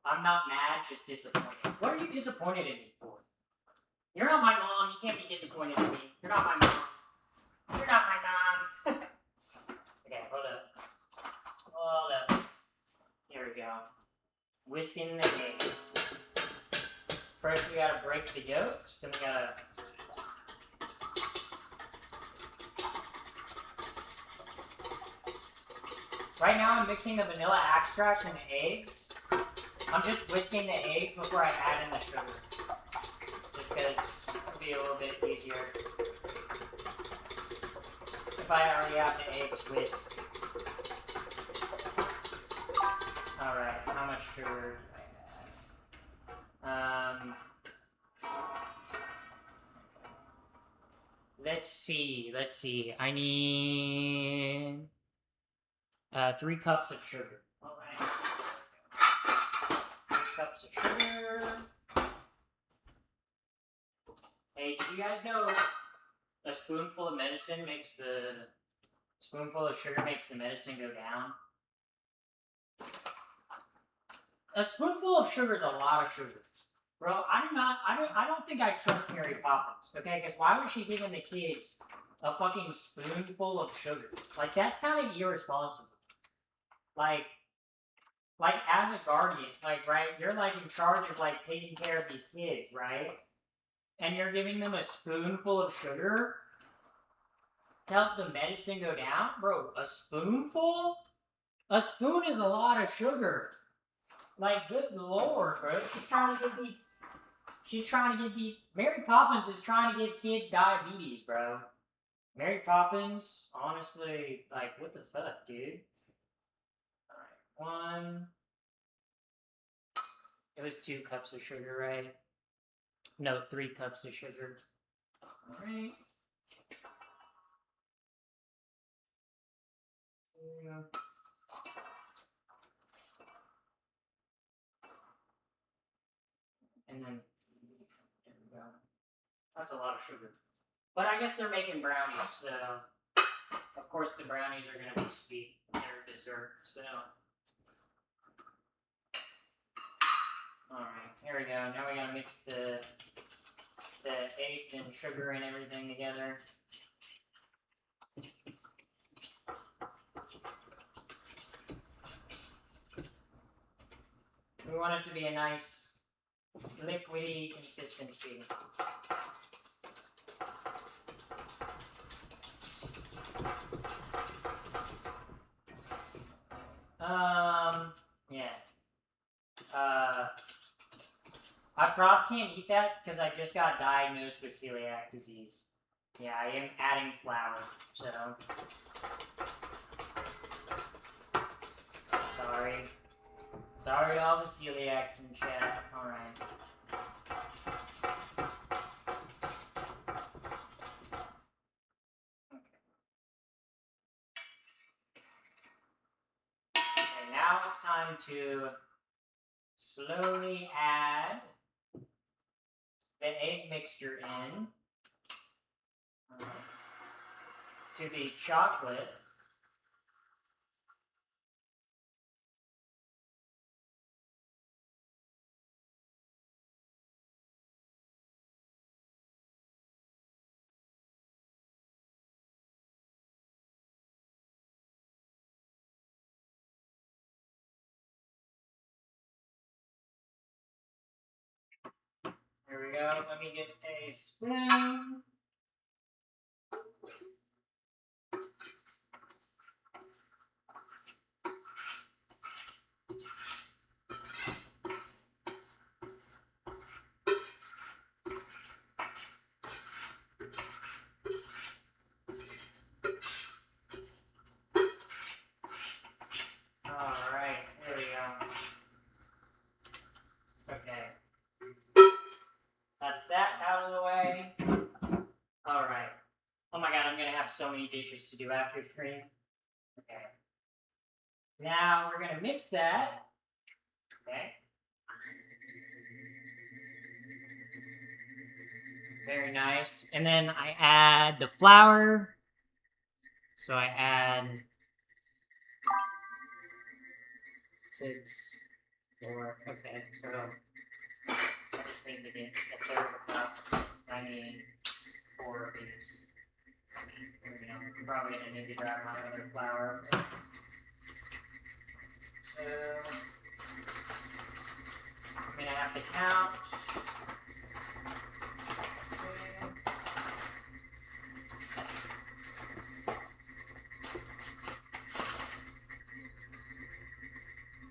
I'm not mad, just disappointed. What are you disappointed in me for? You're not my mom. You can't be disappointed in me. You're not my mom. You're not my mom. Okay, hold up. Hold up. Here we go. Whisking the egg. First, we gotta break the yolks. Then we gotta. Right now, I'm mixing the vanilla extract and the eggs. I'm just whisking the eggs before I add in the sugar. Just because it'll be a little bit easier if I already have the eggs whisked. Alright, how much sugar do I add? Let's see. I need 3 cups of sugar. Alright. 3 cups of sugar. Hey, do you guys know a spoonful of medicine makes the spoonful of sugar makes the medicine go down? A spoonful of sugar is a lot of sugar. Bro, I don't think I trust Mary Poppins, okay? Because why was she giving the kids a fucking spoonful of sugar? Like, that's kind of irresponsible. Like, as a guardian, like, right, you're, like, in charge of, like, taking care of these kids, right? And you're giving them a spoonful of sugar to help the medicine go down? Bro, a spoonful? A spoon is a lot of sugar. Like, good lord, bro. She's trying to give these... Mary Poppins is trying to give kids diabetes, bro. Mary Poppins, honestly, like, what the fuck, dude? Alright, 1... It was 2 cups of sugar, right? No, 3 cups of sugar. Alright. And then, there we go. That's a lot of sugar. But I guess they're making brownies, so of course the brownies are gonna be sweet. They're dessert, so. Alright, here we go. Now we gotta mix the eggs and sugar and everything together. We want it to be a nice liquidy consistency. Yeah. I probably can't eat that because I just got diagnosed with celiac disease. Yeah, I am adding flour, so. Sorry. Sorry to all the celiacs in chat. Alright. Okay, now it's time to slowly add the egg mixture in to the chocolate. Here we go. Let me get a spoon. Alright, here we go. Okay. That's that out of the way. Alright. Oh my god, I'm gonna have so many dishes to do after stream. Okay. Now we're gonna mix that. Okay. Very nice. And then I add the flour. So I add 6, 4. Okay, so I just need to get a third of that. I need 4 of these. There we go. I'm probably gonna need to grab my other flour. So I'm gonna have to count.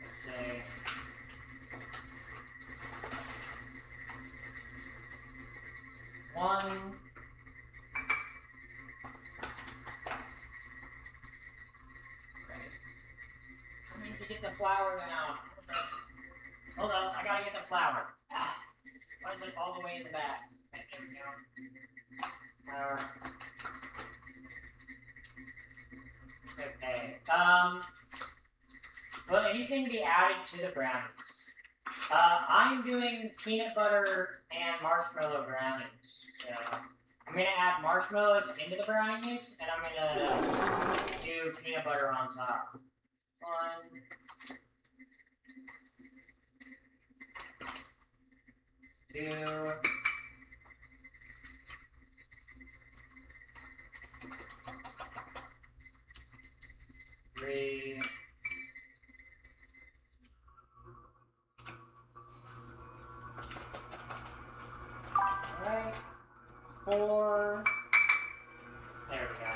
Let's say 1. I need to get the flour now. Hold on, I gotta get the flour. Ah, why is it all the way in the back? Okay, there we go. Flour. Okay. Will anything be added to the brownies? I'm doing peanut butter and marshmallow brownies. So I'm gonna add marshmallows into the brownie mix, and I'm gonna do peanut butter on top. 1, 2, 3. Alright. 4. There we go.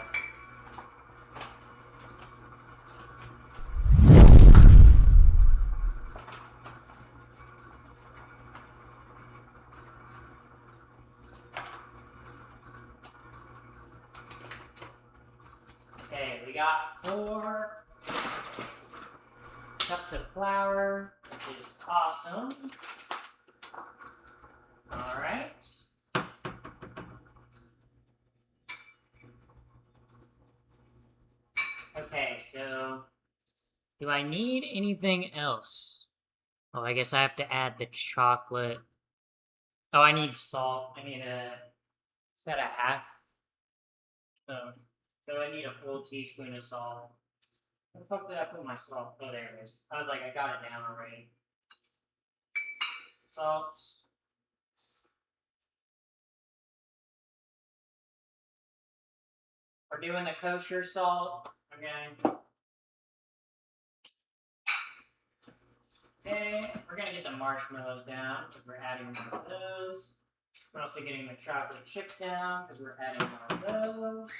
Okay, we got 4 cups of flour, which is awesome. Alright. Okay, so do I need anything else? Oh, I guess I have to add the chocolate. Oh, I need salt. I need is that a half? Oh, so I need a full teaspoon of salt. Where the fuck did I put my salt? Oh, there it is. I was like, I got it down already. Salt. We're doing the kosher salt. Okay. Okay, we're gonna get the marshmallows down because we're adding more of those. We're also getting the chocolate chips down because we're adding more of those.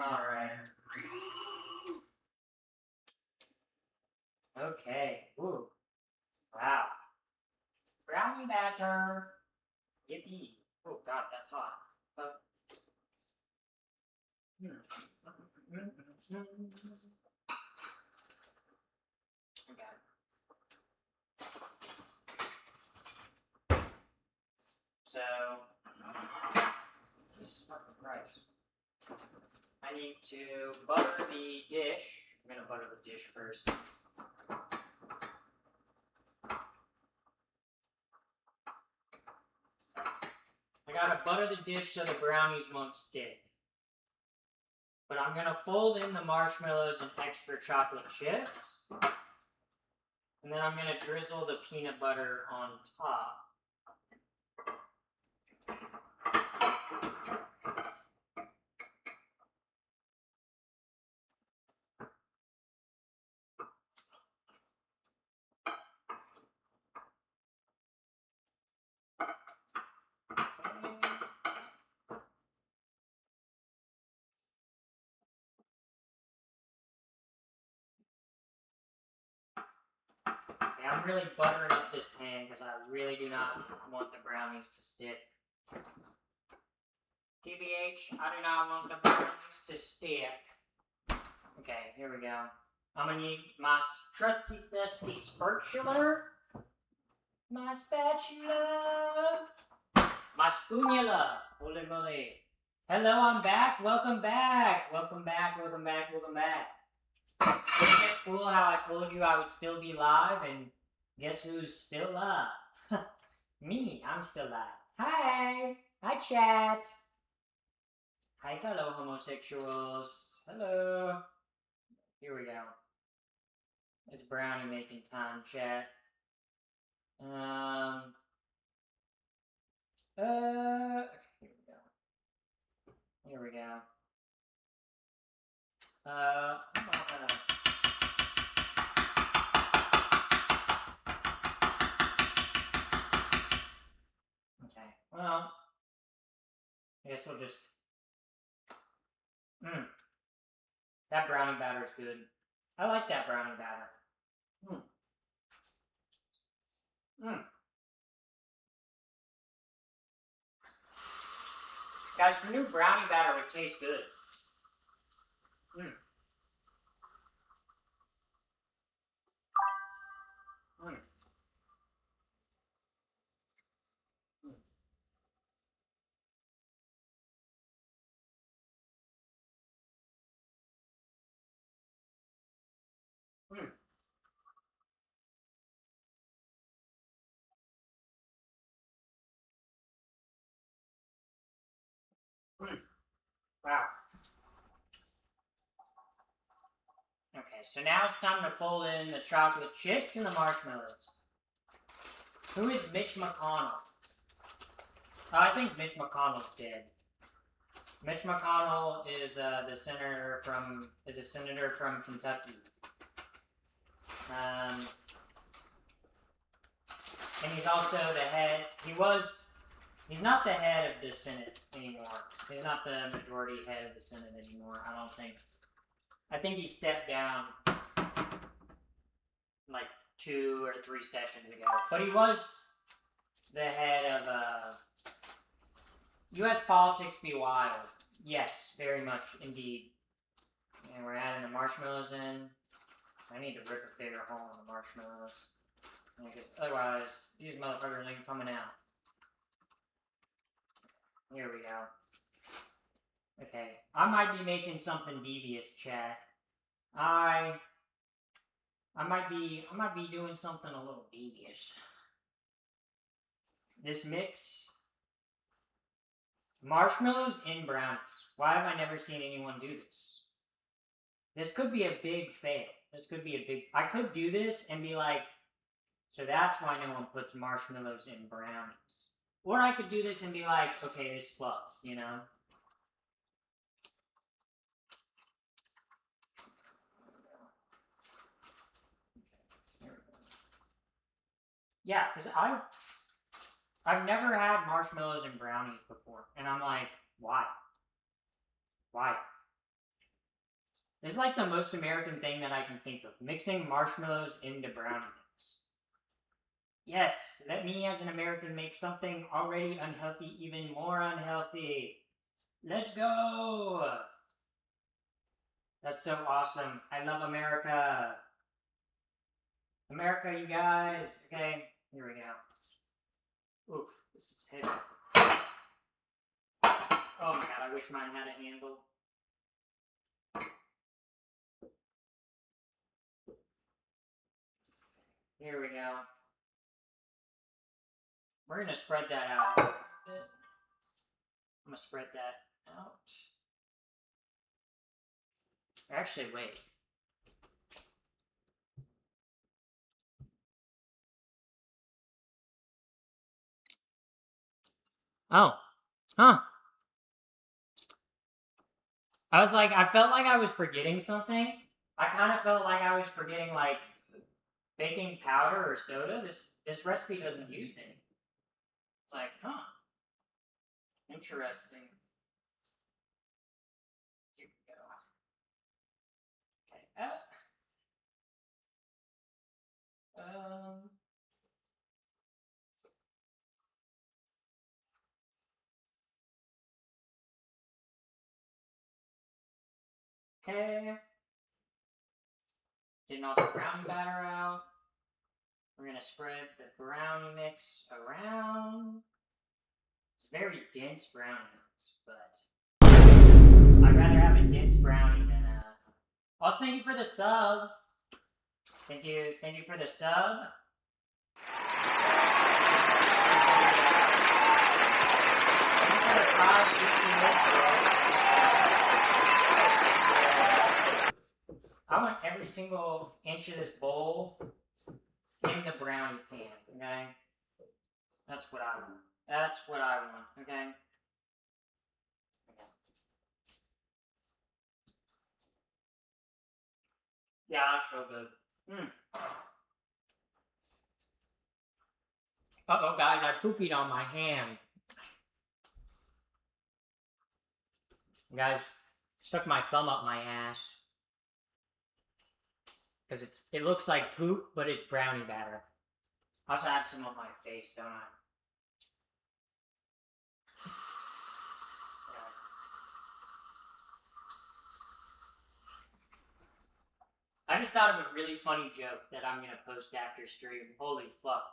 Alright. Okay. Ooh. Wow. Brownie batter. Yippee. Oh god, that's hot. Okay. So, this is not the price. I need to butter the dish. I'm gonna butter the dish first. I gotta butter the dish so the brownies won't stick. But I'm gonna fold in the marshmallows and extra chocolate chips. And then I'm gonna drizzle the peanut butter on top. Okay, I'm really buttering up this pan because I really do not want the brownies to stick. TBH, I do not want the brownies to stick. Okay, here we go. I'm gonna need my trusty dusty spatula. My spatula. My spoonula. Holy moly. Hello, I'm back. Welcome back. Welcome back. Welcome back. Welcome back. Isn't it cool how I told you I would still be live, and guess who's still live? Me, I'm still live. Hi! Hi, chat! Hi, fellow homosexuals. Hello! Here we go. It's brownie making time, chat. Okay, here we go. I'm gonna... Okay, well, I guess we'll just... That brownie batter's good. I like that brownie batter. Guys, the new brownie batter would taste good. Wow. Okay, so now it's time to fold in the chocolate chips and the marshmallows. Who is Mitch McConnell? I think Mitch McConnell's dead. Mitch McConnell is a senator from Kentucky. And he's also the head. He's not the head of the Senate anymore. He's not the majority head of the Senate anymore, I don't think. I think he stepped down like 2 or 3 sessions ago. But he was the head of U.S. politics be wild. Yes, very much indeed. And we're adding the marshmallows in. I need to rip a bigger hole in the marshmallows. Because otherwise, these motherfuckers ain't coming out. Here we go. Okay, I might be making something devious, chat. I might be doing something a little devious. This mix, marshmallows in brownies. Why have I never seen anyone do this? This could be a big fail. I could do this and be like, so that's why no one puts marshmallows in brownies. Or I could do this and be like, okay, this flops, you know? Yeah, because I've never had marshmallows and brownies before. And I'm like, why? Why? This is like the most American thing that I can think of. Mixing marshmallows into brownie mix. Yes, let me as an American make something already unhealthy even more unhealthy. Let's go! That's so awesome. I love America. America, you guys. Okay, here we go. Oof, this is heavy. Oh my god, I wish mine had a handle. Here we go. We're gonna spread that out a bit. I'm gonna spread that out. Actually, wait. Oh. Huh. I felt like I was forgetting something. I kind of felt like I was forgetting, like, baking powder or soda. This recipe doesn't use it. It's like, huh. Interesting. Here we go. Okay. Okay. Getting all the brownie batter out. We're gonna spread the brownie mix around. It's very dense brownie mix, but I'd rather have a dense brownie than a. Also, thank you for the sub. Thank you for the sub. I want every single inch of this bowl in the brownie pan, okay? That's what I want. Okay? Yeah, that's so good. Uh-oh, guys, I poopied on my hand. Guys, stuck my thumb up my ass. Because it looks like poop, but it's brownie batter. I also have some on my face, don't I? I just thought of a really funny joke that I'm gonna post after stream. Holy fuck.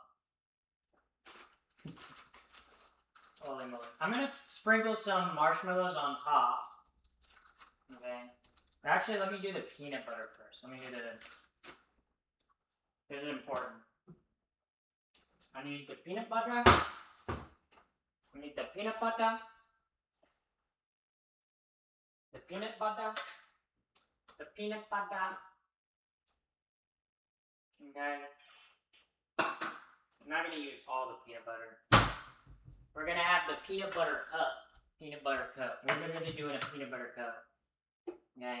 Holy moly. I'm gonna sprinkle some marshmallows on top. Okay. Actually, let me do the peanut butter first. Let me do the... This is important. I need the peanut butter. I need the peanut butter. The peanut butter. The peanut butter. Okay. I'm not going to use all the peanut butter. We're going to have the peanut butter cup. Peanut butter cup. We're literally doing a peanut butter cup. Okay.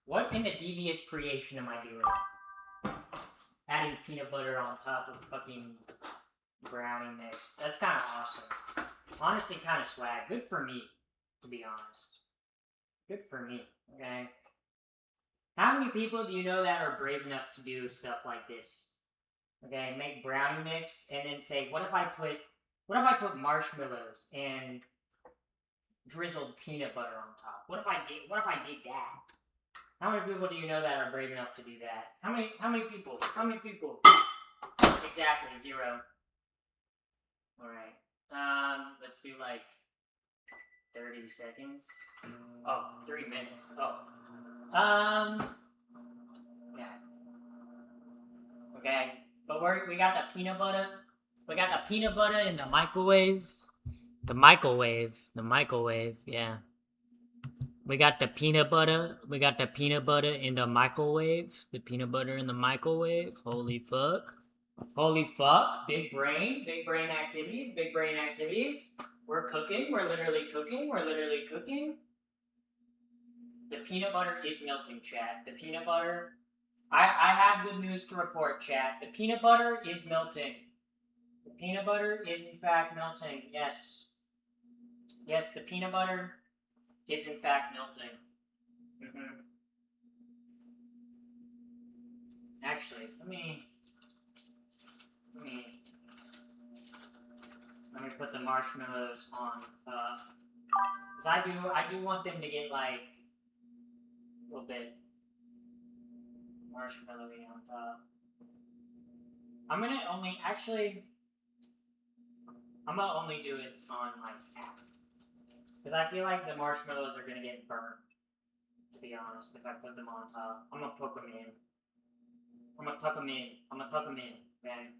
What in the devious creation am I doing? Adding peanut butter on top of fucking brownie mix. That's kind of awesome. Honestly, kind of swag. Good for me, to be honest. Good for me, okay? How many people do you know that are brave enough to do stuff like this? Okay, make brownie mix and then say, what if I put marshmallows and drizzled peanut butter on top? What if I did that? How many people do you know that are brave enough to do that? How many people? How many people? exactly, 0. Alright. Let's do like 30 seconds. Oh, 3 minutes. Oh. Yeah. Okay. But we got the peanut butter. We got the peanut butter in the microwave. The microwave, yeah. We got the peanut butter. We got the peanut butter in the microwave. The peanut butter in the microwave. Holy fuck. Holy fuck. Big brain activities. Big brain activities. We're cooking. We're literally cooking. We're literally cooking. The peanut butter is melting, chat. The peanut butter. I have good news to report, chat. The peanut butter is melting. The peanut butter is in fact melting. Yes. Yes, the peanut butter is in fact melting. Actually, let me put the marshmallows on, cause I do want them to get like a little bit marshmallowy on top. I'm gonna only do it on like half, cause I feel like the marshmallows are gonna get burned. To be honest, if I put them on top, I'm gonna put them in. I'm gonna tuck them in. Okay.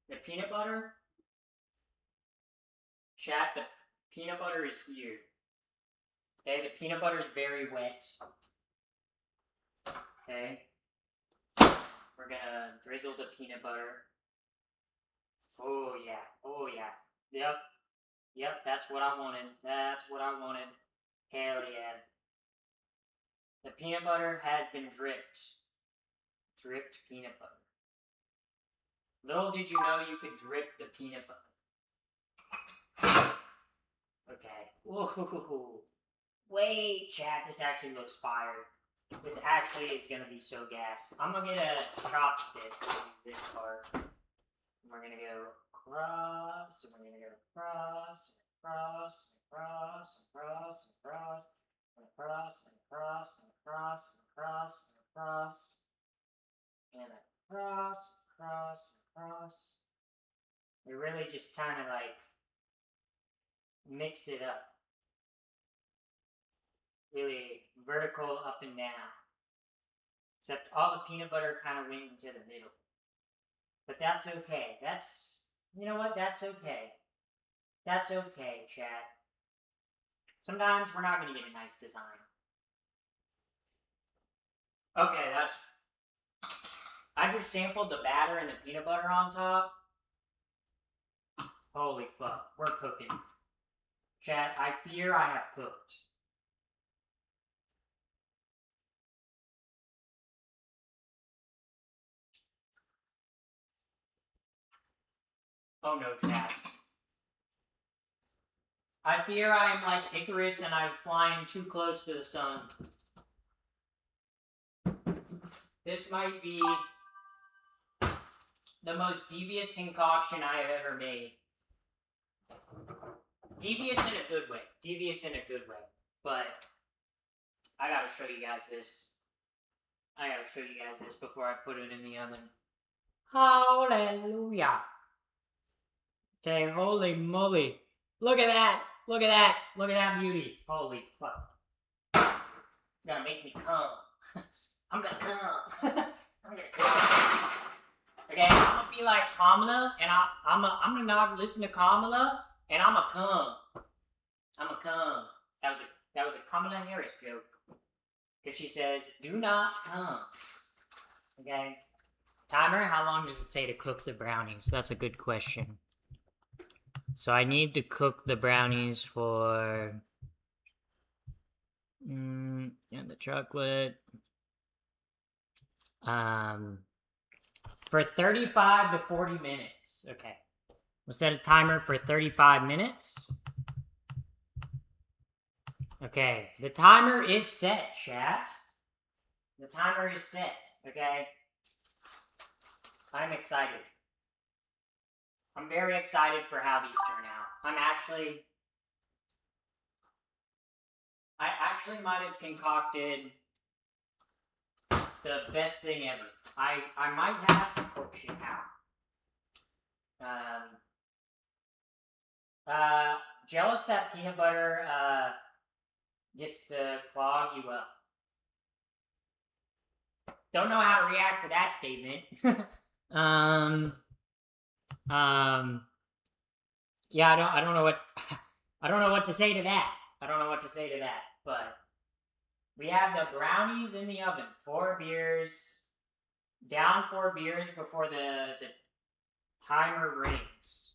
The peanut butter, chat. The peanut butter is here. Okay, the peanut butter is very wet. Okay, we're gonna drizzle the peanut butter. Oh yeah. Yep. That's what I wanted. Hell yeah. The peanut butter has been dripped. Dripped peanut butter. Little did you know you could drip the peanut butter. Okay. Whoa. Wait, chat. This actually looks fire. This actually is gonna be so gas. I'm gonna get a chopstick to do this part. We're gonna go across, and we're gonna go across, across. We really just kind of like mix it up. Really vertical up and down. Except all the peanut butter kind of went into the middle. But that's okay. You know what? That's okay. That's okay, chat. Sometimes we're not going to get a nice design. Okay, I just sampled the batter and the peanut butter on top. Holy fuck, we're cooking. Chat, I fear I have cooked. Oh no, chat. I fear I am like Icarus and I'm flying too close to the sun. This might be the most devious concoction I have ever made. Devious in a good way. But I gotta show you guys this. Before I put it in the oven. Hallelujah. Okay, holy moly. Look at that beauty. Holy fuck. You're gonna make me come. I'm gonna come. Okay, I'm gonna be like Kamala, and I'm gonna not listen to Kamala, and I'm gonna come. That was a Kamala Harris joke. Because she says, do not come. Okay? Timer, how long does it say to cook the brownies? That's a good question. So I need to cook the brownies for... and the chocolate. For 35 to 40 minutes. Okay. We'll set a timer for 35 minutes. Okay. The timer is set, chat. The timer is set. Okay. I'm excited. I'm very excited for how these turn out. I actually might have concocted the best thing ever. I might have, oh shit, ow. Jealous that peanut butter, gets to clog you up. Don't know how to react to that statement. Yeah, I don't know what, I don't know what to say to that. But we have the brownies in the oven. 4 beers, down 4 beers before the timer rings.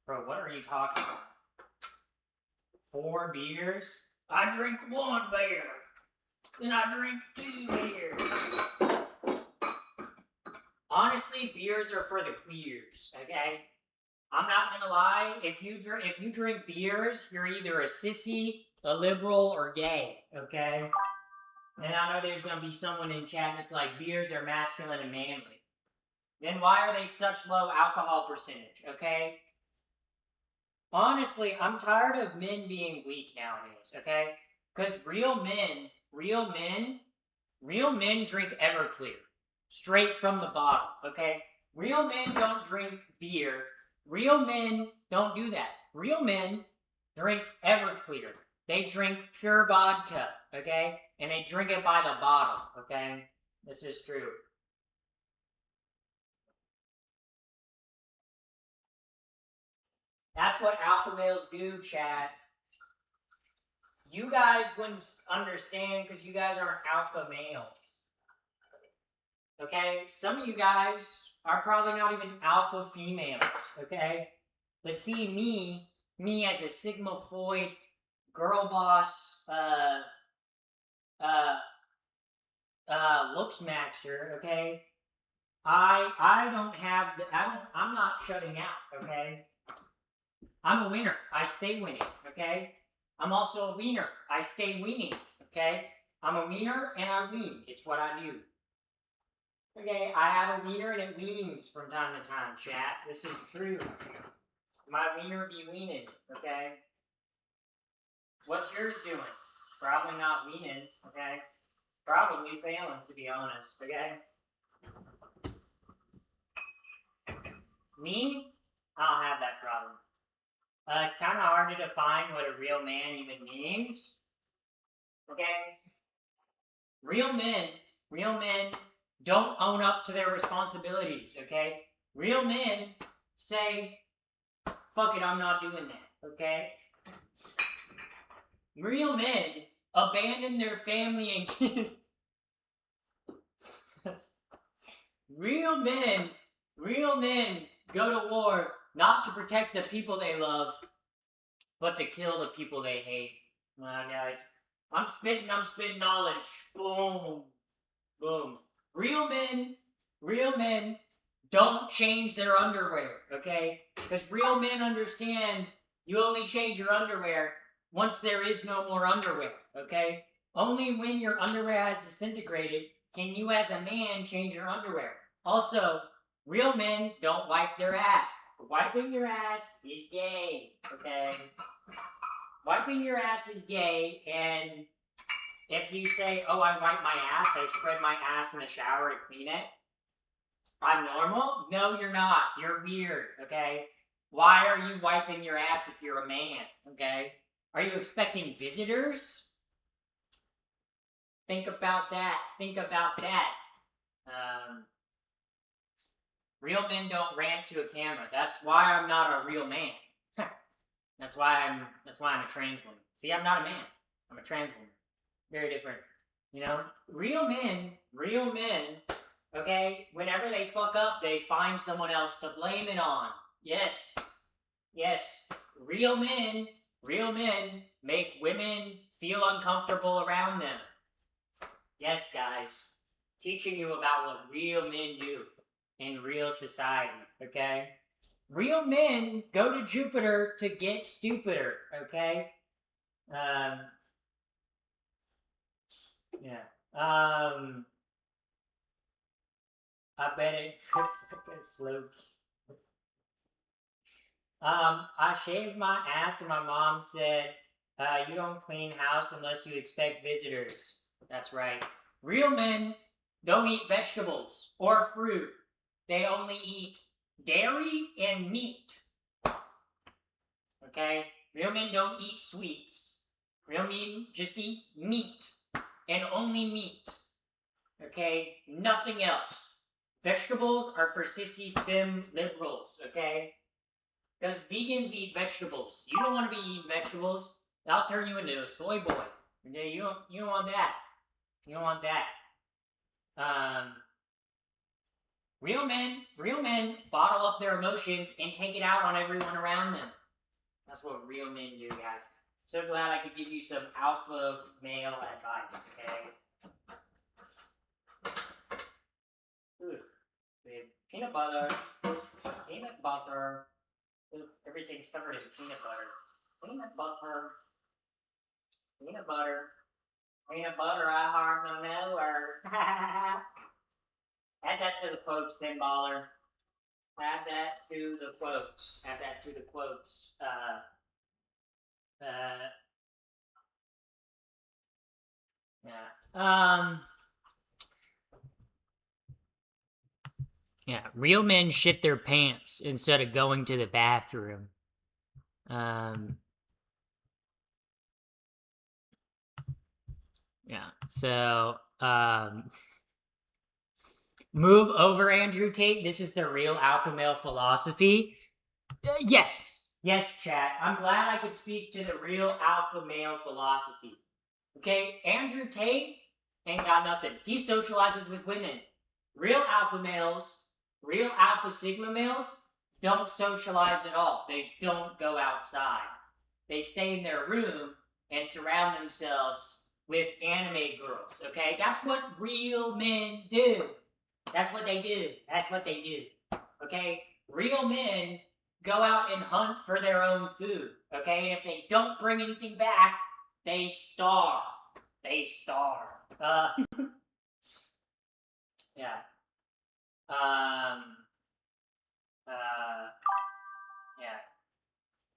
Bro, what are you talking about? 4 beers? I drink 1 beer. Then I drink 2 beers. Honestly, beers are for the queers, okay? I'm not gonna lie. If you drink beers, you're either a sissy, a liberal, or gay, okay? And I know there's gonna be someone in chat that's like, beers are masculine and manly. Then why are they such low alcohol percentage, okay? Honestly, I'm tired of men being weak nowadays, okay? Because real men drink Everclear. Straight from the bottle, okay? Real men don't drink beer. Real men don't do that. Real men drink Everclear. They drink pure vodka, okay? And they drink it by the bottle, okay? This is true. That's what alpha males do, chat. You guys wouldn't understand because you guys aren't alpha males. Okay? Some of you guys are probably not even alpha females, okay? But see, me as a Sigma Floyd girl boss, looks matcher, okay? I don't have I'm not shutting out, okay? I'm a winner. I stay winning, okay? I'm also a wiener. I stay winning, okay? I'm a wiener and I win. It's what I do. Okay, I have a wiener and it weans from time to time, chat. This is true. My wiener be weaning, okay? What's yours doing? Probably not weaning, okay? Probably failing, to be honest, okay? Me? I don't have that problem. It's kind of hard to define what a real man even means. Okay? Real men don't own up to their responsibilities, okay? Real men say, fuck it, I'm not doing that, okay? Real men abandon their family and kids. Real men go to war not to protect the people they love, but to kill the people they hate. Well, guys, I'm spitting knowledge. Boom. Boom. Real men don't change their underwear, okay? Because real men understand you only change your underwear once there is no more underwear, okay? Only when your underwear has disintegrated can you as a man change your underwear. Also, real men don't wipe their ass. Wiping your ass is gay, okay? Wiping your ass is gay, and if you say, oh, I wipe my ass, I spread my ass in the shower to clean it, I'm normal? No, you're not. You're weird, okay? Why are you wiping your ass if you're a man, okay? Are you expecting visitors? Think about that. Real men don't rant to a camera. That's why I'm not a real man. That's why I'm a trans woman. See, I'm not a man. I'm a trans woman. Very different. You know? Real men, okay, whenever they fuck up, they find someone else to blame it on. Yes. Real men make women feel uncomfortable around them. Yes, guys. Teaching you about what real men do in real society, okay? Real men go to Jupiter to get stupider, okay? Yeah. I bet it trips like a slow kid. I shaved my ass and my mom said, you don't clean house unless you expect visitors. That's right. Real men don't eat vegetables or fruit. They only eat dairy and meat. Okay? Real men don't eat sweets. Real men just eat meat. And only meat. Okay? Nothing else. Vegetables are for sissy femme liberals, okay? Because vegans eat vegetables. You don't want to be eating vegetables. That'll turn you into a soy boy. Okay? You don't want that. You don't want that. Real men bottle up their emotions and take it out on everyone around them. That's what real men do, guys. So glad I could give you some alpha male advice, okay? Ooh, we have peanut butter. Ooh, everything's covered in peanut butter. Peanut butter, I hardly know her. Add that to the quotes, pinballer. Add that to the quotes. Yeah. Yeah, real men shit their pants instead of going to the bathroom. Yeah, so, move over, Andrew Tate. This is the real alpha male philosophy. Yes, chat. I'm glad I could speak to the real alpha male philosophy. Okay, Andrew Tate ain't got nothing. He socializes with women. Real alpha males, real alpha sigma males, don't socialize at all. They don't go outside. They stay in their room and surround themselves with anime girls, okay? That's what real men do. That's what they do. Okay? Real men go out and hunt for their own food, okay? And if they don't bring anything back, they starve. Yeah.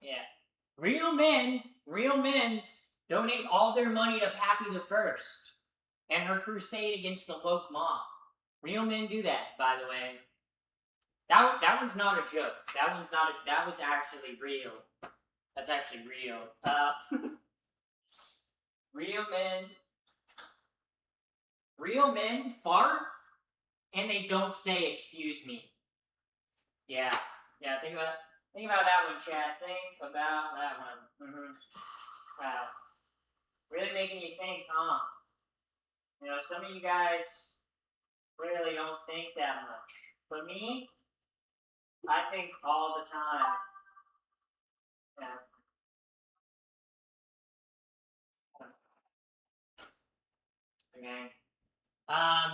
Yeah. Real men donate all their money to Pappy the First and her crusade against the woke mom. Real men do that, by the way. That one's not a joke. That was actually real. That's actually real. Real men fart and they don't say excuse me. Yeah, think about that one, chat. Think about that one. Wow. Really making you think, huh? You know, some of you guys really don't think that much. But me, I think all the time. Yeah. Okay.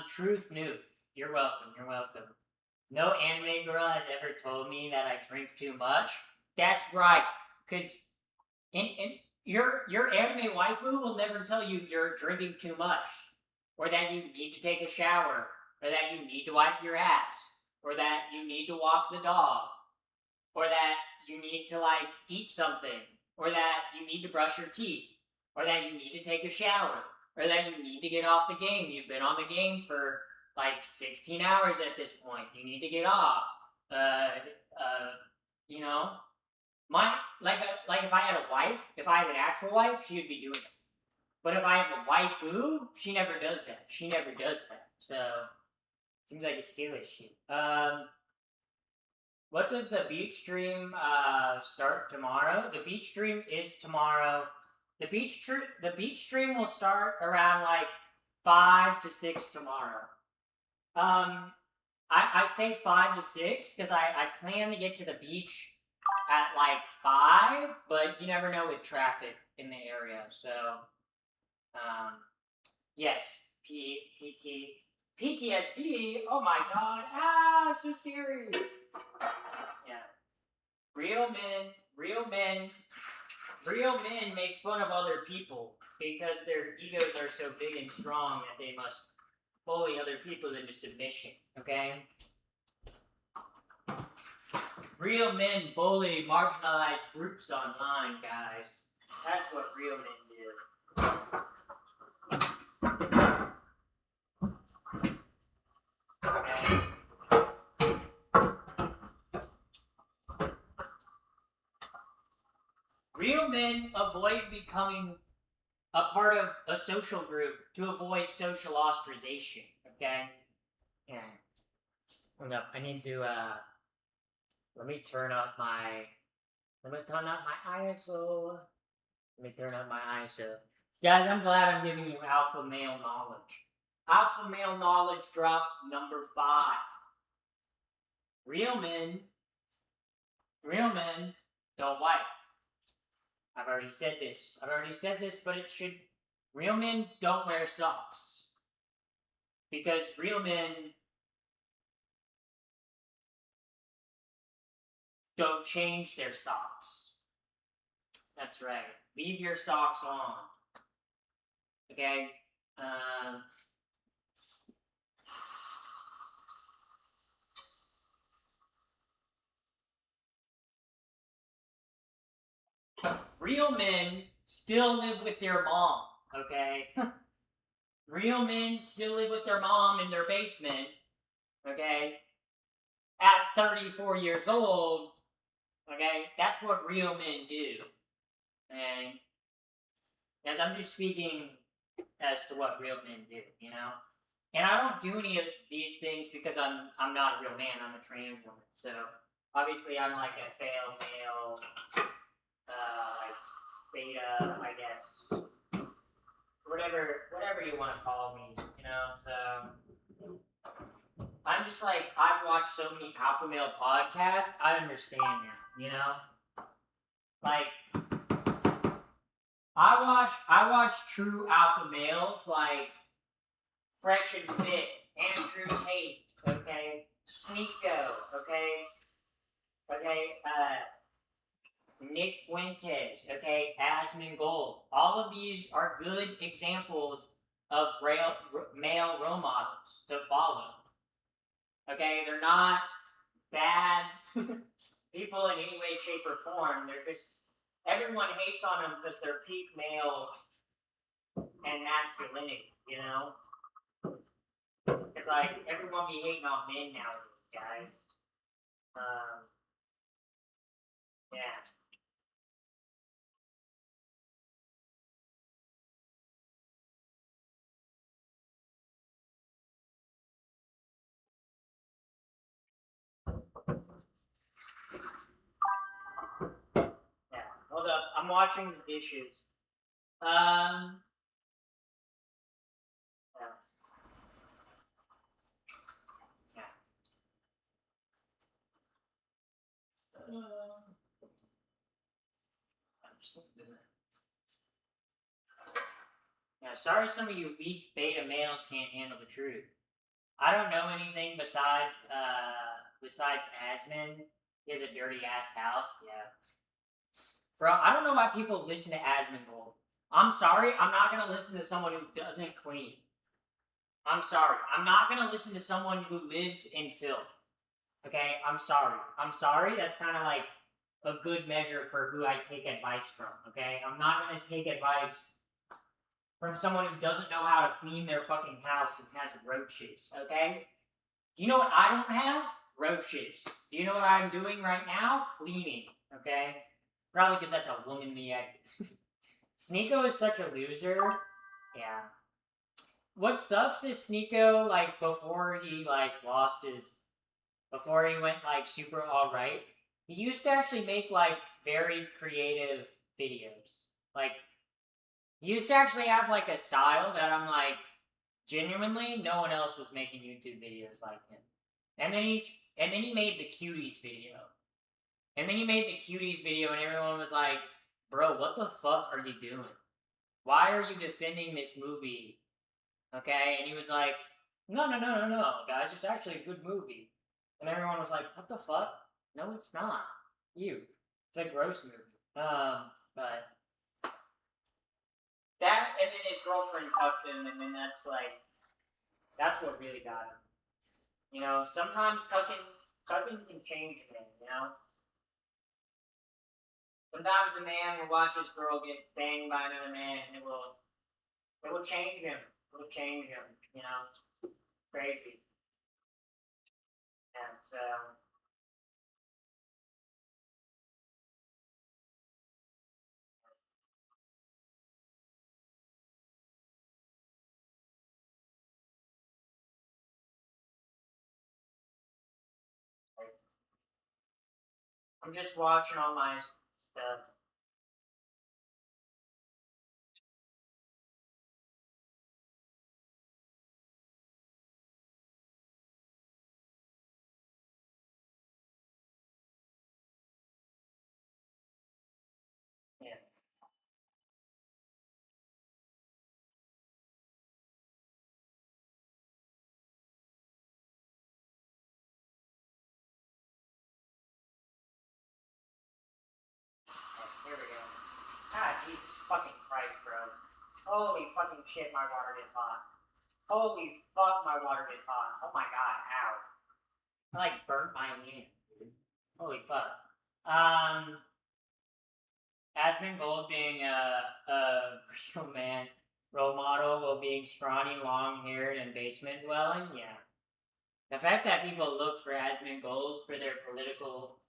Truth Nuke. You're welcome. No anime girl has ever told me that I drink too much. That's right. Because your anime waifu will never tell you you're drinking too much. Or that you need to take a shower. Or that you need to wipe your ass. Or that you need to walk the dog. Or that you need to, eat something. Or that you need to brush your teeth. Or that you need to take a shower. Or that you need to get off the game. You've been on the game for 16 hours at this point. You need to get off. You know, if I had a wife, if I had an actual wife, she would be doing it. But if I have a waifu, she never does that. So, seems like a skill issue. What does the beach stream start tomorrow? The beach stream is tomorrow. The beach stream will start around 5 to 6 tomorrow. I say 5 to 6 because I plan to get to the beach at 5, but you never know with traffic in the area. So, yes, PTSD. Oh my god! So scary. Yeah, real men make fun of other people because their egos are so big and strong that they must bully other people into submission, okay? Real men bully marginalized groups online, guys. That's what real men do. real men avoid becoming a part of a social group to avoid social ostracization. Okay. Yeah. Hold up. I need to. Let me turn up my. ISO. Let me turn up my ISO. Guys, I'm glad I'm giving you alpha male knowledge. Alpha male knowledge drop number 5. Real men don't wipe. I've already said this, but it should. Real men don't wear socks. Because real men don't change their socks. That's right. Leave your socks on. Okay? Real men still live with their mom, okay? Real men still live with their mom in their basement, okay? At 34 years old, okay? That's what real men do. And as I'm just speaking as to what real men do, you know? And I don't do any of these things because I'm not a real man, I'm a trans woman. So obviously I'm like a failed male, like beta, I guess. Whatever you want to call me, you know, so I'm just like, I've watched so many alpha male podcasts, I understand now, you know? Like, I watch true alpha males like Fresh and Fit, Andrew Tate, okay? Sneeko, okay? Nick Fuentes, okay? Asmongold. All of these are good examples of male role models to follow. Okay? They're not bad people in any way, shape, or form. They're just, everyone hates on them because they're peak male and masculinity, you know? It's like, everyone be hating on men nowadays, guys. Yeah. Yeah. Hold up. I'm watching the dishes. Yeah. Yeah. I'm just looking at Yeah, sorry some of you weak beta males can't handle the truth. I don't know anything besides Asmon. He has a dirty ass house. Yeah. Bro, I don't know why people listen to Asmongold. I'm sorry, I'm not gonna listen to someone who doesn't clean. I'm sorry. I'm not gonna listen to someone who lives in filth. Okay? I'm sorry. That's kind of like a good measure for who I take advice from. Okay? I'm not gonna take advice from someone who doesn't know how to clean their fucking house and has roaches. Okay? Do you know what I don't have? Roaches. Do you know what I'm doing right now? Cleaning. Okay? Probably because that's a womanly act. Sneeko is such a loser. Yeah. What sucks is Sneeko, like, before he, like, before he went, like, super alright, he used to actually make, like, very creative videos. Like, he used to actually have, like, a style that I'm like, genuinely, no one else was making YouTube videos like him. And then he made the Cuties video. And then he made the Cuties video and everyone was like, bro, what the fuck are you doing? Why are you defending this movie? Okay, and he was like, no, guys, it's actually a good movie. And everyone was like, what the fuck? No, it's not. It's a gross movie. But that, and then his girlfriend cuffed him, and then that's what really got him. You know, sometimes cucking can change things, you know? Sometimes a man will watch his girl get banged by another man, and it will change him. It will change him, you know? Crazy. And so, I'm just watching all my stuff. Yeah. Here we go. Ah, Jesus fucking Christ, bro. Holy fucking shit, my water gets hot. Holy fuck, my water gets hot. Oh my god, ow. I like burnt my hand, dude. Holy fuck. Aspen Gold being a real man role model while being scrawny, long haired, and basement dwelling, yeah. The fact that people look for Aspen Gold for their political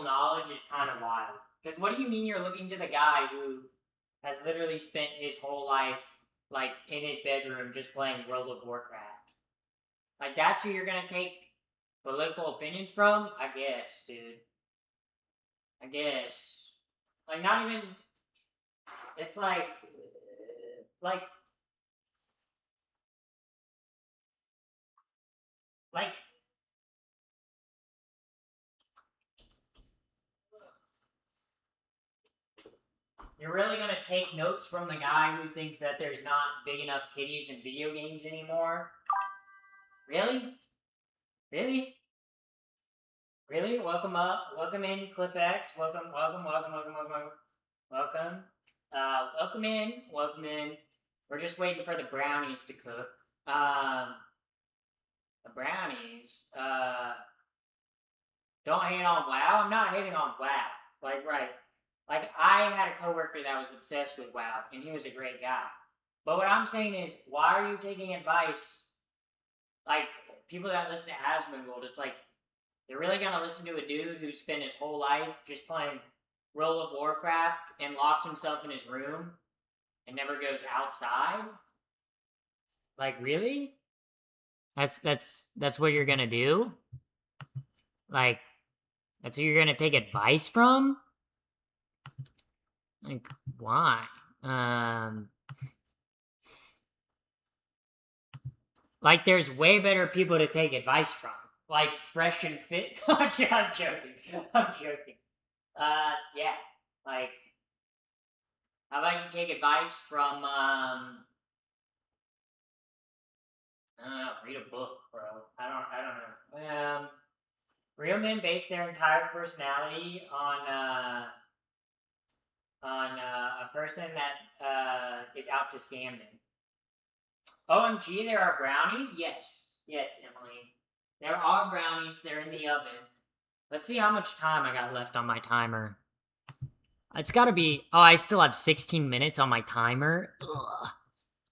knowledge is kind of wild. Because what do you mean you're looking to the guy who has literally spent his whole life like in his bedroom just playing World of Warcraft? Like that's who you're gonna take political opinions from? I guess, dude. I guess. Like not even. It's like like you're really gonna take notes from the guy who thinks that there's not big enough titties in video games anymore? Really? Really? Really? Welcome up. Welcome in, ClipX. Welcome. Welcome in. Welcome in. We're just waiting for the brownies to cook. The brownies. Don't hate on WoW. I'm not hating on WoW. Like, right. Like, I had a coworker that was obsessed with WoW, and he was a great guy. But what I'm saying is, why are you taking advice? Like, people that listen to Asmongold, it's like, you're really gonna listen to a dude who spent his whole life just playing World of Warcraft and locks himself in his room and never goes outside? Like, really? That's what you're gonna do? Like, that's who you're gonna take advice from? Like, why? Like, there's way better people to take advice from. Like, Fresh and Fit. I'm joking. I'm joking. Yeah. Like, how about you take advice from, I don't know, read a book, bro. I don't know. Real men base their entire personality on a person that is out to scam them. OMG, there are brownies? Yes. Yes, Emily. There are brownies. They're in the oven. Let's see how much time I got left on my timer. It's gotta be... Oh, I still have 16 minutes on my timer? Ugh.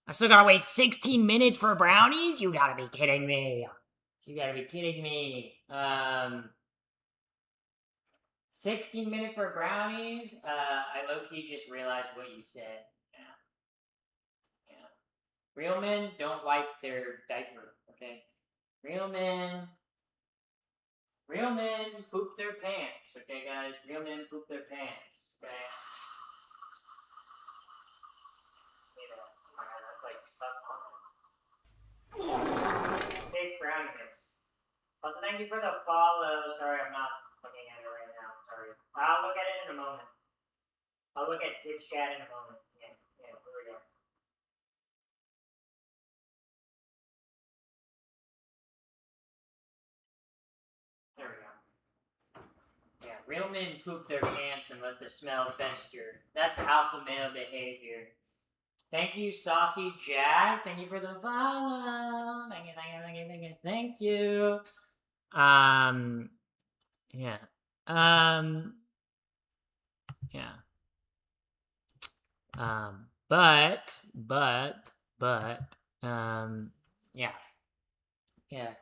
I still gotta wait 16 minutes for brownies? You gotta be kidding me. You gotta be kidding me. 16 minutes for brownies? I low-key just realized what you said. Yeah. Real men don't wipe their diaper, okay? Real men poop their pants, okay, guys? Real men poop their pants, okay? That's like stuff on it. Big brownie mix. Also, thank you for the follow. Sorry, I'm not looking at it right now. Sorry. I'll look at it in a moment. I'll look at Twitch chat in a moment. Yeah, here we go. There we go. Yeah, real men poop their pants and let the smell fester. That's alpha male behavior. Thank you, Saucy Jack. Thank you for the follow. Thank you. Yeah. Yeah. Yeah. Yeah.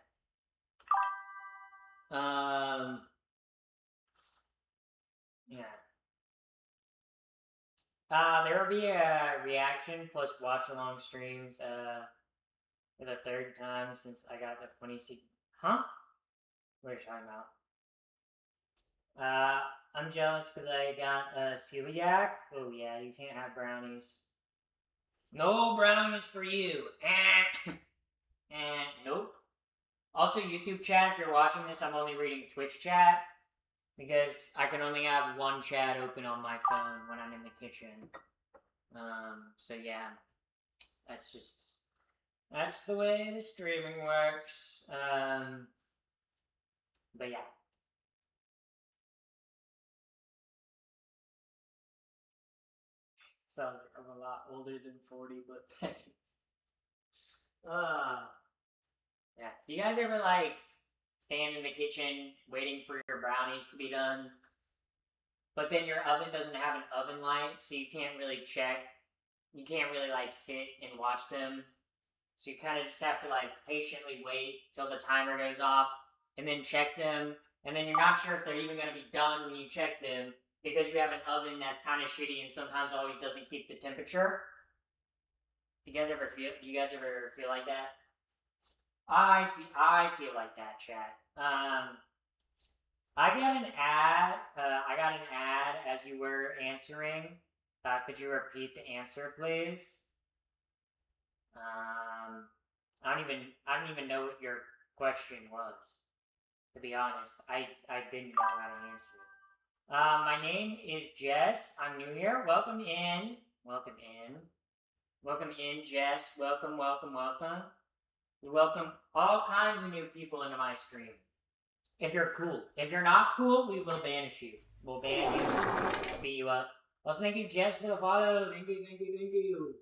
Yeah. There will be a reaction plus watch along streams for the third time since I got the 26. Huh? What are you talking about? I'm jealous because I got celiac. Oh yeah, you can't have brownies. No brownies for you. Nope. Also, YouTube chat, if you're watching this, I'm only reading Twitch chat because I can only have one chat open on my phone when I'm in the kitchen. So yeah, that's the way the streaming works. But yeah. Sounds like I'm a lot older than 40, but thanks. Yeah. Do you guys ever like stand in the kitchen waiting for your brownies to be done? But then your oven doesn't have an oven light, so you can't really check. You can't really like sit and watch them. So you kind of just have to like patiently wait till the timer goes off and then check them. And then you're not sure if they're even going to be done when you check them because you have an oven that's kind of shitty and sometimes always doesn't keep the temperature. Do you guys ever feel like that? I feel like that, chat. I got an ad. I got an ad as you were answering. Could you repeat the answer, please? I don't even know what your question was. To be honest, I didn't know how to answer it. My name is Jess. I'm new here. Welcome in. Welcome in. Welcome in, Jess. Welcome, welcome, welcome. We welcome all kinds of new people into my stream. If you're cool. If you're not cool, we will banish you. We'll ban you. We'll beat you up. Also, thank you, Jess, for the follow. Thank you, thank you, thank you.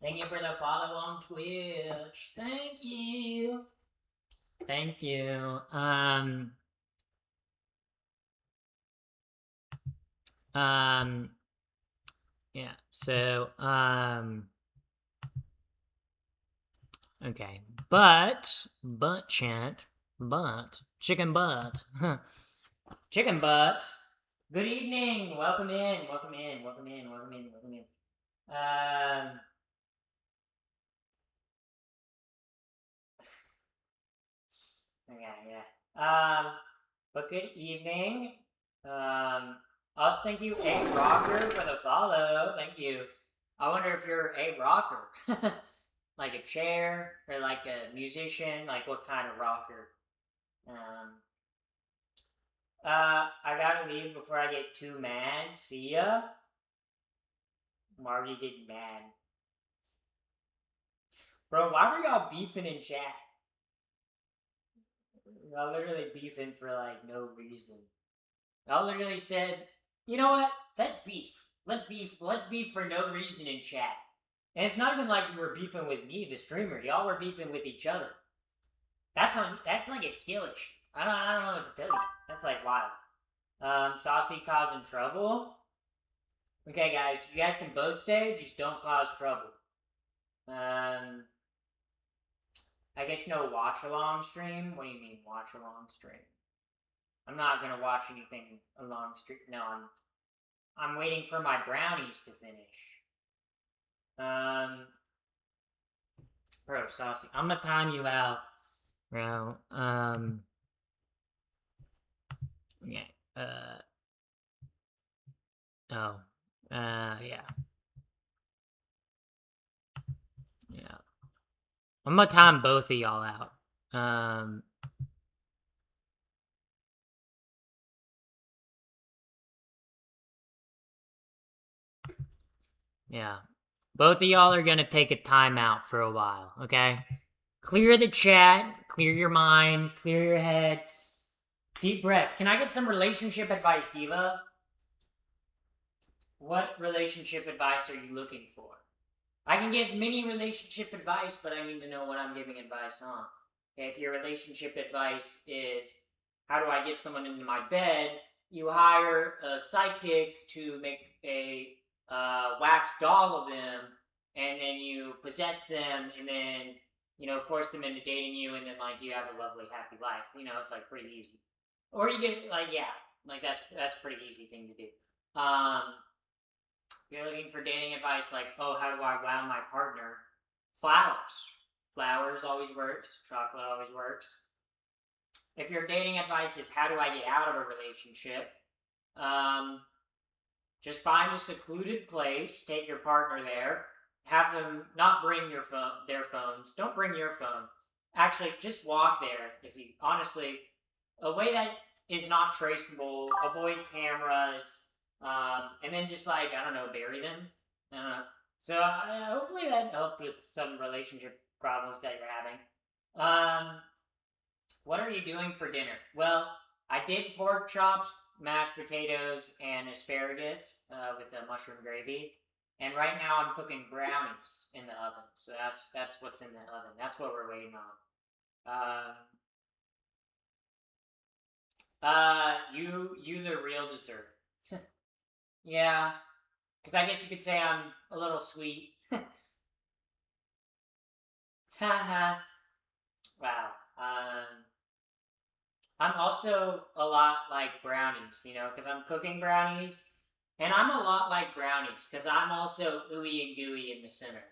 Thank you for the follow on Twitch. Thank you. Thank you. Yeah, so, okay. But, chat, chicken butt. Chicken butt. Good evening. Welcome in, welcome in, welcome in, welcome in, welcome in. Okay, yeah. But good evening. Also, thank you, A Rocker, for the follow. Thank you. I wonder if you're a rocker. Like a chair, or like a musician, like what kind of rocker? I gotta leave before I get too mad. See ya. Margie getting mad. Bro, why were y'all beefing in chat? Y'all literally beefing for like no reason. Y'all literally said, you know what? Let's beef. Let's beef for no reason in chat. And it's not even like you were beefing with me, the streamer. Y'all were beefing with each other. That's like a skill issue. I don't know what to tell you. That's like wild. Saucy causing trouble. Okay, guys, you guys can both stay, just don't cause trouble. I guess no watch along stream. What do you mean watch along stream? I'm not gonna watch anything along stream. No, I'm waiting for my brownies to finish. Bro, Saucy, I'm gonna time you out, bro. Yeah. Yeah. Yeah. I'm gonna time both of y'all out. Yeah. Both of y'all are gonna take a timeout for a while, okay? Clear the chat, clear your mind, clear your head. Deep breaths. Can I get some relationship advice, Diva? What relationship advice are you looking for? I can give many relationship advice, but I need to know what I'm giving advice on. Okay, if your relationship advice is, how do I get someone into my bed? You hire a sidekick to make a wax doll of them, and then you possess them, and then, you know, force them into dating you, and then, like, you have a lovely, happy life. You know, it's, like, pretty easy. Or you get, like, yeah, like, that's a pretty easy thing to do. You're looking for dating advice, like, oh, how do I wow my partner? Flowers. Flowers always works. Chocolate always works. if your dating advice is how do I get out of a relationship, just find a secluded place, take your partner there, have them not bring their phones. Don't bring your phone. Actually, just walk there. If you honestly, a way that is not traceable, avoid cameras, and then just like I don't know, bury them. I don't know. So hopefully that helped with some relationship problems that you're having. What are you doing for dinner? Well, I did pork chops, mashed potatoes, and asparagus with the mushroom gravy. And right now I'm cooking brownies in the oven. So that's what's in the oven. That's what we're waiting on. You the real dessert. Yeah, because I guess you could say I'm a little sweet. Haha. Wow. I'm also a lot like brownies, you know, because I'm cooking brownies. And I'm a lot like brownies, because I'm also ooey and gooey in the center.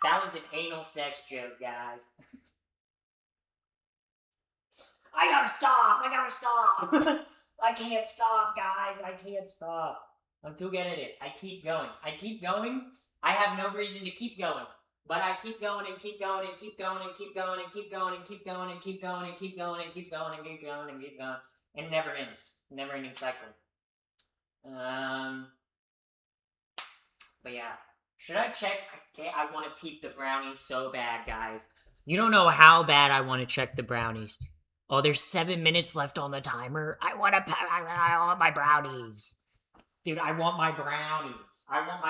That was an anal sex joke, guys. I gotta stop! I can't stop, guys. I can't stop. I'm too good at it. I keep going. I have no reason to keep going. But I keep going and keep going and keep going and keep going and keep going and keep going and keep going and keep going and keep going and keep going and keep going. And it never ends. Never ending cycle. But yeah. Should I check? I want to peep the brownies so bad, guys. You don't know how bad I want to check the brownies. Oh, there's 7 minutes left on the timer. I want my brownies. Dude, I want my brownies. Bro, I want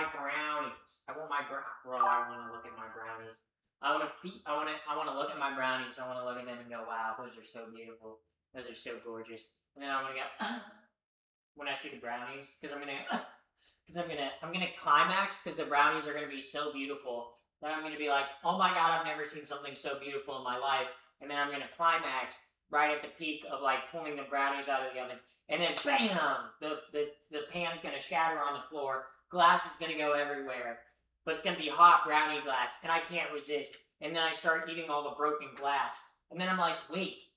to look at my brownies. I want to look at my brownies. I want to look at them and go, wow, those are so beautiful. Those are so gorgeous. And then I want to go, when I see the brownies, because I'm gonna climax, because the brownies are gonna be so beautiful that I'm gonna be like, oh my god, I've never seen something so beautiful in my life. And then I'm gonna climax right at the peak of like pulling the brownies out of the oven. And then bam! The pan's gonna shatter on the floor. Glass is gonna go everywhere. But it's gonna be hot brownie glass, and I can't resist. And then I start eating all the broken glass. And then I'm like, wait,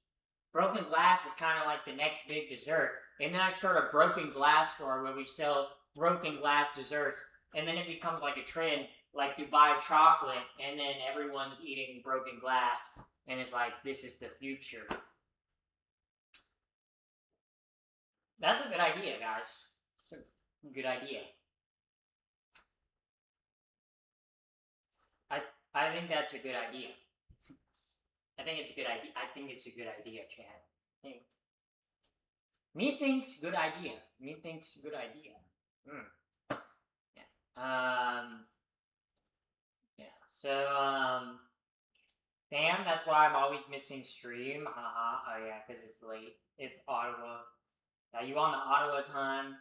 broken glass is kind of like the next big dessert. And then I start a broken glass store where we sell broken glass desserts. And then it becomes like a trend, like Dubai chocolate. And then everyone's eating broken glass. And it's like, this is the future. That's a good idea, guys. It's a good idea. I think that's a good idea. I think it's a good idea, Chad. Me thinks good idea. Yeah. So, damn, that's why I'm always missing stream. Haha. Oh yeah, because it's late. It's Ottawa. Are you on the Ottawa time?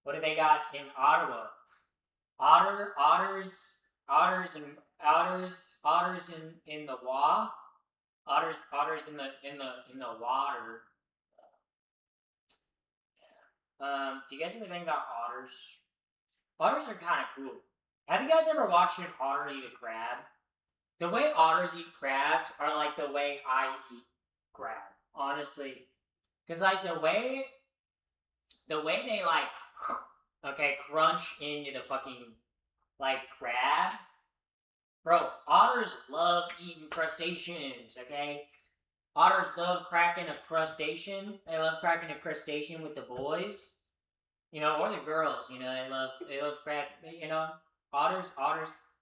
What do they got in Ottawa? Otters in the wa. Otters in the water. Do you guys ever think about otters? Otters are kind of cool. Have you guys ever watched an otter eat a crab? The way otters eat crabs are like the way I eat crab, honestly. Because like the way they like, crunch into the fucking like crab. Bro, otters love eating crustaceans, okay? Otters love cracking a crustacean. They love cracking a crustacean with the boys. You know, or the girls, you know, they love crack, you know. Otters.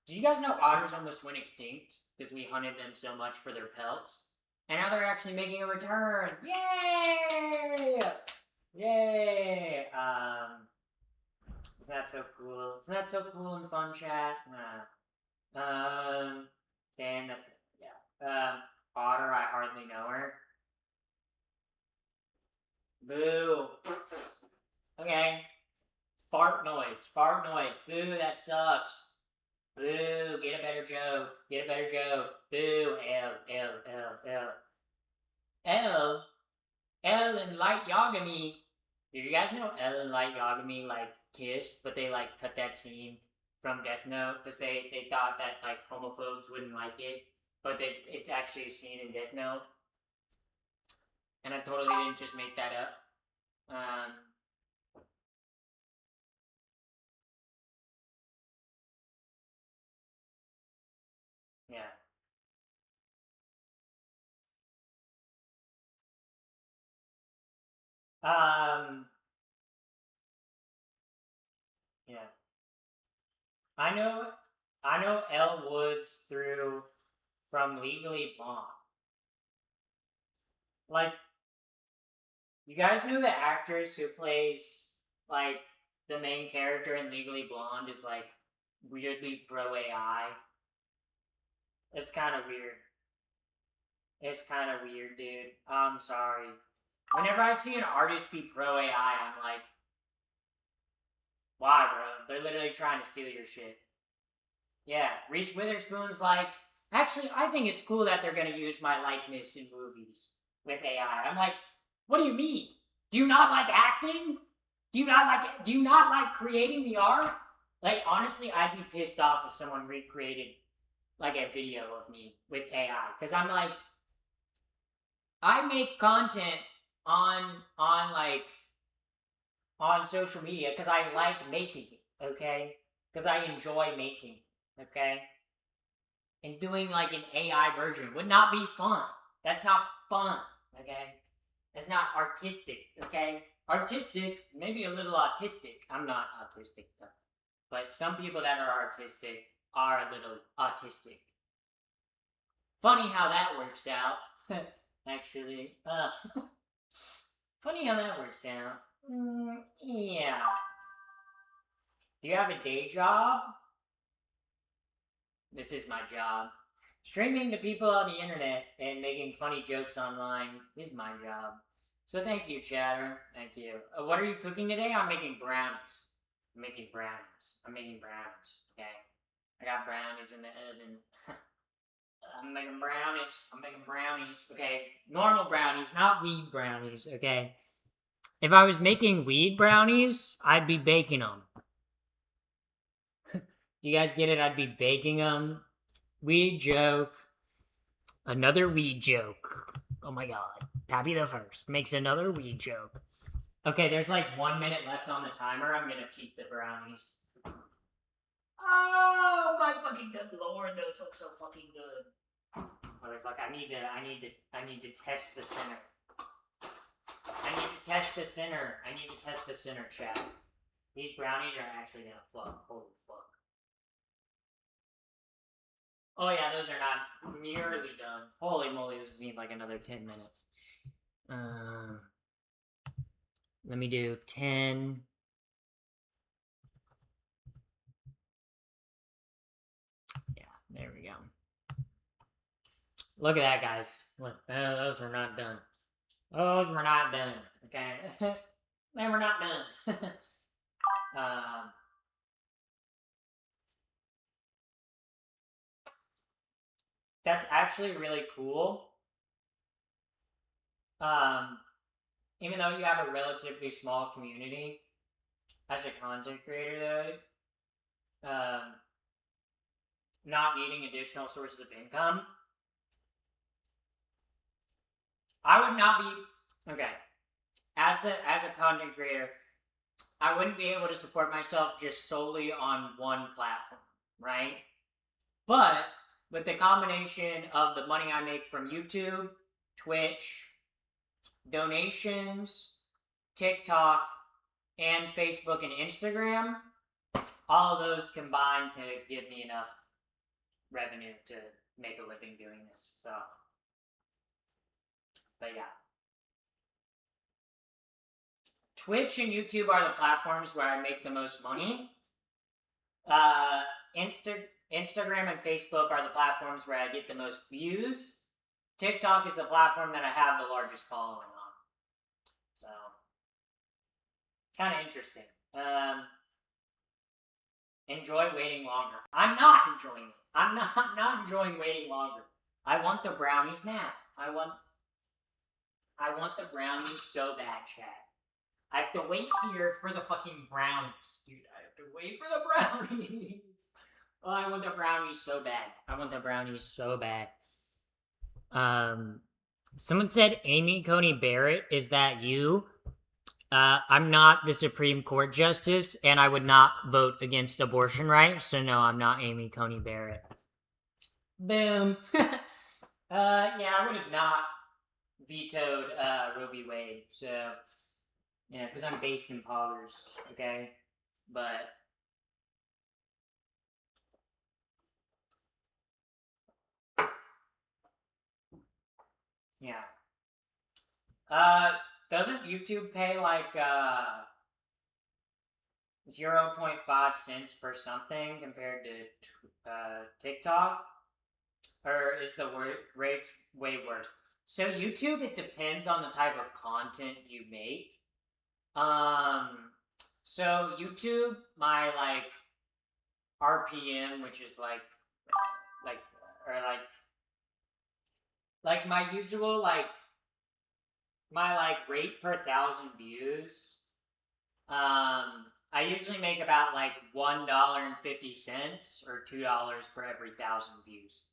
Did you guys know otters almost went extinct? Because we hunted them so much for their pelts. And now they're actually making a return. Yay! Yay! Isn't that so cool? Isn't that so cool and fun, chat? Damn, that's it. Yeah. Otter, I hardly know her. Boo. Okay. Fart noise. Boo, that sucks. Boo, get a better joke. Boo, L. L and Light Yagami. Did you guys know L and Light Yagami, like, kissed, but they, like, cut that scene from Death Note because they thought that, like, homophobes wouldn't like it. but it's actually a scene in Death Note. And I totally didn't just make that up. Yeah. Yeah. I know Elle Woods from Legally Blonde. Like, you guys know the actress who plays, like, the main character in Legally Blonde is, like, weirdly pro AI? It's kind of weird. It's kind of weird, dude. I'm sorry. Whenever I see an artist be pro AI, I'm like, why, bro? They're literally trying to steal your shit. Yeah, Reese Witherspoon's like, actually, I think it's cool that they're gonna use my likeness in movies with AI. I'm like, what do you mean? Do you not like acting? Do you not like creating the art? Like, honestly, I'd be pissed off if someone recreated like a video of me with AI. Because I'm like, I make content on social media because I like making it, okay? Because I enjoy making it, okay? And doing like an AI version would not be fun. That's not fun, okay? That's not artistic, okay? Artistic, maybe a little autistic. I'm not autistic though. But some people that are artistic are a little autistic. Funny how that works out. Actually. Funny how that works out. Yeah. Do you have a day job? This is my job. Streaming to people on the internet and making funny jokes online is my job. So thank you, chatter. Thank you. What are you cooking today? I'm making brownies. I'm making brownies. Okay? I got brownies in the oven. I'm making brownies. Okay? Normal brownies, not weed brownies, okay? If I was making weed brownies, I'd be baking them. You guys get it? I'd be baking them. Weed joke. Another weed joke. Oh my god. Pappy the First makes another weed joke. Okay, there's like 1 minute left on the timer. I'm gonna peek the brownies. Oh my fucking good lord, those look so fucking good. Motherfucker, I need to test the center. I need to test the center, chat. These brownies are actually gonna fuck. Holy fuck. Oh yeah, those are not nearly done. Holy moly, this needs like another 10 minutes. Let me do 10. Yeah, there we go. Look at that, guys. Look, those were not done. Those were not done, okay? They were not done. That's actually really cool. Even though you have a relatively small community, as a content creator though, not needing additional sources of income, I would not be, okay, as a content creator, I wouldn't be able to support myself just solely on one platform, right? But with the combination of the money I make from YouTube, Twitch, donations, TikTok, and Facebook and Instagram, all of those combine to give me enough revenue to make a living doing this. So, but yeah. Twitch and YouTube are the platforms where I make the most money. Instagram and Facebook are the platforms where I get the most views. TikTok is the platform that I have the largest following on. So, kind of interesting. Enjoy waiting longer. I'm not enjoying it. I'm not enjoying waiting longer. I want the brownies now. I want the brownies so bad, chat. I have to wait here for the fucking brownies, dude. I have to wait for the brownies. Oh, I want the brownies so bad. Someone said Amy Coney Barrett, is that you? I'm not the Supreme Court Justice, and I would not vote against abortion rights, so no, I'm not Amy Coney Barrett. Boom. Yeah, I would have not vetoed Roe v. Wade, so, yeah, because I'm based in Poggers, okay? But, yeah. Doesn't YouTube pay like 0.5 cents per something compared to TikTok? Or is the rates way worse? So YouTube, it depends on the type of content you make. So YouTube, my like RPM, which is like my usual my rate per 1,000 views. I usually make about like $1.50 or $2 per every 1,000 views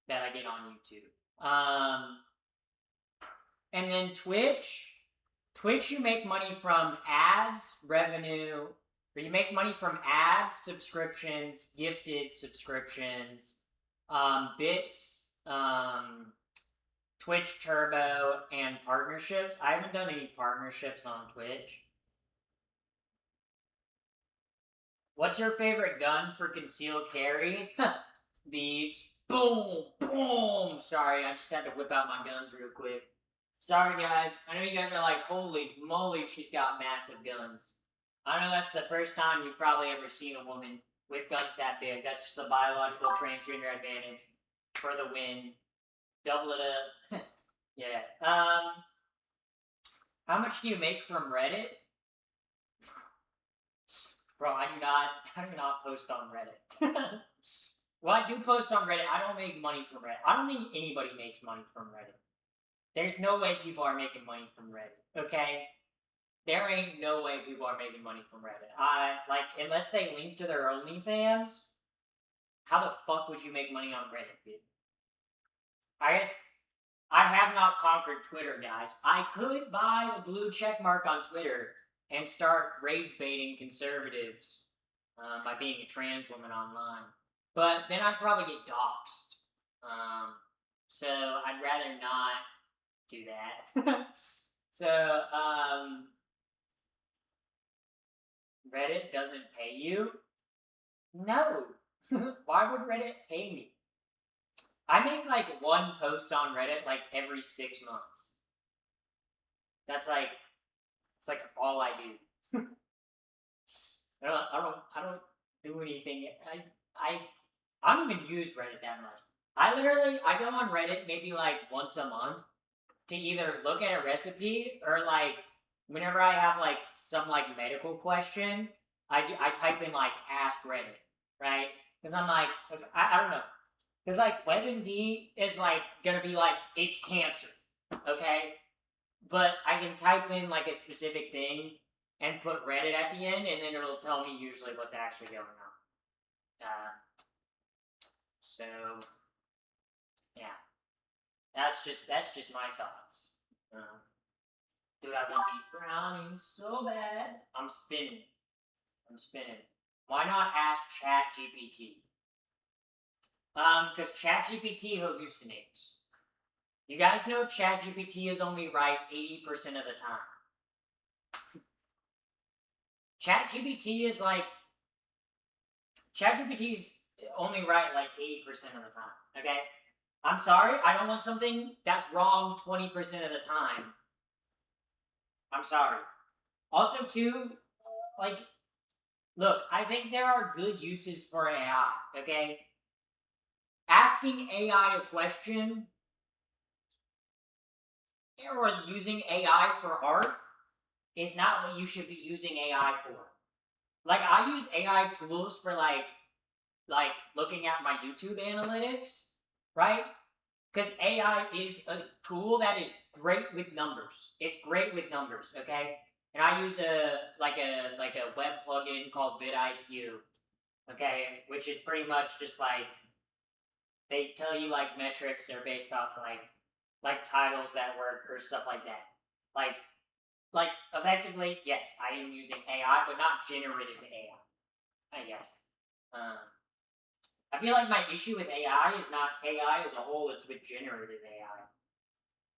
that I get on YouTube. And then Twitch, you make money from ads, revenue, or you make money from ads, subscriptions, gifted subscriptions, bits, Twitch Turbo, and partnerships. I haven't done any partnerships on Twitch. What's your favorite gun for concealed carry? These. Boom! Boom! Sorry, I just had to whip out my guns real quick. Sorry, guys. I know you guys are like, holy moly, she's got massive guns. I know that's the first time you've probably ever seen a woman with guns that big. That's just the biological transgender advantage for the win. Double it up. Yeah. How much do you make from Reddit? Bro, I do not post on Reddit. Well, I do post on Reddit. I don't make money from Reddit. I don't think anybody makes money from Reddit. There's no way people are making money from Reddit, okay? There ain't no way people are making money from Reddit. Unless they link to their OnlyFans, how the fuck would you make money on Reddit, dude? I guess I have not conquered Twitter, guys. I could buy the blue check mark on Twitter and start rage baiting conservatives by being a trans woman online. But then I'd probably get doxxed. So I'd rather not do that. So, Reddit doesn't pay you? No. Why would Reddit pay me? I make like one post on Reddit like every 6 months. That's like, it's like all I do. I don't do anything. I don't even use Reddit that much. I go on Reddit maybe like once a month to either look at a recipe or like whenever I have like some like medical question, I type in like ask Reddit, right? Because I'm like, I don't know. Because like WebMD is like gonna be like, it's cancer, okay? But I can type in like a specific thing and put Reddit at the end, and then it'll tell me usually what's actually going on. So, yeah, that's just my thoughts. Dude, I want these brownies so bad. I'm spinning. Why not ask ChatGPT? Because ChatGPT hallucinates. You guys know ChatGPT is only right 80% of the time. ChatGPT's only right like 80% of the time, okay? I'm sorry, I don't want something that's wrong 20% of the time. I'm sorry. Also, too, like, look, I think there are good uses for AI, okay? Asking AI a question or using AI for art is not what you should be using AI for. Like, I use AI tools for, like looking at my YouTube analytics, right? Because AI is a tool that is great with numbers. It's great with numbers, okay? And I use a web plugin called vidIQ, okay? Which is pretty much just like, they tell you like metrics are based off like like titles that work or stuff like that. Like effectively, yes, I am using AI, but not generative AI. I guess. I feel like my issue with AI is not AI as a whole; it's with generative AI.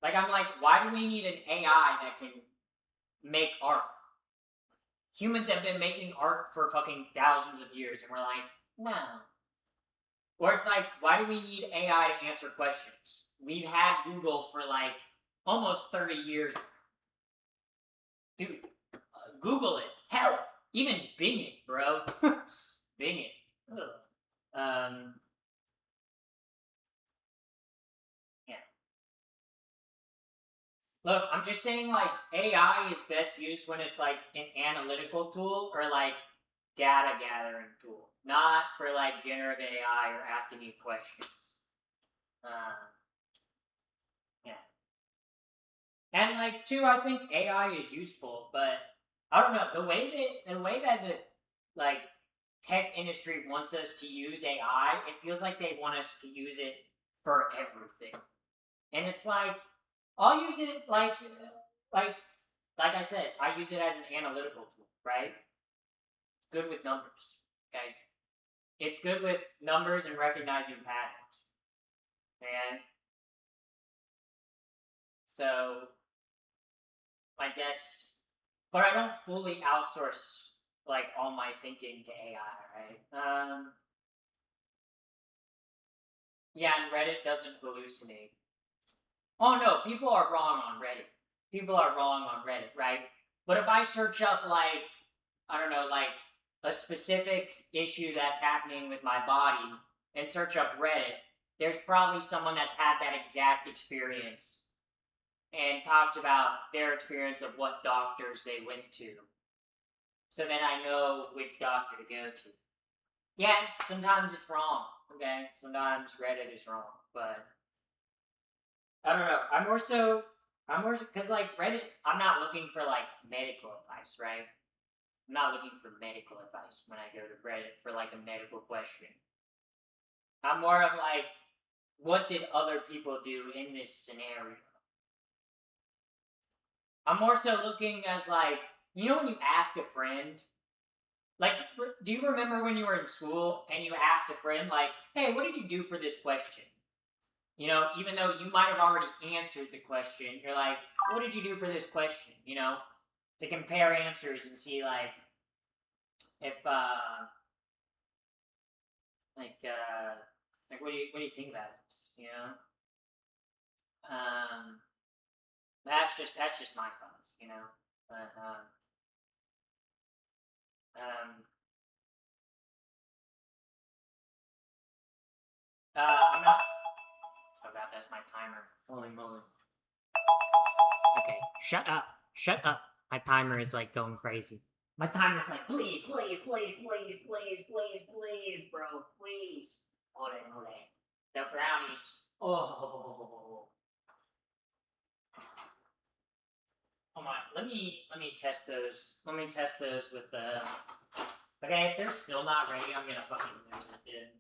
Like I'm like, why do we need an AI that can make art? Humans have been making art for fucking thousands of years, and we're like, no. Or it's like, why do we need AI to answer questions? We've had Google for like almost 30 years. Dude, Google it. Hell, even Bing it, bro. Bing it. Ugh. Yeah. Look, I'm just saying, like, AI is best used when it's like an analytical tool or like data gathering tool, not for like generative AI or asking you questions. Yeah. And like too, I think AI is useful, but I don't know the way that the like tech industry wants us to use AI. It feels like they want us to use it for everything, and it's like I'll use it like I said, I use it as an analytical tool, right? It's good with numbers, okay? It's good with numbers and recognizing patterns, and so like that's. But I don't fully outsource like all my thinking to AI, right? Yeah, and Reddit doesn't hallucinate. Oh no, people are wrong on Reddit. People are wrong on Reddit, right? But if I search up like I don't know, like a specific issue that's happening with my body and search up Reddit, there's probably someone that's had that exact experience and talks about their experience of what doctors they went to. So then I know which doctor to go to. Yeah, sometimes it's wrong, okay? Sometimes Reddit is wrong, but I don't know. I'm more so, because like Reddit, I'm not looking for like medical advice, right? I'm not looking for medical advice when I go to Reddit for like a medical question. I'm more of like, what did other people do in this scenario? I'm more so looking as like, you know when you ask a friend, like, do you remember when you were in school and you asked a friend, like, hey, what did you do for this question? You know, even though you might have already answered the question, you're like, what did you do for this question? You know, to compare answers and see, like, if, what do you think about this? You know? That's just my thoughts, you know? But, I'm not. Oh god, that's my timer. Holy moly. Okay, shut up. Shut up. My timer is like going crazy. My timer's like, please, please, please, please, please, please, please, bro, please. Hold it. The brownies. Oh. Hold on. Let me test those. Let me test those with the. Okay, if they're still not ready, I'm gonna fucking lose it,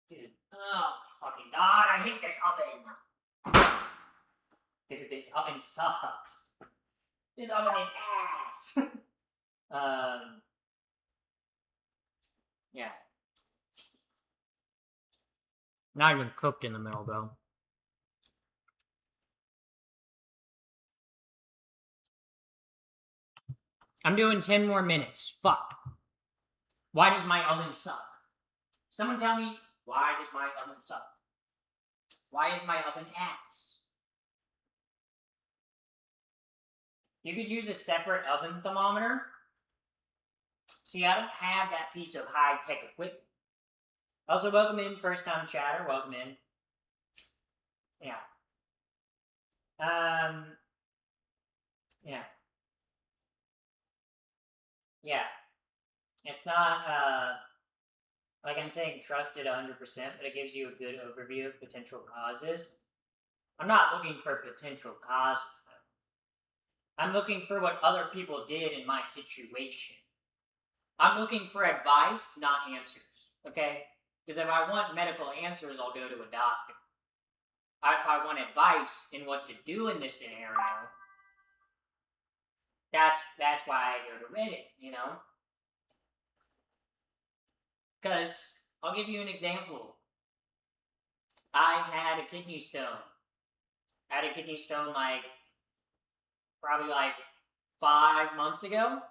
dude. Oh my fucking god, I hate this oven. Dude, this oven sucks. This oven is ass. Yeah. Not even cooked in the middle, though. I'm doing 10 more minutes. Fuck. Why does my oven suck? Someone tell me, why does my oven suck? Why is my oven ass? You could use a separate oven thermometer. See, I don't have that piece of high-tech equipment. Also, welcome in, first-time chatter. Welcome in. Yeah. Yeah. Yeah. It's not, like I'm saying, trust it 100%, but it gives you a good overview of potential causes. I'm not looking for potential causes, though. I'm looking for what other people did in my situation. I'm looking for advice, not answers, okay? Because if I want medical answers, I'll go to a doctor. if I want advice in what to do in this scenario, that's why I go to Reddit, you know? Because I'll give you an example. I had a kidney stone. I had a kidney stone probably 5 months ago.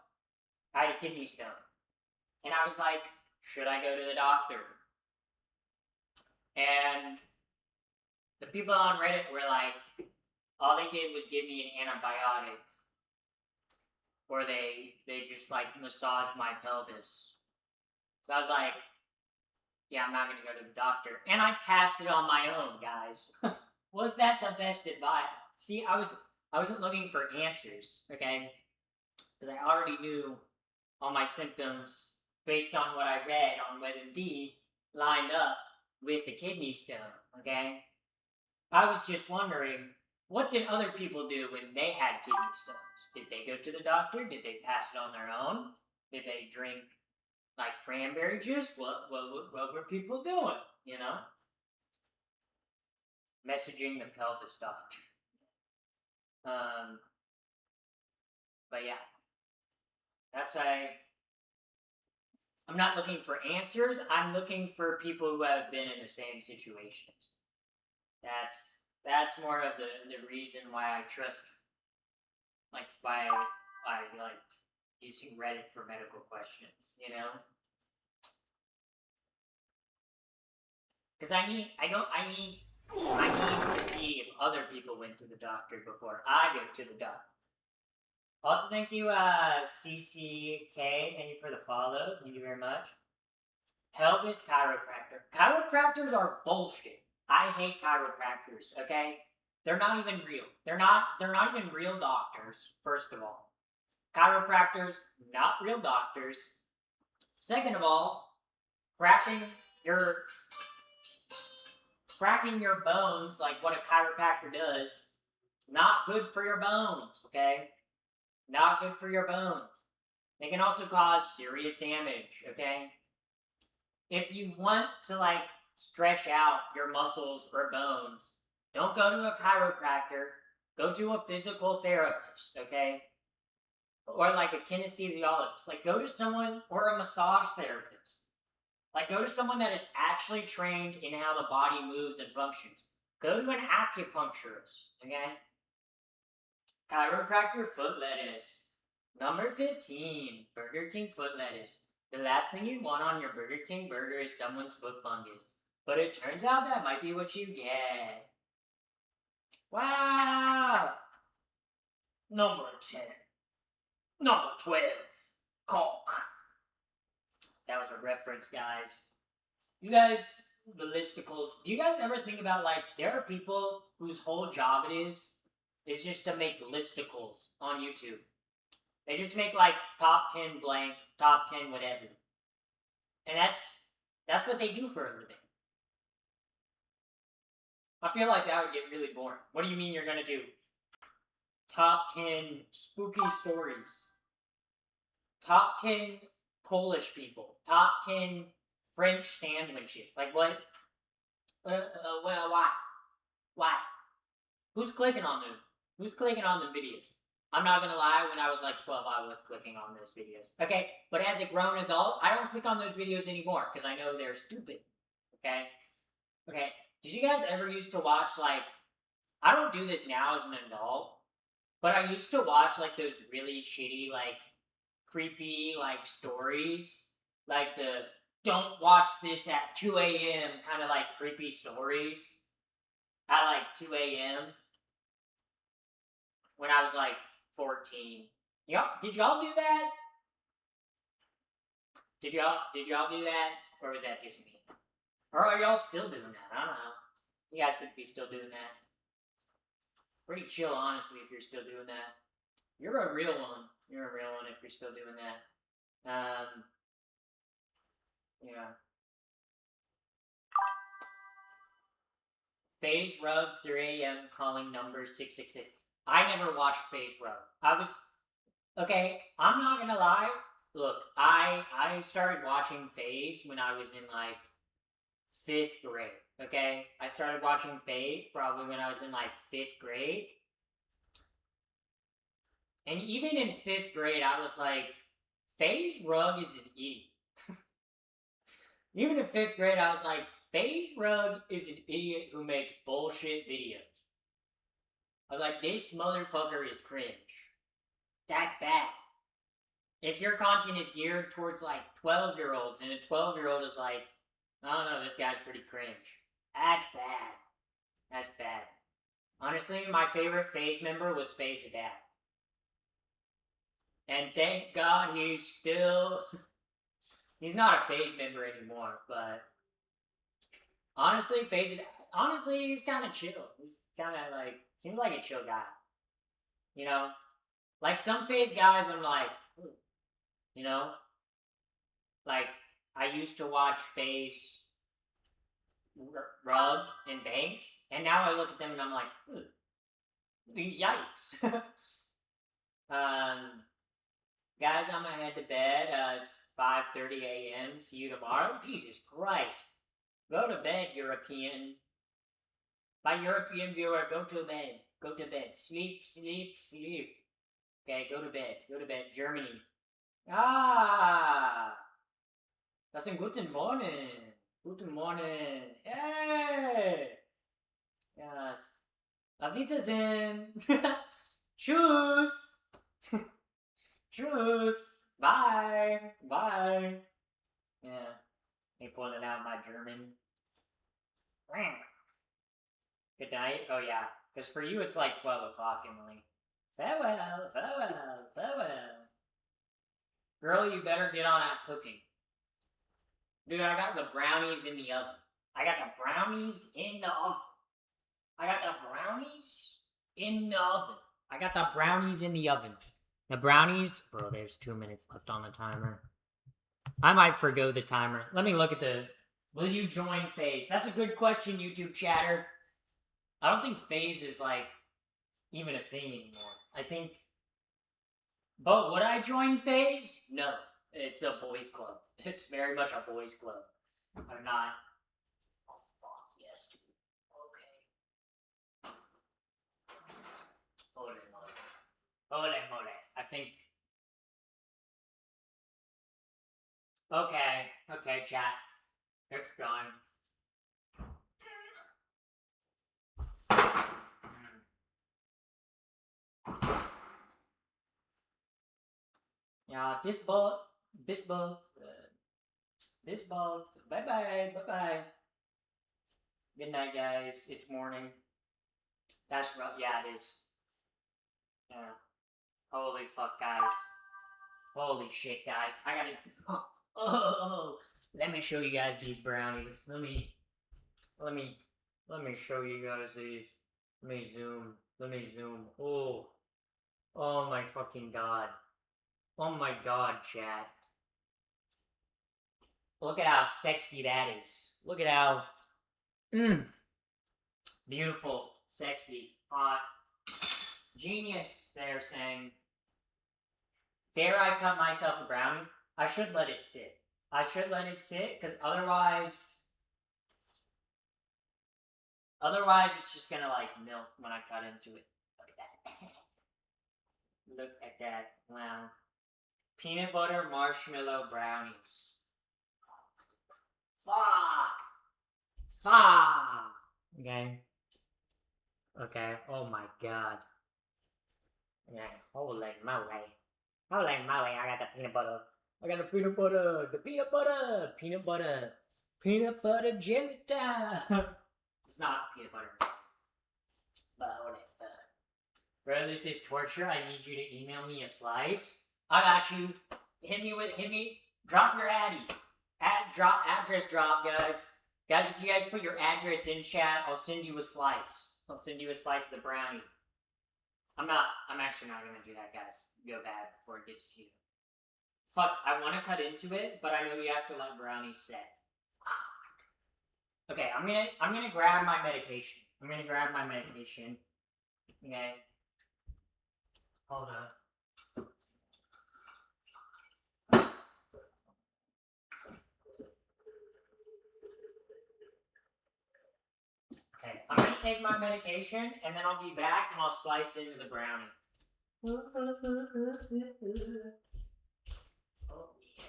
I had a kidney stone. And I was like, should I go to the doctor? And the people on Reddit were like, all they did was give me an antibiotic. Or they just massaged my pelvis. So I was like, yeah, I'm not going to go to the doctor. And I passed it on my own, guys. Was that the best advice? See, I wasn't looking for answers, okay? Because I already knew all my symptoms based on what I read on WebMD lined up with the kidney stone, okay? I was just wondering, what did other people do when they had kidney stones? Did they go to the doctor? Did they pass it on their own? Did they drink cranberry juice? What were people doing, you know? Messaging the pelvis doctor. But yeah. That's I'm not looking for answers. I'm looking for people who have been in the same situations. That's more of the reason why I trust, why I like using Reddit for medical questions, you know? Because I need to see if other people went to the doctor before I go to the doctor. Also, thank you, CCK. Thank you for the follow. Thank you very much. Pelvis chiropractor. Chiropractors are bullshit. I hate chiropractors, okay? They're not even real. They're not even real doctors, first of all. Chiropractors, not real doctors. Second of all, cracking your bones, like what a chiropractor does, not good for your bones, okay? Not good for your bones. They can also cause serious damage, okay? If you want to, stretch out your muscles or bones, don't go to a chiropractor. Go to a physical therapist, okay? Or a kinesthesiologist. Go to someone, or a massage therapist. Go to someone that is actually trained in how the body moves and functions. Go to an acupuncturist, okay? Chiropractor foot lettuce. Number 15, Burger King foot lettuce. The last thing you want on your Burger King burger is someone's foot fungus. But it turns out that might be what you get. Wow! Number 10. Number 12. Cock. That was a reference, guys. You guys, the listicles, do you guys ever think about, there are people whose whole job it is just to make listicles on YouTube. They just make, top 10 blank, top 10 whatever. And that's what they do for a living. I feel like that would get really boring. What do you mean you're gonna do? Top 10 spooky stories. Top 10 Polish people. Top 10 French sandwiches. What? Well, why? Why? Who's clicking on them? Who's clicking on them videos? I'm not gonna lie, when I was 12, I was clicking on those videos. Okay? But as a grown adult, I don't click on those videos anymore, because I know they're stupid. Okay? Okay. Did you guys ever used to watch, I don't do this now as an adult, but I used to watch, those really shitty, creepy, stories. The don't watch this at 2 a.m. kind of, creepy stories. At, 2 a.m. When I was, 14. Did y'all do that? Did y'all do that? Or was that just me? Or are y'all still doing that? I don't know. You guys could be still doing that. Pretty chill, honestly, if you're still doing that. You're a real one. You're a real one if you're still doing that. Yeah. Phase Rub 3 a.m. calling number 666. I never watched Phase Rub. Okay, I'm not gonna lie. Look, I started watching Phase when I was in 5th grade. Okay? I started watching FaZe probably when I was in like 5th grade. And even in 5th grade, I was like, FaZe Rug is an idiot. Even in 5th grade, I was like, FaZe Rug is an idiot who makes bullshit videos. I was like, this motherfucker is cringe. That's bad. If your content is geared towards like 12-year-olds and a 12-year-old is like, I don't know, this guy's pretty cringe. That's bad. That's bad. Honestly, my favorite FaZe member was FaZe Adapt. And thank God he's still... he's not a FaZe member anymore, but... honestly, honestly, he's kind of chill. He's kind of like... seems like a chill guy. You know? Like, some FaZe guys, I'm like... ooh. You know? Like, I used to watch FaZe... Rug and Banks, and now I look at them and I'm like, ooh. Yikes. Guys, I'm gonna head to bed. It's 5:30 a.m. See you tomorrow. Jesus Christ. Go to bed, European. My European viewer, go to bed. Go to bed. Sleep, sleep, sleep. Okay, go to bed. Go to bed. Germany. Ah! Das ist guten Morgen. Guten Morgen. Hey! Yes. Auf Wiedersehen. Tschüss. Tschüss. Bye. Bye. Yeah. They pulled it out my German. Good night. Oh, yeah. Because for you, it's like 12 o'clock, Emily. Farewell. Farewell. Farewell. Girl, you better get on that cooking. Dude, I got the brownies in the oven. I got the brownies in the oven. I got the brownies in the oven. I got the brownies in the oven. The brownies... bro, there's 2 minutes left on the timer. I might forgo the timer. Let me look at the... will you join FaZe? That's a good question, YouTube chatter. I don't think FaZe is, like, even a thing anymore. I think... but would I join FaZe? No. It's a boys' club. It's very much a boys' club. I'm not... oh, fuck. Yes, dude. Okay. Hold it, hold it. Hold it, hold it. I think... okay. Okay, chat. It's done. Yeah, this ball... bye-bye, bye-bye. Good night, guys. It's morning. That's rough. Yeah, it is. Yeah. Holy fuck, guys. Holy shit, guys. I gotta... oh, let me show you guys these brownies. Let me show you guys these. Let me zoom. Oh my fucking god. Oh my god, chat. Look at how sexy that is. Look at how... beautiful, sexy, hot. Genius, they're saying. Dare I cut myself a brownie? I should let it sit. I should let it sit, because otherwise it's just gonna, like, melt when I cut into it. Look at that. Look at that. Wow. Peanut butter marshmallow brownies. Fuck! Okay. Okay. Oh my god. Yeah. Holy moly. Holy moly, I got the peanut butter. I got the peanut butter. The peanut butter. Peanut butter. Peanut butter jelly time. It's not peanut butter. But holy fuck. Bro, this is torture. I need you to email me a slice. I got you. Hit me. Drop your addy. Address drop, guys. Guys, if you guys put your address in chat, I'll send you a slice. I'll send you a slice of the brownie. I'm actually not gonna do that, guys. Go bad before it gets to you. Fuck, I want to cut into it, but I know you have to let brownies set. Okay, I'm gonna grab my medication. Okay. Hold on. take my medication, and then I'll be back, and I'll slice into the brownie. Oh, yeah.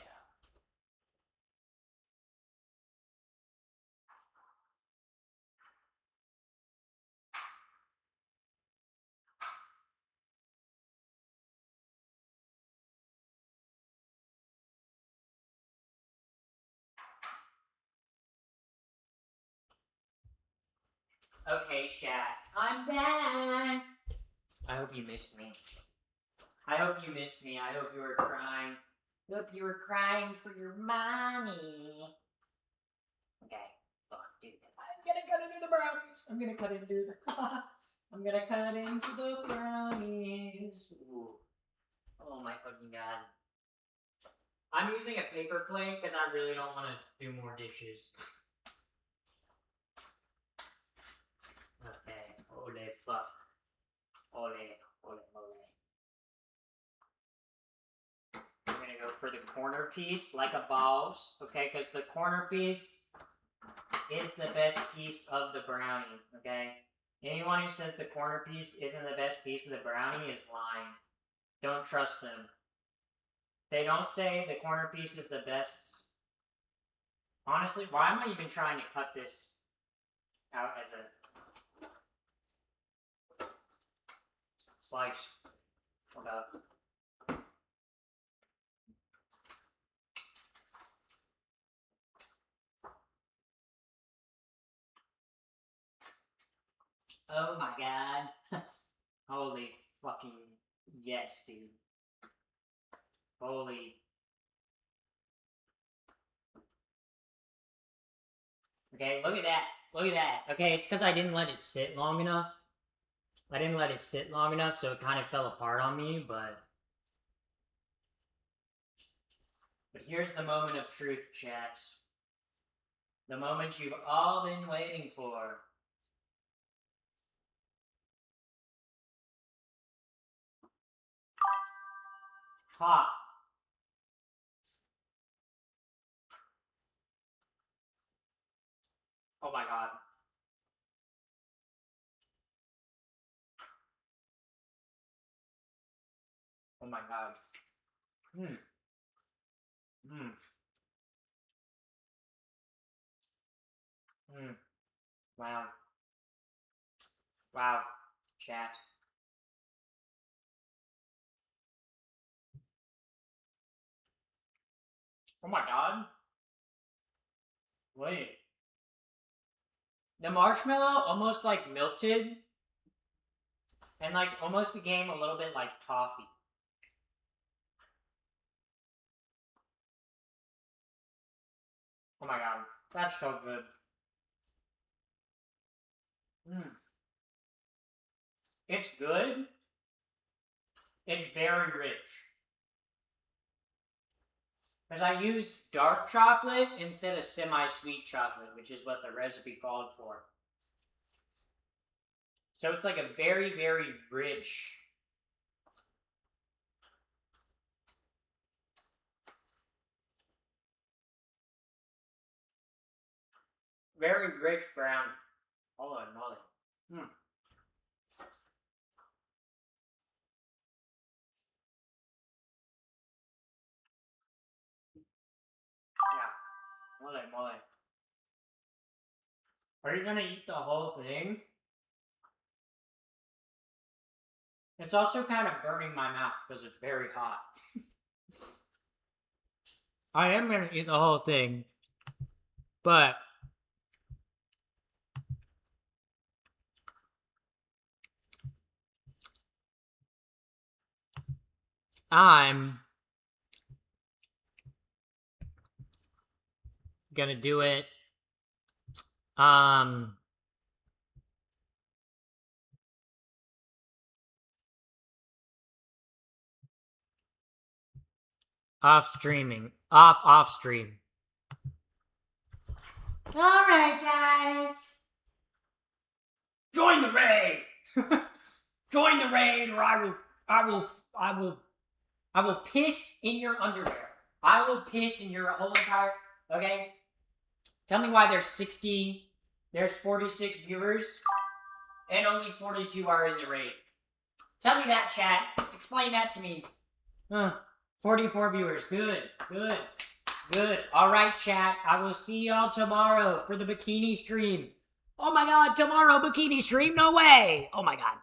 Okay, chat. I'm back. I hope you missed me. I hope you missed me. I hope you were crying. I hope you were crying for your mommy. Okay, fuck, dude. I'm gonna cut into the brownies. I'm gonna cut into the. I'm gonna cut into the brownies. Ooh. Oh my fucking god. I'm using a paper plate because I really don't want to do more dishes. Okay, ole fuck. Ole, ole, ole. I'm gonna go for the corner piece, like a boss, okay? Because the corner piece is the best piece of the brownie, okay? Anyone who says the corner piece isn't the best piece of the brownie is lying. Don't trust them. They don't say the corner piece is the best. Honestly, why am I even trying to cut this out as a slice? Hold up. Oh my god. Holy fucking yes, dude. Holy. Okay, look at that. Look at that. Okay, it's because I didn't let it sit long enough. I didn't let it sit long enough, so it kind of fell apart on me, but here's the moment of truth, chat. The moment you've all been waiting for. Hot. Oh my god. Oh my god. Mmm. Mmm. Mmm. Wow. Wow. Chat. Oh my god. Wait. The marshmallow almost like melted and like almost became a little bit like toffee. Oh my god. That's so good. Mmm. It's good. It's very rich. Because I used dark chocolate instead of semi-sweet chocolate, which is what the recipe called for. So it's like a very, very rich. Very rich brownie. Hold on, hold on. Hmm. Yeah. Hold on, hold on. Are you gonna eat the whole thing? It's also kind of burning my mouth because it's very hot. I am gonna eat the whole thing, but I'm gonna do it off stream. Alright, guys. Join the raid! Join the raid or I will piss in your underwear. I will piss in your whole entire, okay? Tell me why there's 46 viewers And only 42 are in the raid. Tell me that, chat. Explain that to me. 44 viewers. Good. All right, chat. I will see y'all tomorrow for the bikini stream. Oh my god, tomorrow bikini stream? No way. Oh my god.